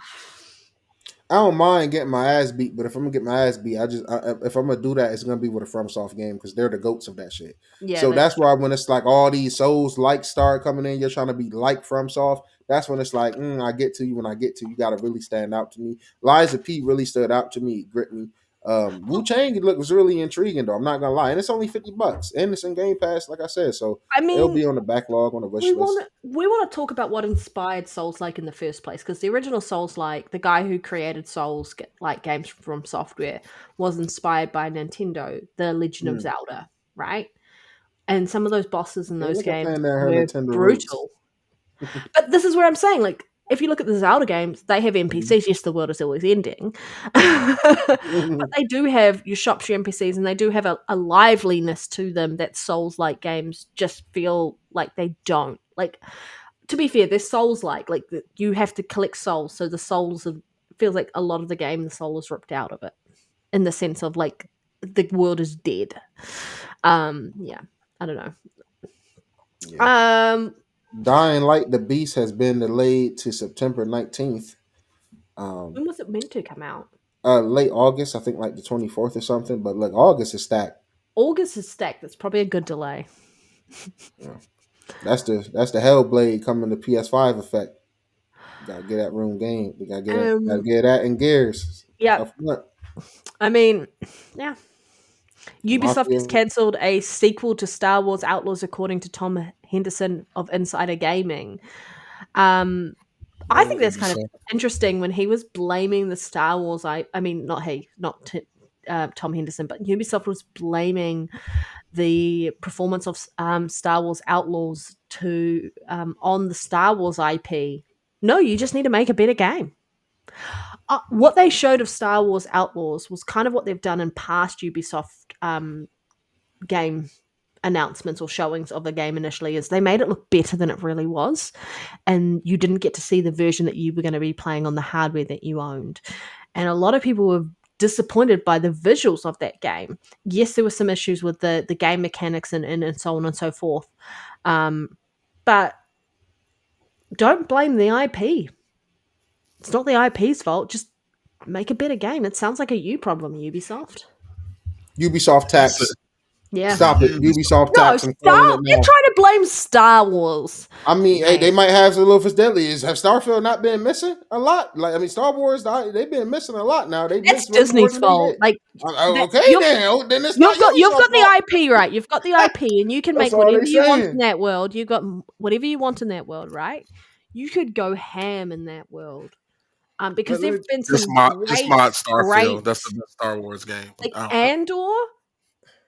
I don't mind getting my ass beat, but if I'm gonna get my ass beat, if I'm gonna do that, it's gonna be with a FromSoft game because they're the goats of that shit. Yeah, So that's that's why when it's like all these Souls like start coming in, you're trying to be like FromSoft. That's when it's like, I get to you. When I get to you, gotta really stand out to me. Liza P really stood out to me, grit me. Wu Chang was really intriguing though. I'm not gonna lie, and it's only $50, and it's in Game Pass, like I said. So I it'll mean, be on the backlog on the wish we list. want to talk about what inspired Souls like in the first place, because the original Souls like, the guy who created Souls like games from software, was inspired by Nintendo, The Legend of Zelda, right? And some of those bosses in Hey, those look at games playing her were Nintendo roots. brutal. But this is where I'm saying, if you look at the Zelda games, they have NPCs. Yes, the world is always ending. But they do have your shops, your NPCs, and they do have a liveliness to them that Souls-like games just feel like they don't. To be fair, they're Souls-like. You have to collect souls, so the souls feels like a lot of the game, the soul is ripped out of it, in the sense of the world is dead. Yeah, I don't know. Yeah. Dying Light the Beast has been delayed to September 19th. When was it meant to come out? Late August, I think like the 24th or something. But August is stacked. August is stacked. That's probably a good delay. Yeah. That's the Hellblade coming to PS5 effect. Gotta get that room game. We gotta get that in gears. Yeah. Up front. I mean, yeah. Ubisoft Mafia. has cancelled a sequel to Star Wars Outlaws, according to Tom Henderson of Insider Gaming. I think that's kind of interesting when he was blaming the Star Wars. Tom Henderson, but Ubisoft was blaming the performance of Star Wars Outlaws on the Star Wars IP. No, you just need to make a better game. What they showed of Star Wars Outlaws was kind of what they've done in past Ubisoft game announcements or showings of the game initially, is they made it look better than it really was, and you didn't get to see the version that you were going to be playing on the hardware that you owned. And a lot of people were disappointed by the visuals of that game. Yes, there were some issues with the game mechanics and so on and so forth, but don't blame the IP. It's not the IP's fault. Just make a better game. It sounds like a you problem, Ubisoft. Ubisoft tax. Yeah. Stop it. Ubisoft tax. You're trying to blame Star Wars. I mean, hey, they might have Lucas Deadly. Have Starfield not been missing a lot? Star Wars, they've been missing a lot now. That's Disney's fault. Then it's you've got the IP, right? You've got the IP, and you can make whatever you want in that world. You've got whatever you want in that world, right? You could go ham in that world. Because there've been some this mod Starfield. That's the best Star Wars game.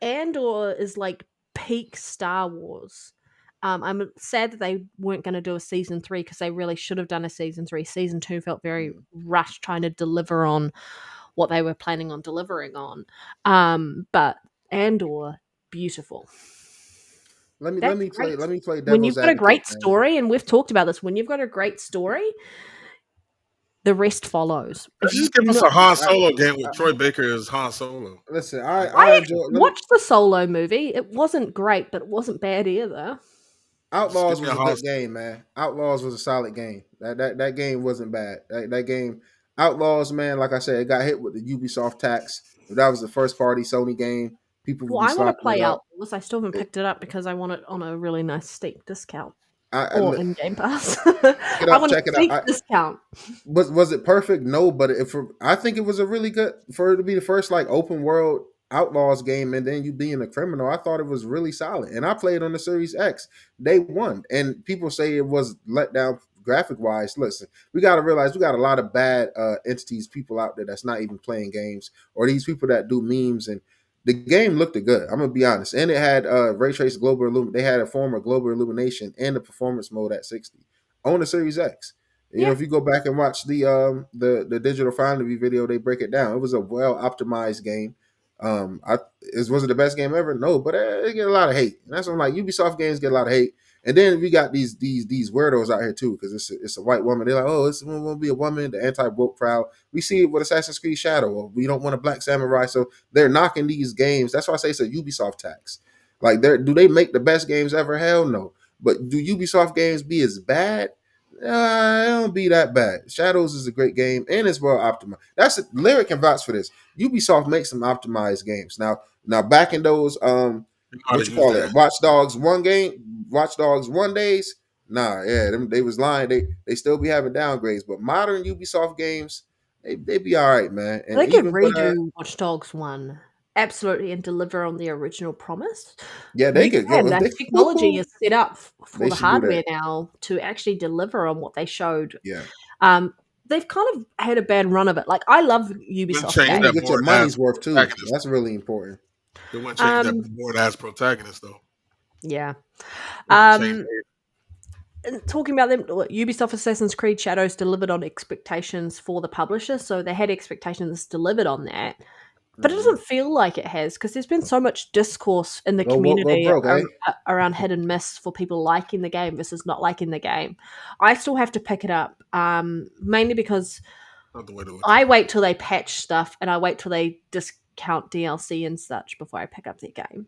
Andor is like peak Star Wars. I'm sad that they weren't going to do a season 3 because they really should have done a season 3. Season 2 felt very rushed, trying to deliver on what they were planning on delivering on. But Andor, beautiful. Let me That's play great. devil's When you've got a advocate, great man. story, and we've talked about this, when you've got a great story, the rest follows. If you Just give do us not, a Han Solo game with Troy Baker as Han Solo. Listen, Like, I I enjoy. actually watched the Solo movie. It wasn't great, but it wasn't bad either. just give Outlaws me was a a Han. good game, man. Outlaws was a solid game. That game wasn't bad. That game, Outlaws, man. Like I said, it got hit with the Ubisoft tax. If that was the first party Sony game, people would Well, be I want to slopping it play up. Outlaws. I still haven't picked it up because I want it on a really nice steep discount I or in Game Pass. check it I out. want a Check it steep out. discount. Was it perfect? No, but I think it was a really good for it to be the first like open world Outlaws game, and then you being a criminal. I thought it was really solid, and I played on the Series X day one. And people say it was let down graphic wise. Listen, we got to realize we got a lot of bad entities, people out there that's not even playing games, or these people that do memes. And the game looked good. I'm gonna be honest, and it had ray trace global They had a form of global illumination and the performance mode at 60 on the Series X. You know, Yeah, if you go back and watch the Digital Foundry video, they break it down. It was a well optimized game. Was it the best game ever? No, but it get a lot of hate. And that's what I'm like. Ubisoft games get a lot of hate. And then we got these weirdos out here too, because it's a white woman. They're like, oh, it's going to be a woman, the anti-woke crowd. We see it with Assassin's Creed Shadow. We don't want a black samurai, so they're knocking these games. That's why I say it's a Ubisoft tax. Like, do they make the best games ever? Hell no. But do Ubisoft games be as bad? It don't be that bad. Shadows is a great game and it's well optimized. That's Lyric can vouch for this. Ubisoft makes some optimized games. Now back in those You know how to what you use call that. it, Watch Dogs 1 days. Nah, yeah, they was lying. They still be having downgrades, but modern Ubisoft games, they be all right, man. And they could even with redo Watch Dogs 1 absolutely and deliver on the original promise. yeah, they You could can. go if That they technology is set up for they the should do hardware that. now to actually deliver on what they showed. Yeah. Um, they've kind of had a bad run of it. Like, I love Wouldn't Ubisoft change You want to that games. get your board as money's worth too. protagonist. That's really important. It wouldn't change that Um, board as protagonist though. yeah. It would change And talking about them, Ubisoft Assassin's Creed Shadows delivered on expectations for the publisher, so they had expectations delivered on that. But it doesn't feel like it has because there's been so much discourse in the Go woke, go community broke, eh? around hit and miss for people liking the game versus not liking the game. I still have to pick it up, mainly because not the way to look I at it. wait till they patch stuff and I wait till they discount DLC and such before I pick up their game.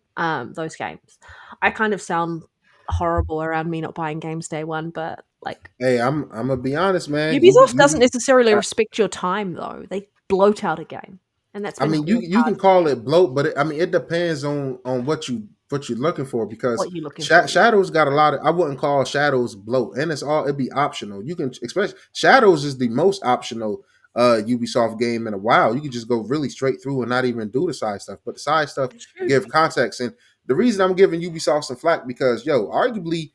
Those games. I kind of sound horrible around me not buying games day one, but like Hey, I'm gonna be honest, man. Ubisoft doesn't necessarily I respect your time though. They bloat out a game. And that's I been mean, really you hard can call it bloat, but it depends on what you're looking for because what you're looking for. Shadows got a lot of. I wouldn't call Shadows bloat, and it'd be optional. You can especially Shadows is the most optional Ubisoft game in a while. You can just go really straight through and not even do the side stuff, but the side stuff True. give context. And the reason I'm giving Ubisoft some flack because arguably,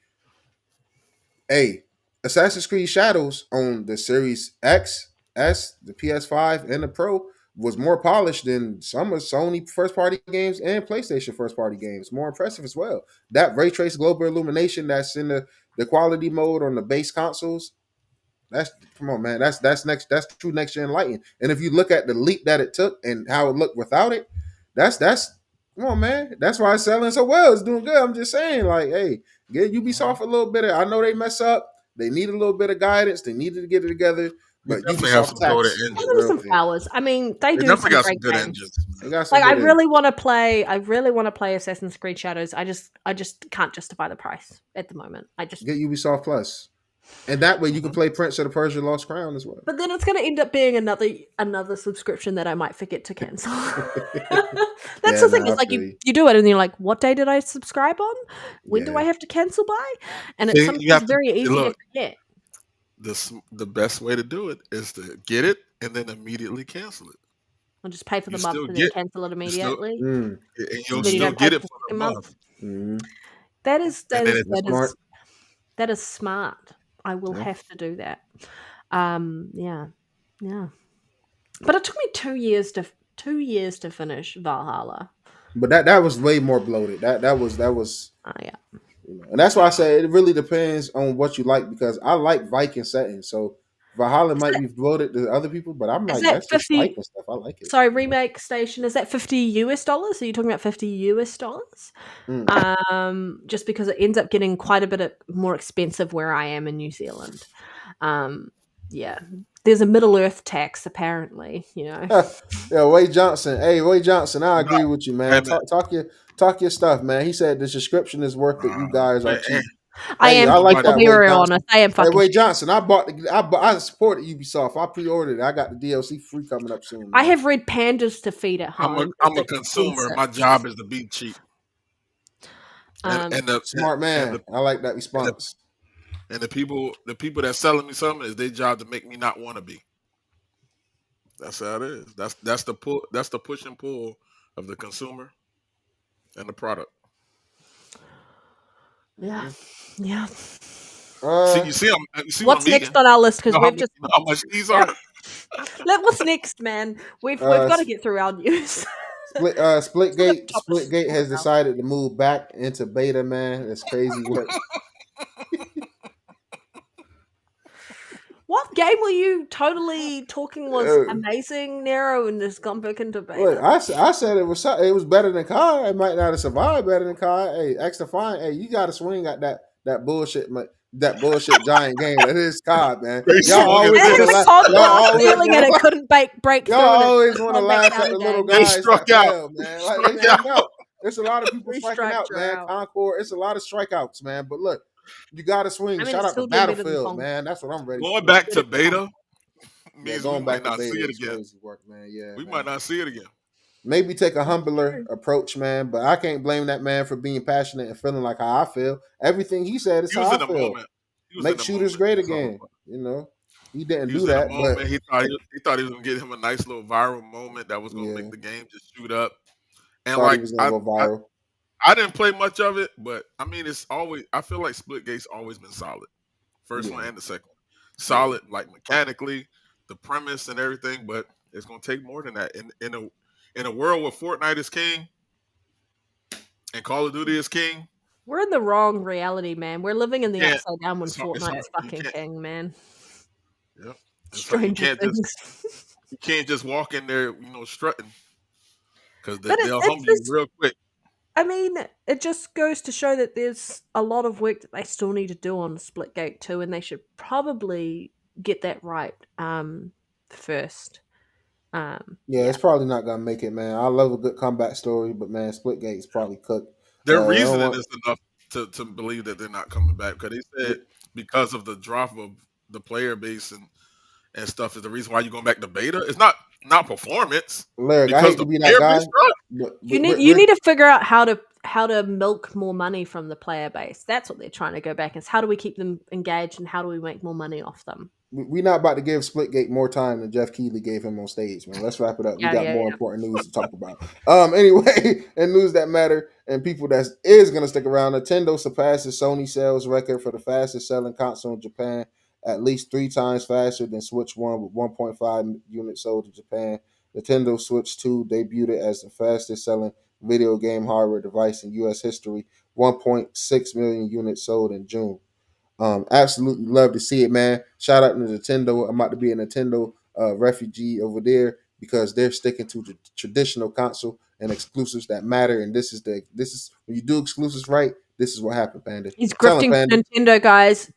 hey, Assassin's Creed Shadows on the Series X, S, the PS5, and the Pro was more polished than some of Sony first party games and PlayStation first party games. More impressive as well. That ray trace global illumination that's in the quality mode on the base consoles. That's come on, man. That's true next gen lighting. And if you look at the leap that it took and how it looked without it, that's come on, man. That's why it's selling so well. It's doing good. I'm just saying, like, hey, get Ubisoft a little bit of. I know they mess up. They need a little bit of guidance. They needed to get it together. They But definitely have Ubisoft some goated tax engines. is Give them real some thing. flowers. I mean, they They do definitely some got some great good games. engines. They got some Like I good really want to play. I really want to play Assassin's Creed Shadows. I just can't justify the price at the moment. get Ubisoft Plus, and that way you can play Prince of the Persia Lost Crown as well. But then it's going to end up being another subscription that I might forget to cancel. That's Yeah, the thing. nah, It's I like feel you do it and you're like, what day did I subscribe on? When do Yeah. I have to cancel by? And it's See, you sometimes have to very easy to look. forget. The best way to do it is to get it and then immediately cancel it. I'll just pay for the You month still and then get cancel it you still immediately. Mm, and you'll Then you still don't pay get for it the for the second month. month. That is And then it's that's smart. that is smart. I will Yeah. have to do that. Yeah. But it took me 2 years to finish Valhalla. But that was way more bloated. That was Yeah. And that's why I say it really depends on what you like, because I like Viking settings. So Valhalla Is might that, be voted to other people, but I'm is like, that that's just 50? Viking stuff. I like it. Sorry, remake station. Is that $50? Are you talking about $50? Just because it ends up getting quite a bit more expensive where I am in New Zealand. Yeah, there's a Middle Earth tax apparently. Yeah, Wade Johnson. Hey, Wade Johnson, I No, agree with you, man. and, Talk your stuff, man. He said the subscription is worth it. You guys are and cheap. I Hey, am. I like nobody. I'll that, be Wade real Johnson. honest. I am Hey, fucking. Wade Johnson, I supported Ubisoft. I pre-ordered it. I got the DLC free coming up soon, I man. have red pandas to feed at home. I'm It's a consumer. expensive. My job is to be cheap, and Um, and the Smart and man. the I like that and the, response. and the people that's selling me something is their job to make me not want to be. That's how it is. That's the pull. That's the push and pull of the consumer and the product. yeah, Yeah. yeah. See, Uh, you see what What's I'm eating. next on our list? Because we've just You know how much these yeah. are. What's next, man? We've uh, got to get through our news. Sort of top of Splitgate has now. decided to move back into beta, man. It's crazy what What game were you totally talking was uh, amazing, Nero, and just gone back into look, beta? I said it was better than COD. It might not have survived better than COD. Hey, extra fine. Hey, you got to swing at that bullshit, that bullshit giant game that is COD, man. They Y'all swung and always It want to had missed. a laugh. COD Y'all glass always ceiling want and to it couldn't break y'all through, and always it's want to gone back laugh down at the little again. They guys struck that out. fail, man. Like they Struck fanned out. out. There's a lot of people Three striking strikes, out, you're man. out. Concord, it's a lot of strikeouts, man. But look, you got to swing. I mean, Shout it's out to still doing better than Battlefield, Pong. man. That's what I'm ready Going for. back Better to than Pong. beta Yeah, means we going might back to not see beta it is again. crazy work, man. Yeah, We might man. not see it again. Maybe take a humbler approach, man. But I can't blame that man for being passionate and feeling like how I feel. Everything he said is He how was I in a feel. moment. He was in Make a shooters moment. great That's all it again. was. He didn't He do was in a that, but moment. He thought he was gonna get him a nice little viral moment that was gonna make yeah, the game just shoot up. And thought he like was gonna go viral. I didn't play much of it, but I mean it's always I feel like Splitgate's always been solid. First one Yeah, and the second one. yeah, Solid, like mechanically, the premise and everything, but it's gonna take more than that. In a world where Fortnite is king and Call of Duty is king, We're in the wrong reality, man. We're living in you the can't upside down when it's hard. Fortnite's You fucking can't king, man. yeah. It's like Stranger Things. you can't just walk in there, strutting because But they'll it's humble you this. real quick. I mean, it just goes to show that there's a lot of work that they still need to do on Splitgate 2, and they should probably get that right first. yeah. Yeah. It's probably not gonna make it, man. I love a good comeback story, but man, Splitgate's probably cooked. Their I don't reasoning want is enough to believe that they're not coming back because they said because of the drop of the player base and stuff is the reason why you're going back to beta. It's not performance Lyric. I because hate the to be that player guy, base dropped. You need we're to figure out how to milk more money from the player base. That's what they're trying to go back. Is how do we keep them engaged and how do we make more money off them? we not about to give Splitgate more time than Jeff Keighley gave him on stage, man. Let's wrap it up. We Yeah, got yeah, more yeah. important news to talk about. Anyway, and news that matter and people that is gonna stick around. Nintendo surpasses Sony sales record for the fastest selling console in Japan, at least 3 times faster than Switch One with 1.5 units sold in Japan. Nintendo Switch 2 debuted as the fastest selling video game hardware device in U.S. history, 1.6 million units sold in June. Absolutely love to see it, man. Shout out to Nintendo. I'm about to be a Nintendo refugee over there because they're sticking to the traditional console and exclusives that matter. And this is when you do exclusives right. This is what happened, Panda. He's Tell him, grifting Panda. Nintendo, guys.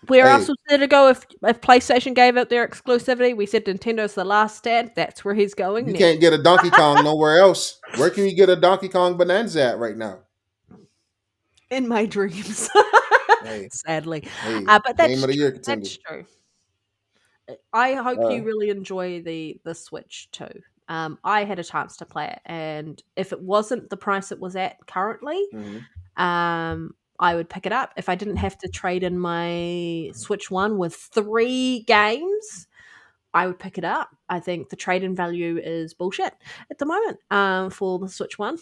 Where else Hey, was there to go if PlayStation gave up their exclusivity? We said Nintendo's the last stand. That's where he's going you next. can't get a Donkey Kong nowhere else. Where can you get a Donkey Kong Bonanza at right now? In my dreams, Hey, sadly. hey, But Game that's of the Year true. contender. That's true. I hope Uh, you really enjoy the Switch too. I had a chance to play it, and if it wasn't the price it was at currently, mhm. I would pick it up. If I didn't have to trade in my Switch One with 3 games, I would pick it up. I think the trade-in value is bullshit at the moment. For the Switch One,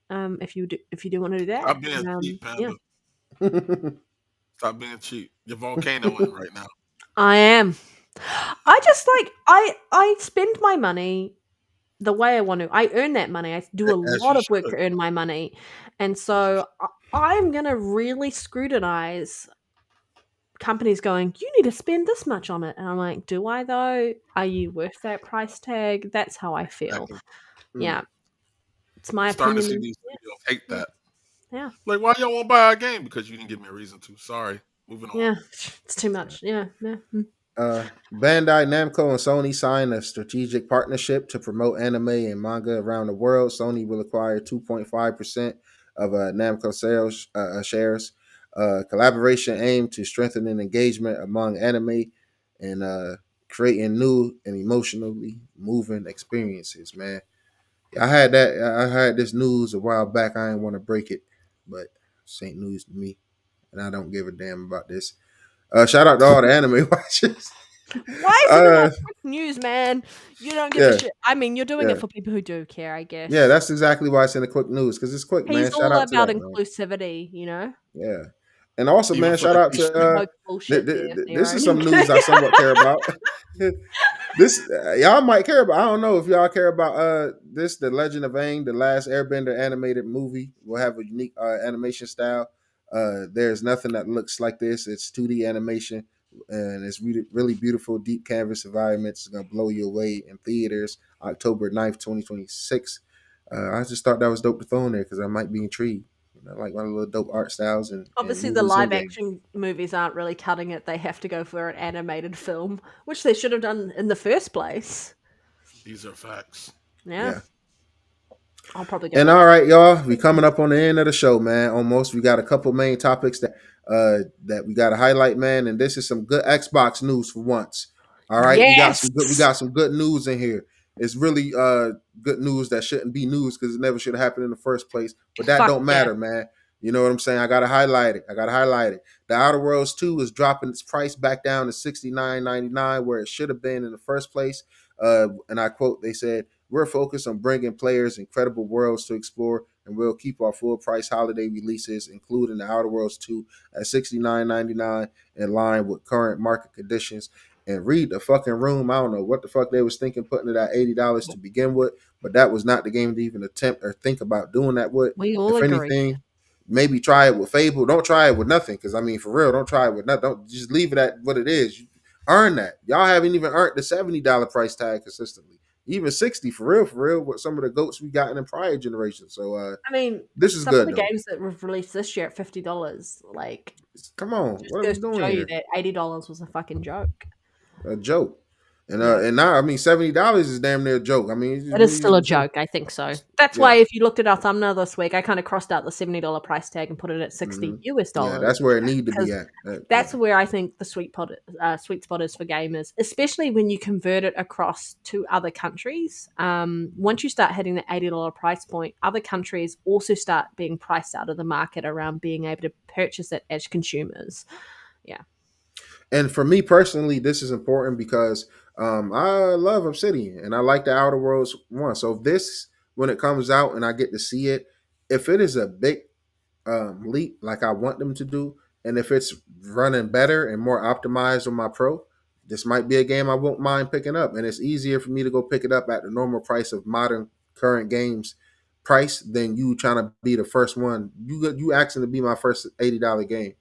if you do want to do that, Stop being cheap, yeah, Panda. Stop being cheap. You're volcanoing right now. I am. I just like I spend my money the way I want to. I earn that money. I do a As lot you of work should. to earn my money, and As you so should. I'm gonna really scrutinize companies going, you need to spend this much on it. And I'm like, do I though? Are you worth that price tag? That's how I feel. Exactly. Yeah. It's my Starting to see opinion. these studios hate Yeah. that. Yeah. Like, why y'all won't buy our game? Because you didn't give me a reason to. Sorry. Moving on. Yeah. It's too much. Yeah. Yeah. Bandai Namco and Sony signed a strategic partnership to promote anime and manga around the world. Sony will acquire 2.5% of Namco sales shares. Collaboration aimed to strengthen engagement among anime and creating new and emotionally moving experiences. Man, I had that. I had this news a while back. I didn't want to break it, but this ain't news to me, and I don't give a damn about this. Shout out to all the anime watchers. Why is it in our quick news, man? You don't give a Yeah, shit. I mean, you're doing it yeah, for people who do care, I yeah. guess. That's exactly why it's in the quick news because it's quick, man. He's Shout all out to about that, man. inclusivity, you know? Yeah, and also, Even man, for shout the out niche to thing. No bullshit there, this Theo. is some news I somewhat care about. This y'all might care about. I don't know if y'all care about this. The Legend of Aang, the last Airbender animated movie, will have a unique animation style. There's nothing that looks like this. It's 2D animation, and it's really, really beautiful, deep canvas environments. It's gonna blow you away in theaters October 9th, 2026. I just thought that was dope to throw in there because I might be intrigued. You know, like one of the little dope art styles and Obviously, the movies and live games. action movies aren't really cutting it. They have to go for an animated film, which they should have done in the first place. These are facts. Yeah. Yeah. I'll probably go And watch all right, y'all, we it. coming up on the end of the show, man. Almost. We got a couple main topics that we got to highlight, man. And this is some good Xbox news for once. All right, Yes! we got some good news in here. It's really good news that shouldn't be news because it never should have happened in the first place. But that Fuck don't yeah. matter, man. You know what I'm saying? I gotta highlight it. The Outer Worlds 2 is dropping its price back down to $69.99, where it should have been in the first place. And I quote, they said, "We're focused on bringing players incredible worlds to explore, and we'll keep our full price holiday releases, including the Outer Worlds 2, at $69.99, in line with current market conditions." And read the fucking room. I don't know what the fuck they was thinking putting it at $80 to begin with, but that was not the game to even attempt or think about doing that with. We all If agree. anything, maybe try it with Fable. Don't try it with nothing, because I mean, for real, don't try it with nothing. Don't just leave it at what it is. You earn that. Y'all haven't even earned the $70 price tag consistently. Even 60 for real, with some of the goats we gotten in prior generations. So I mean, this is some of good the though. games that were released this year at $50, like, Come on, just what are we goes to doing show you here? that $80 was a fucking joke. A joke. Yeah. And now I mean $70 is damn near a joke. I mean, It is still a joke, I think so. That's yeah. why if you looked at our thumbnail this week, I kind of crossed out the $70 price tag and put it at 60 US Yeah, dollars. that's where it need to be Because at. that's where I think the sweet spot is for gamers, especially when you convert it across to other countries. Once you start hitting the $80 price point, other countries also start being priced out of the market around being able to purchase it as consumers. Yeah. And for me personally, this is important because I love Obsidian and I like the Outer Worlds one. So if this, when it comes out and I get to see it, if it is a big leap like I want them to do, and if it's running better and more optimized on my Pro, this might be a game I won't mind picking up. And it's easier for me to go pick it up at the normal price of modern current games price than you trying to be the first one. You asking to be my first $80 game,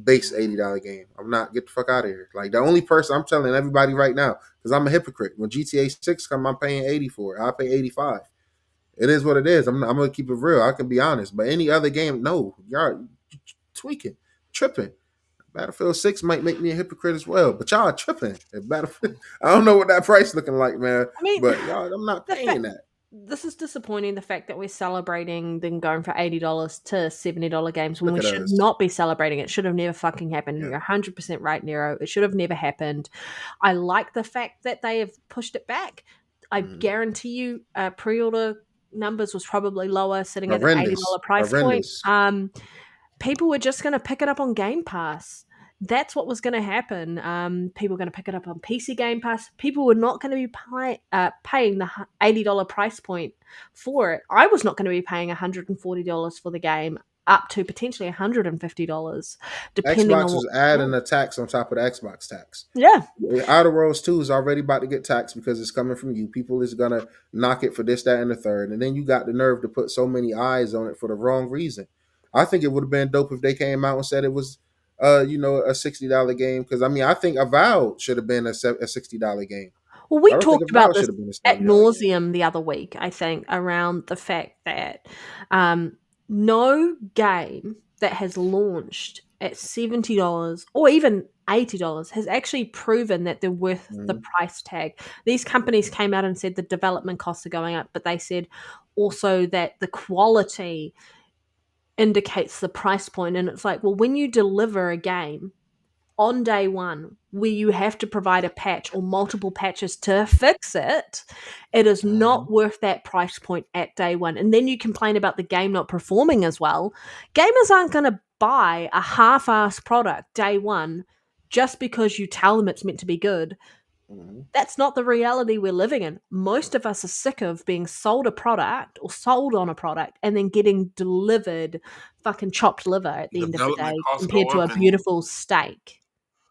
base $80 game. I'm not, get the fuck out of here. Like the only person I'm telling everybody right now, because I'm a hypocrite. When GTA 6 come, I'm paying 80 for it. I pay 85. It is what it is. I'm gonna keep it real. I can be honest. But any other game, no, y'all tweaking, tripping. Battlefield 6 might make me a hypocrite as well. But y'all are tripping. At Battlefield, I don't know what that price looking like, man. I mean, But y'all, I'm not the paying fact, that. this is disappointing, the fact that we're celebrating them going for $80 to $70 games when Look we at should us. not be celebrating. It should have never fucking happened. Yeah. You're 100% right, Nero. It should have never happened. I like the fact that they have pushed it back. I guarantee you pre-order numbers was probably lower, sitting at an $80 price point. Horrendous. People were just going to pick it up on Game Pass. That's what was going to happen. People were going to pick it up on PC Game Pass. People were not going to be paying the $80 price point for it. I was not going to be paying $140 for the game, up to potentially $150, depending on Xbox what. is adding a tax on top of the Xbox tax. Yeah, Outer Worlds 2 is already about to get taxed because it's coming from you. People is going to knock it for this, that, and the third. And then you got the nerve to put so many eyes on it for the wrong reason. I think it would have been dope if they came out and said it was, you know, a $60 game. Because I mean, I think Avowed should have been a $60 game. Well, we I don't think talked about Avowed this should have been a ad $70 game. nauseum the other week, I think, around the fact that no game that has launched at $70 or even $80 has actually proven that they're worth the Mhm. price tag. These companies came out and said the development costs are going up, but they said also that the quality indicates the price point. And it's like, well, when you deliver a game on day one where you have to provide a patch or multiple patches to fix it, it is not Mhm. worth that price point at day one. And then you complain about the game not performing as well. Gamers aren't going to buy a half-assed product day one just because you tell them it's meant to be good. Mhm. That's not the reality we're living in. Most of us are sick of being sold a product or sold on a product and then getting delivered fucking chopped liver at the end of the Development day costs compared go to up, a and beautiful steak.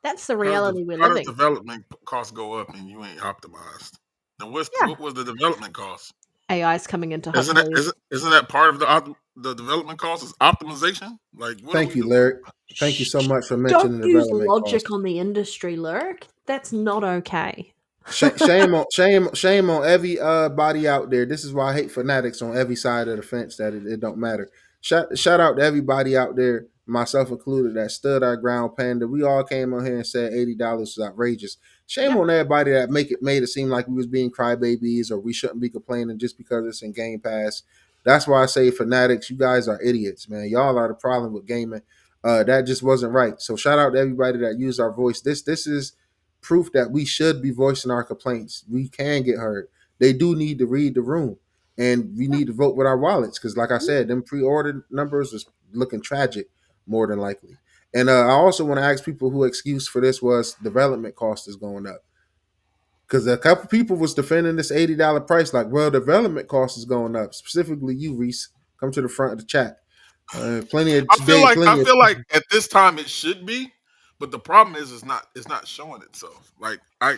That's the reality we're how does living. development costs go up and you ain't optimized? Then Yeah. what was the development cost? AI is coming in to Isn't that hopefully isn't that part of the development cost is optimization? Like, what are Thank we you, doing? Lyric. Thank you so much for don't mentioning use development logic costs. on the industry, Lurk. That's not okay. Shame on every body out there. This is why I hate fanatics on every side of the fence. That it don't matter. Shout out to everybody out there, myself included, that stood our ground. Panda. We all came on here and said $80 was outrageous. Shame Yep. on everybody that made it seem like we was being crybabies or we shouldn't be complaining just because it's in Game Pass. That's why I say fanatics. You guys are idiots, man. Y'all are the problem with gaming. That just wasn't right. So shout out to everybody that used our voice. This is proof that we should be voicing our complaints. We can get heard. They do need to read the room, and we need to vote with our wallets because, like I said, them pre-order numbers is looking tragic, more than likely. And I also want to ask people who excuse for this was development cost is going up because a couple people was defending this $80 price, like, well, development cost is going up. Specifically, you, Reese, come to the front of the chat. Plenty of today, I plenty of feel like at this time it should be, but the problem is it's not showing itself. Like I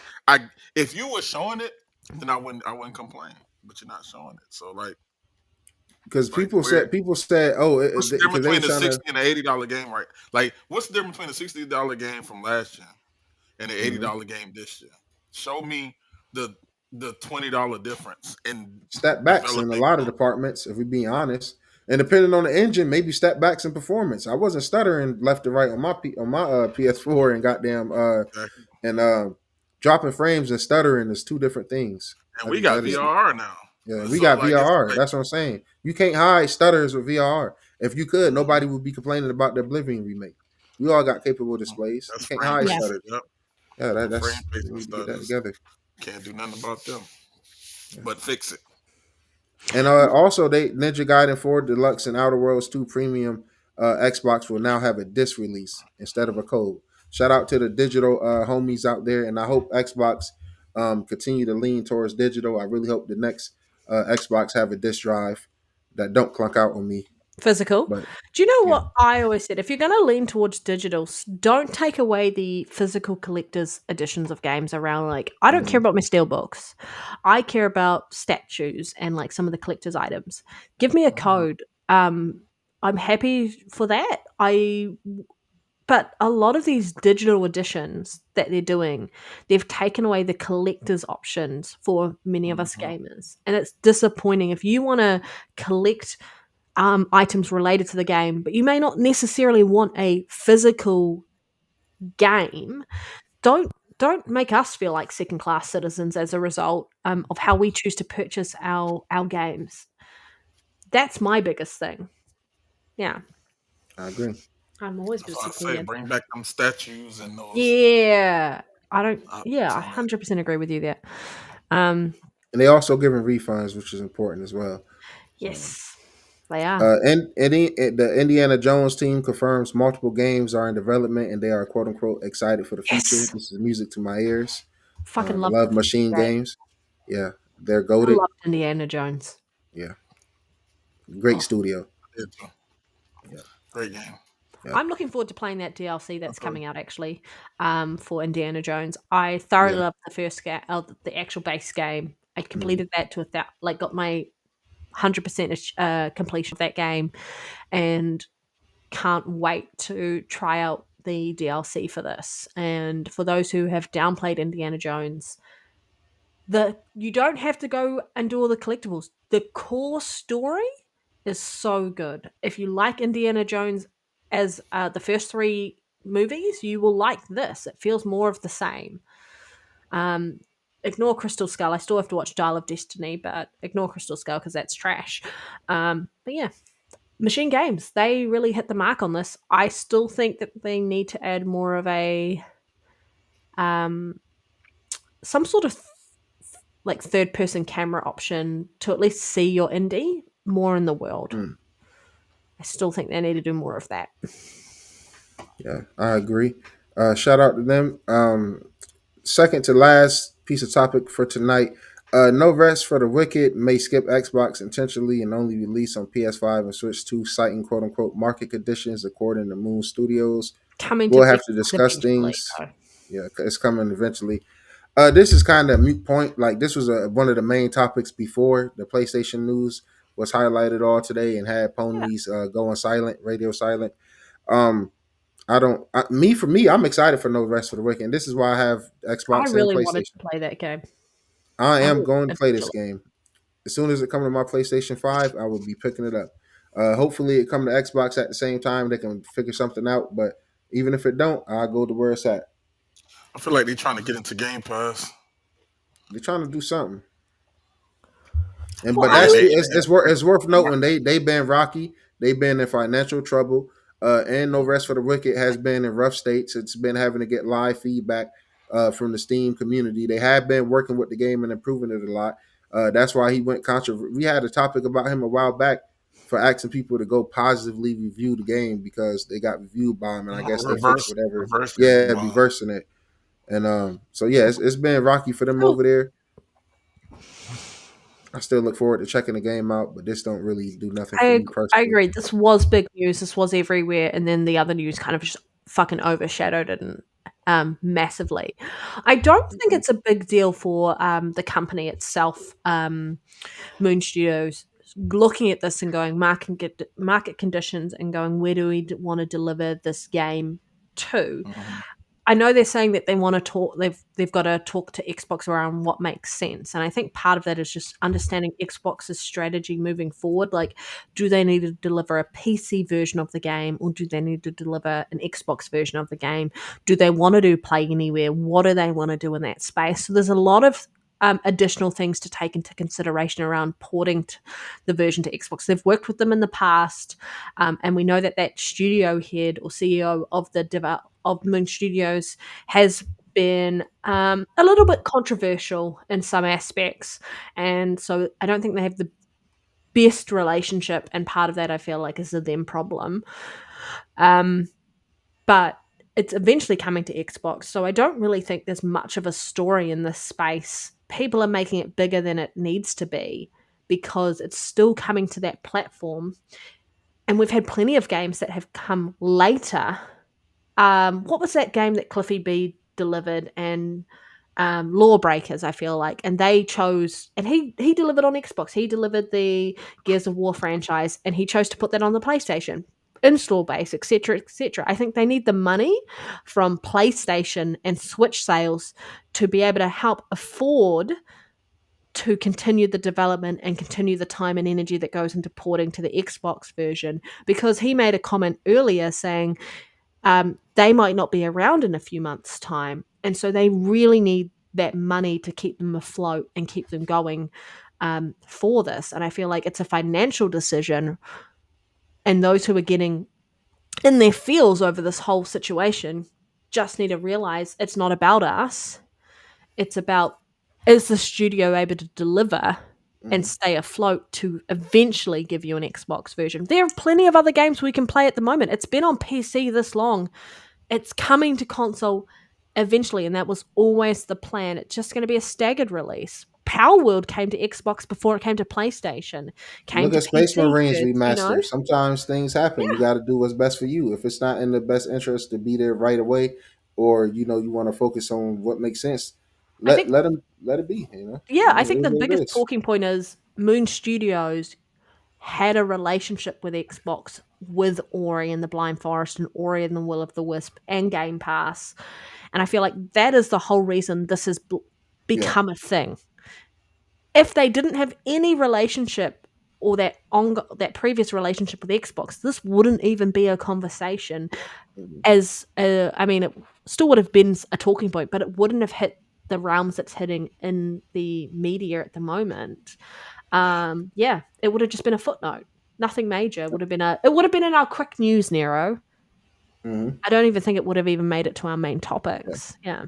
if you were showing it, then I wouldn't complain. But you're not showing it, so like because it's like people said, oh, what's the because difference they between was a trying to. $60 and an $80 game, right? Like, what's the difference between a $60 game from last year and an eighty Mhm. dollar game this year? Show me the $20 difference in Step backs in a development lot of cost. departments, if we're being honest. And depending on the engine, maybe step backs in performance. I wasn't stuttering left to right on my PS4 and goddamn Exactly. and dropping frames and stuttering is two different things. And we That, got that is VRR now, yeah. We so got like it's VRR. like That's what I'm saying. You can't hide stutters with VRR. If you could, nobody would be complaining about the Oblivion remake. We all got capable displays. You that's can't frame hide Yeah. pacing. stutters. Yep, Yeah, frame that's we pacing need to get that stutters. together. Can't do nothing about them, but fix it. And also, they Ninja Gaiden 4 Deluxe and Outer Worlds 2 Premium Xbox will now have a disc release instead of a code. Shout out to the digital homies out there, and I hope Xbox continue to lean towards digital. I really hope the next Xbox have a disc drive that don't clunk out on me. Physical. But Do you know yeah, what I always said? If you're going to lean towards digital, don't take away the physical collector's editions of games around. Like, I don't care mhm, about my steelbooks. I care about statues and like some of the collector's items. Give me a code. I'm happy for that. But a lot of these digital editions that they're doing, they've taken away the collector's options for many of us mhm, gamers, and it's disappointing. If you want to collect items related to the game, but you may not necessarily want a physical game. Don't don't make us feel like second class citizens as a result of how we choose to purchase our games. That's my biggest thing. Yeah, I agree. I'm always That's why I say disappointed. bring back them statues and those Yeah, I don't. Yeah, optics I on that. 100% agree with you there. Um, And they also giving refunds, which is important as well. yes, they are. The Indiana Jones team confirms multiple games are in development and they are quote unquote excited for the future. Yes, This is music to my ears. fucking I love love the future machine game. games. Yeah, they're I goaded. loved Indiana Jones. Yeah, great Oh, studio. It's a Yeah, great game. yeah, I'm looking forward to playing that DLC that's Okay. coming out actually for Indiana Jones. I thoroughly yeah. loved the first game, the actual base game. I Mhm. completed that to got my 100% completion of that game, and can't wait to try out the DLC for this. And for those who have downplayed Indiana Jones, you don't have to go and do all the collectibles. The core story is so good. If you like Indiana Jones as the first 3 movies, you will like this. It feels more of the same. Ignore Crystal Skull. I still have to watch Dial of Destiny, but ignore Crystal Skull because that's trash. But yeah, Machine Games, they really hit the mark on this. I still think that they need to add more of a some sort of like third person camera option to at least see your indie more in the world. I still think they need to do more of that. Yeah, I agree. Shout out to them. Second to last piece of topic for tonight. No Rest for the Wicked may skip Xbox intentionally and only release on PS5 and Switch 2, citing quote unquote market conditions, according to Moon Studios. Coming We'll to have to Xbox discuss eventually, things. though. Yeah, it's coming eventually. This is kind of a moot point. Like, this was one of the main topics before the PlayStation news was highlighted all today and had ponies going silent, radio silent. For me, I'm excited for No Rest for the Wicked. And this is why I have I Xbox and really wanted to PlayStation. play that game. I I am will going to play this eventually. game. As soon as it comes to my PlayStation 5, I will be picking it up. Hopefully it come to Xbox at the same time. They can figure something out. But even if it don't, I'll go to where it's at. I feel like they're trying to get into Game Pass. They're trying to do something. And Well, but I And that's mean, they it's worth noting they've been rocky. They've been in financial trouble. And No Rest for the Wicked has been in rough states. It's been having to get live feedback from the Steam community. They have been working with the game and improving it a lot. That's why he went controversial. We had a topic about him a while back for asking people to go positively review the game because they got reviewed by him, and I guess they fixed whatever. reverse Yeah, review bomb. reversing it. And so yeah, it's been rocky for them over there. I still look forward to checking the game out, but this don't really do nothing for me I personally. agree. This was big news. This was everywhere, and then the other news kind of just fucking overshadowed it massively. I don't think it's a big deal for the company itself, Moon Studios, looking at this and going market conditions and going, where do we want to deliver this game to? I know they're saying that they want to talk. They've got to talk to Xbox around what makes sense, and I think part of that is just understanding Xbox's strategy moving forward. Like, do they need to deliver a PC version of the game, or do they need to deliver an Xbox version of the game? Do they want to do Play Anywhere? What do they want to do in that space? So there's a lot of additional things to take into consideration around porting the version to Xbox. They've worked with them in the past, and we know that studio head or CEO of of Moon Studios has been a little bit controversial in some aspects, and so I don't think they have the best relationship, and part of that I feel like is a them problem. But it's eventually coming to Xbox, so I don't really think there's much of a story in this space. People are making it bigger than it needs to be because it's still coming to that platform, and we've had plenty of games that have come later. What was that game that Cliffy B delivered? And Lawbreakers, I feel like, and they chose, and he delivered on Xbox. He delivered the Gears of War franchise, and he chose to put that on the PlayStation install base, etc., etc. I think they need the money from PlayStation and Switch sales to be able to help afford to continue the development and continue the time and energy that goes into porting to the Xbox version. Because he made a comment earlier saying they might not be around in a few months' time. And so they really need that money to keep them afloat and keep them going for this. And I feel like it's a financial decision. And those who are getting in their feels over this whole situation just need to realize it's not about us. It's about, is the studio able to deliver and stay afloat to eventually give you an Xbox version? There are plenty of other games we can play at the moment. It's been on PC this long. It's coming to console eventually, and that was always the plan. It's just going to be a staggered release. Power World came to Xbox before it came to PlayStation. Came Look to at Space PC Marines first, Remastered. Sometimes things happen. You got to do what's best for you. If it's not in the best interest to be there right away, or you want to focus on what makes sense, I let think, let them let it be. I It think is the what it biggest is. talking point is Moon Studios had a relationship with Xbox with Ori and the Blind Forest and Ori and the Will of the Wisp and Game Pass. And I feel like that is the whole reason this has become a thing. If they didn't have any relationship or that previous relationship with Xbox, this wouldn't even be a conversation. I mean, it still would have been a talking point, but it wouldn't have hit the realms it's hitting in the media at the moment. It would have just been a footnote, nothing major. It would have been in our quick news, Nero. Mm-hmm. I don't even think it would have even made it to our main topics. Yeah.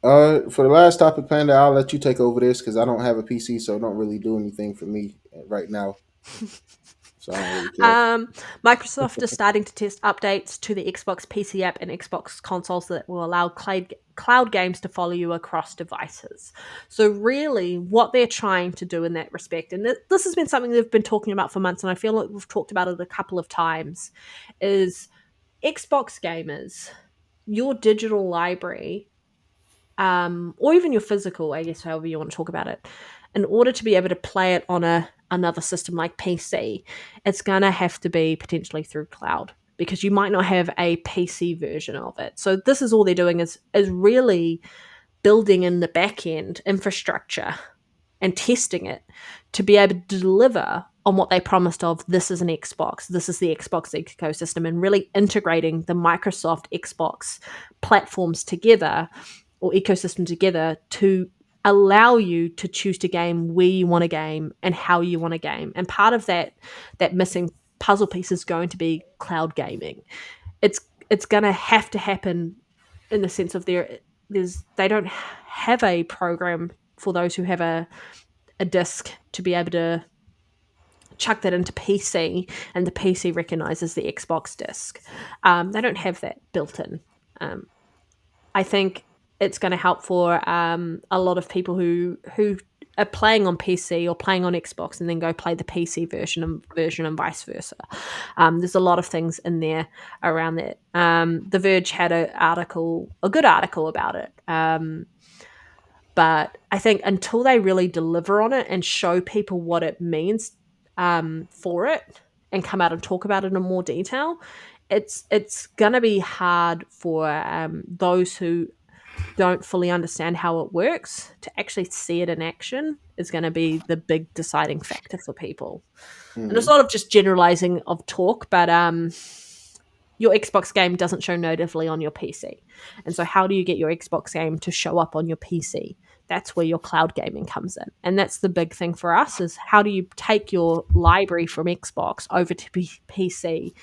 For the last topic, Panda, I'll let you take over this because I don't have a PC, so it don't really do anything for me right now. So I don't really care. Microsoft is starting to test updates to the Xbox PC app and Xbox consoles that will allow cloud games to follow you across devices. So really, what they're trying to do in that respect, and this has been something they've been talking about for months, and I feel like we've talked about it a couple of times, is Xbox gamers, your digital library, or even your physical, I guess, however you want to talk about it, in order to be able to play it on another system like PC, it's going to have to be potentially through cloud because you might not have a PC version of it. So this is all they're doing is really building in the back end infrastructure and testing it to be able to deliver on what they promised of this is an Xbox, this is the Xbox ecosystem, and really integrating the Microsoft Xbox platforms together or ecosystem together to allow you to choose to game where you want to game and how you want to game. And part of that missing puzzle piece is going to be cloud gaming. It's going to have to happen in the sense of they don't have a program for those who have a disc to be able to chuck that into PC and the PC recognizes the Xbox disc. They don't have that built in. I think it's going to help for a lot of people who are playing on PC or playing on Xbox and then go play the PC version and vice versa. There's a lot of things in there around that. The Verge had a good article about it. But I think until they really deliver on it and show people what it means for it and come out and talk about it in more detail, it's going to be hard for those who don't fully understand how it works to actually see it in action is going to be the big deciding factor for people. And it's not of just generalizing of talk, but your Xbox game doesn't show natively on your PC. And so how do you get your Xbox game to show up on your PC? That's where your cloud gaming comes in. And that's the big thing for us is how do you take your library from Xbox over to PC?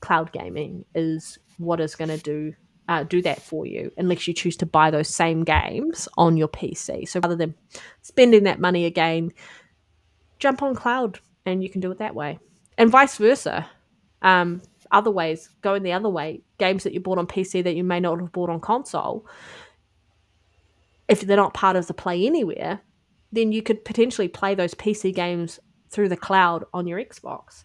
Cloud gaming is what is going to do that for you unless you choose to buy those same games on your PC. So rather than spending that money again, jump on cloud and you can do it that way. And vice versa. Other ways, going the other way, games that you bought on PC that you may not have bought on console, if they're not part of the Play Anywhere, then you could potentially play those PC games through the cloud on your Xbox.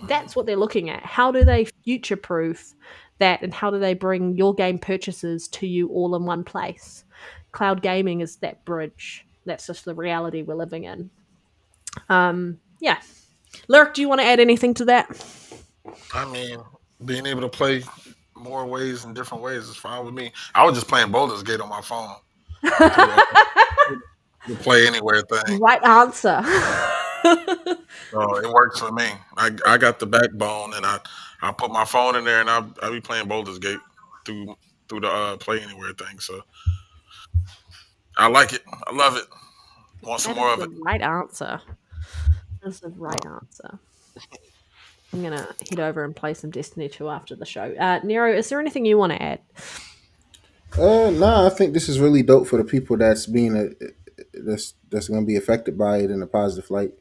That's what they're looking at. How do they future-proof that and how do they bring your game purchases to you all in one place? Cloud gaming is that bridge. That's just the reality we're living in. Yeah. Lyric, do you want to add anything to that? I mean, being able to play more ways and different ways is fine with me. I was just playing Baldur's Gate on my phone. The Play Anywhere thing. Right answer. So it works for me. I got the backbone, and I put my phone in there, and I be playing Baldur's Gate through the Play Anywhere thing. So I like it. I love it. Want some more of it? Right answer. That's the right answer. I'm gonna head over and play some Destiny 2 after the show. Nero, is there anything you want to add? No, I think this is really dope for the people that's that's going to be affected by it in a positive light.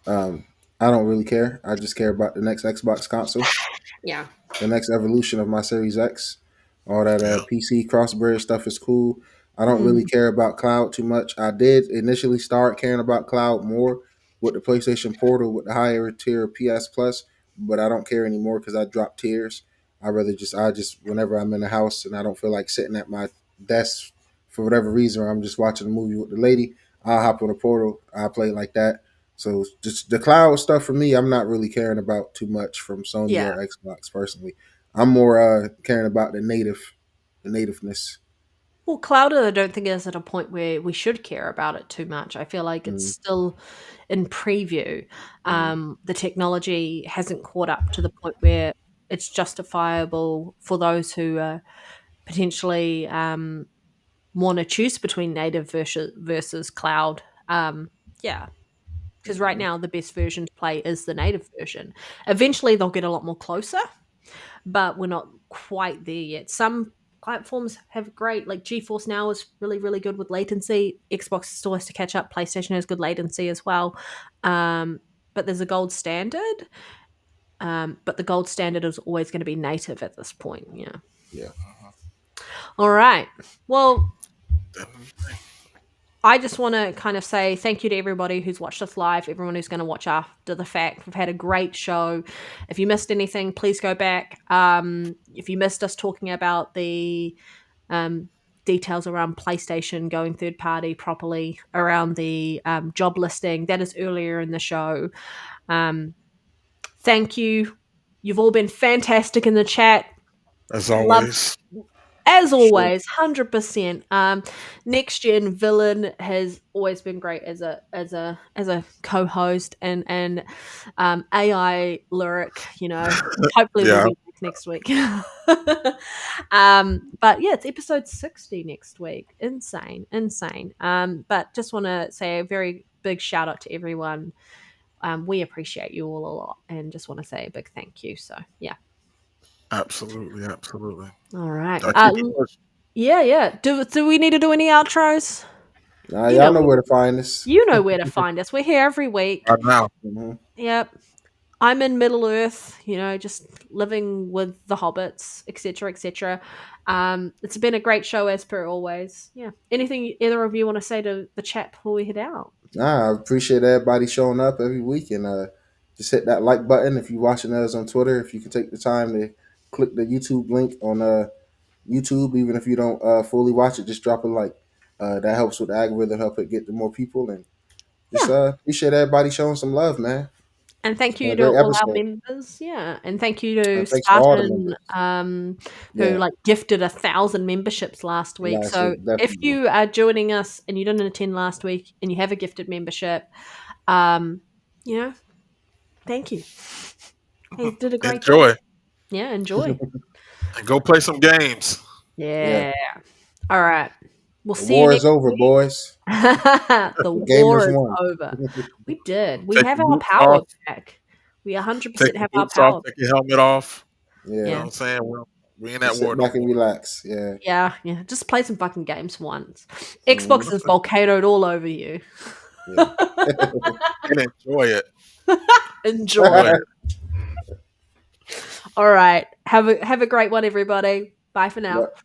I don't really care. I just care about the next Xbox console, Yeah. the next evolution of my Series X. All that PC crossbred stuff is cool. I don't really care about cloud too much. I did initially start caring about cloud more with the PlayStation Portal with the higher tier PS Plus, but I don't care anymore because I dropped tiers. I just whenever I'm in the house and I don't feel like sitting at my desk for whatever reason, or I'm just watching a movie with the lady, I'll hop on the Portal. I'll play like that. So just the cloud stuff for me, I'm not really caring about too much from Sony Yeah. or Xbox personally. I'm more caring about the nativeness. Well, cloud, I don't think is at a point where we should care about it too much. I feel like it's Mm, still in preview. mm, The technology hasn't caught up to the point where it's justifiable for those who potentially want to choose between native versus cloud. Yeah, because right mm. now the best version to play is the native version. Eventually, they'll get a lot more closer, but we're not quite there yet. Some platforms have great, like GeForce Now is really, really good with latency. Xbox still has to catch up. PlayStation has good latency as well. But there's a gold standard. But the gold standard is always going to be native at this point. Yeah. Yeah. All right. Well, Definitely. I just want to kind of say thank you to everybody who's watched us live, everyone who's going to watch after the fact. We've had a great show. If you missed anything, please go back. If you missed us talking about the details around PlayStation going third party properly, around the job listing, that is earlier in the show. Thank you. You've all been fantastic in the chat. As Love always. as Sure. always, 100%. Next Gen Villain has always been great as a co-host and AI Lyric. Hopefully we'll Yeah, be back next week. But yeah, it's episode 60 next week. Insane. But just want to say a very big shout out to everyone. We appreciate you all a lot, and just want to say a big thank you. So yeah. absolutely. All right. I keep it pushing. Yeah. Do we need to do any outros? Nah, You y'all know know where where to find us. you know where to find us. We're here every week. Right now. Hmm. Yep. I'm in Middle Earth, just living with the hobbits, etc., etc. It's been a great show as per always. Yeah. Anything either of you want to say to the chat before we head out? Nah, I appreciate everybody showing up every week and just hit that like button if you're watching us on Twitter. If you can take the time to click the YouTube link on YouTube, even if you don't fully watch it, just drop a like. That helps with the algorithm, help it get to more people, and just Yeah. appreciate everybody showing some love, man. And It's thank been you a to great all our episode. members. Yeah. And thank you to Thanks to all the Spartan, members. who Yeah, gifted 1,000 memberships last week. last So week if definitely. you are joining us and you didn't attend last week and you have a gifted membership, um, you know, thank you. He did a great job. Enjoy. Yeah, enjoy. And go play some games. Yeah, Yeah. All right. We'll the see you war is next over, week. boys. The The war gamers is won. over. We did. We Take have your our boots power off. back. We 100% Take your have our boots off. power Take back. your helmet off. You know Yeah, what Yeah. I'm saying? We ain't at just war sit no back and more. relax. Yeah. Yeah. Just play some fucking games for once. Mhm. Xbox is volcanoed all over you. Yeah. And enjoy it. Enjoy. Enjoy it. All right. Have a great one, everybody. Bye for now. Yep.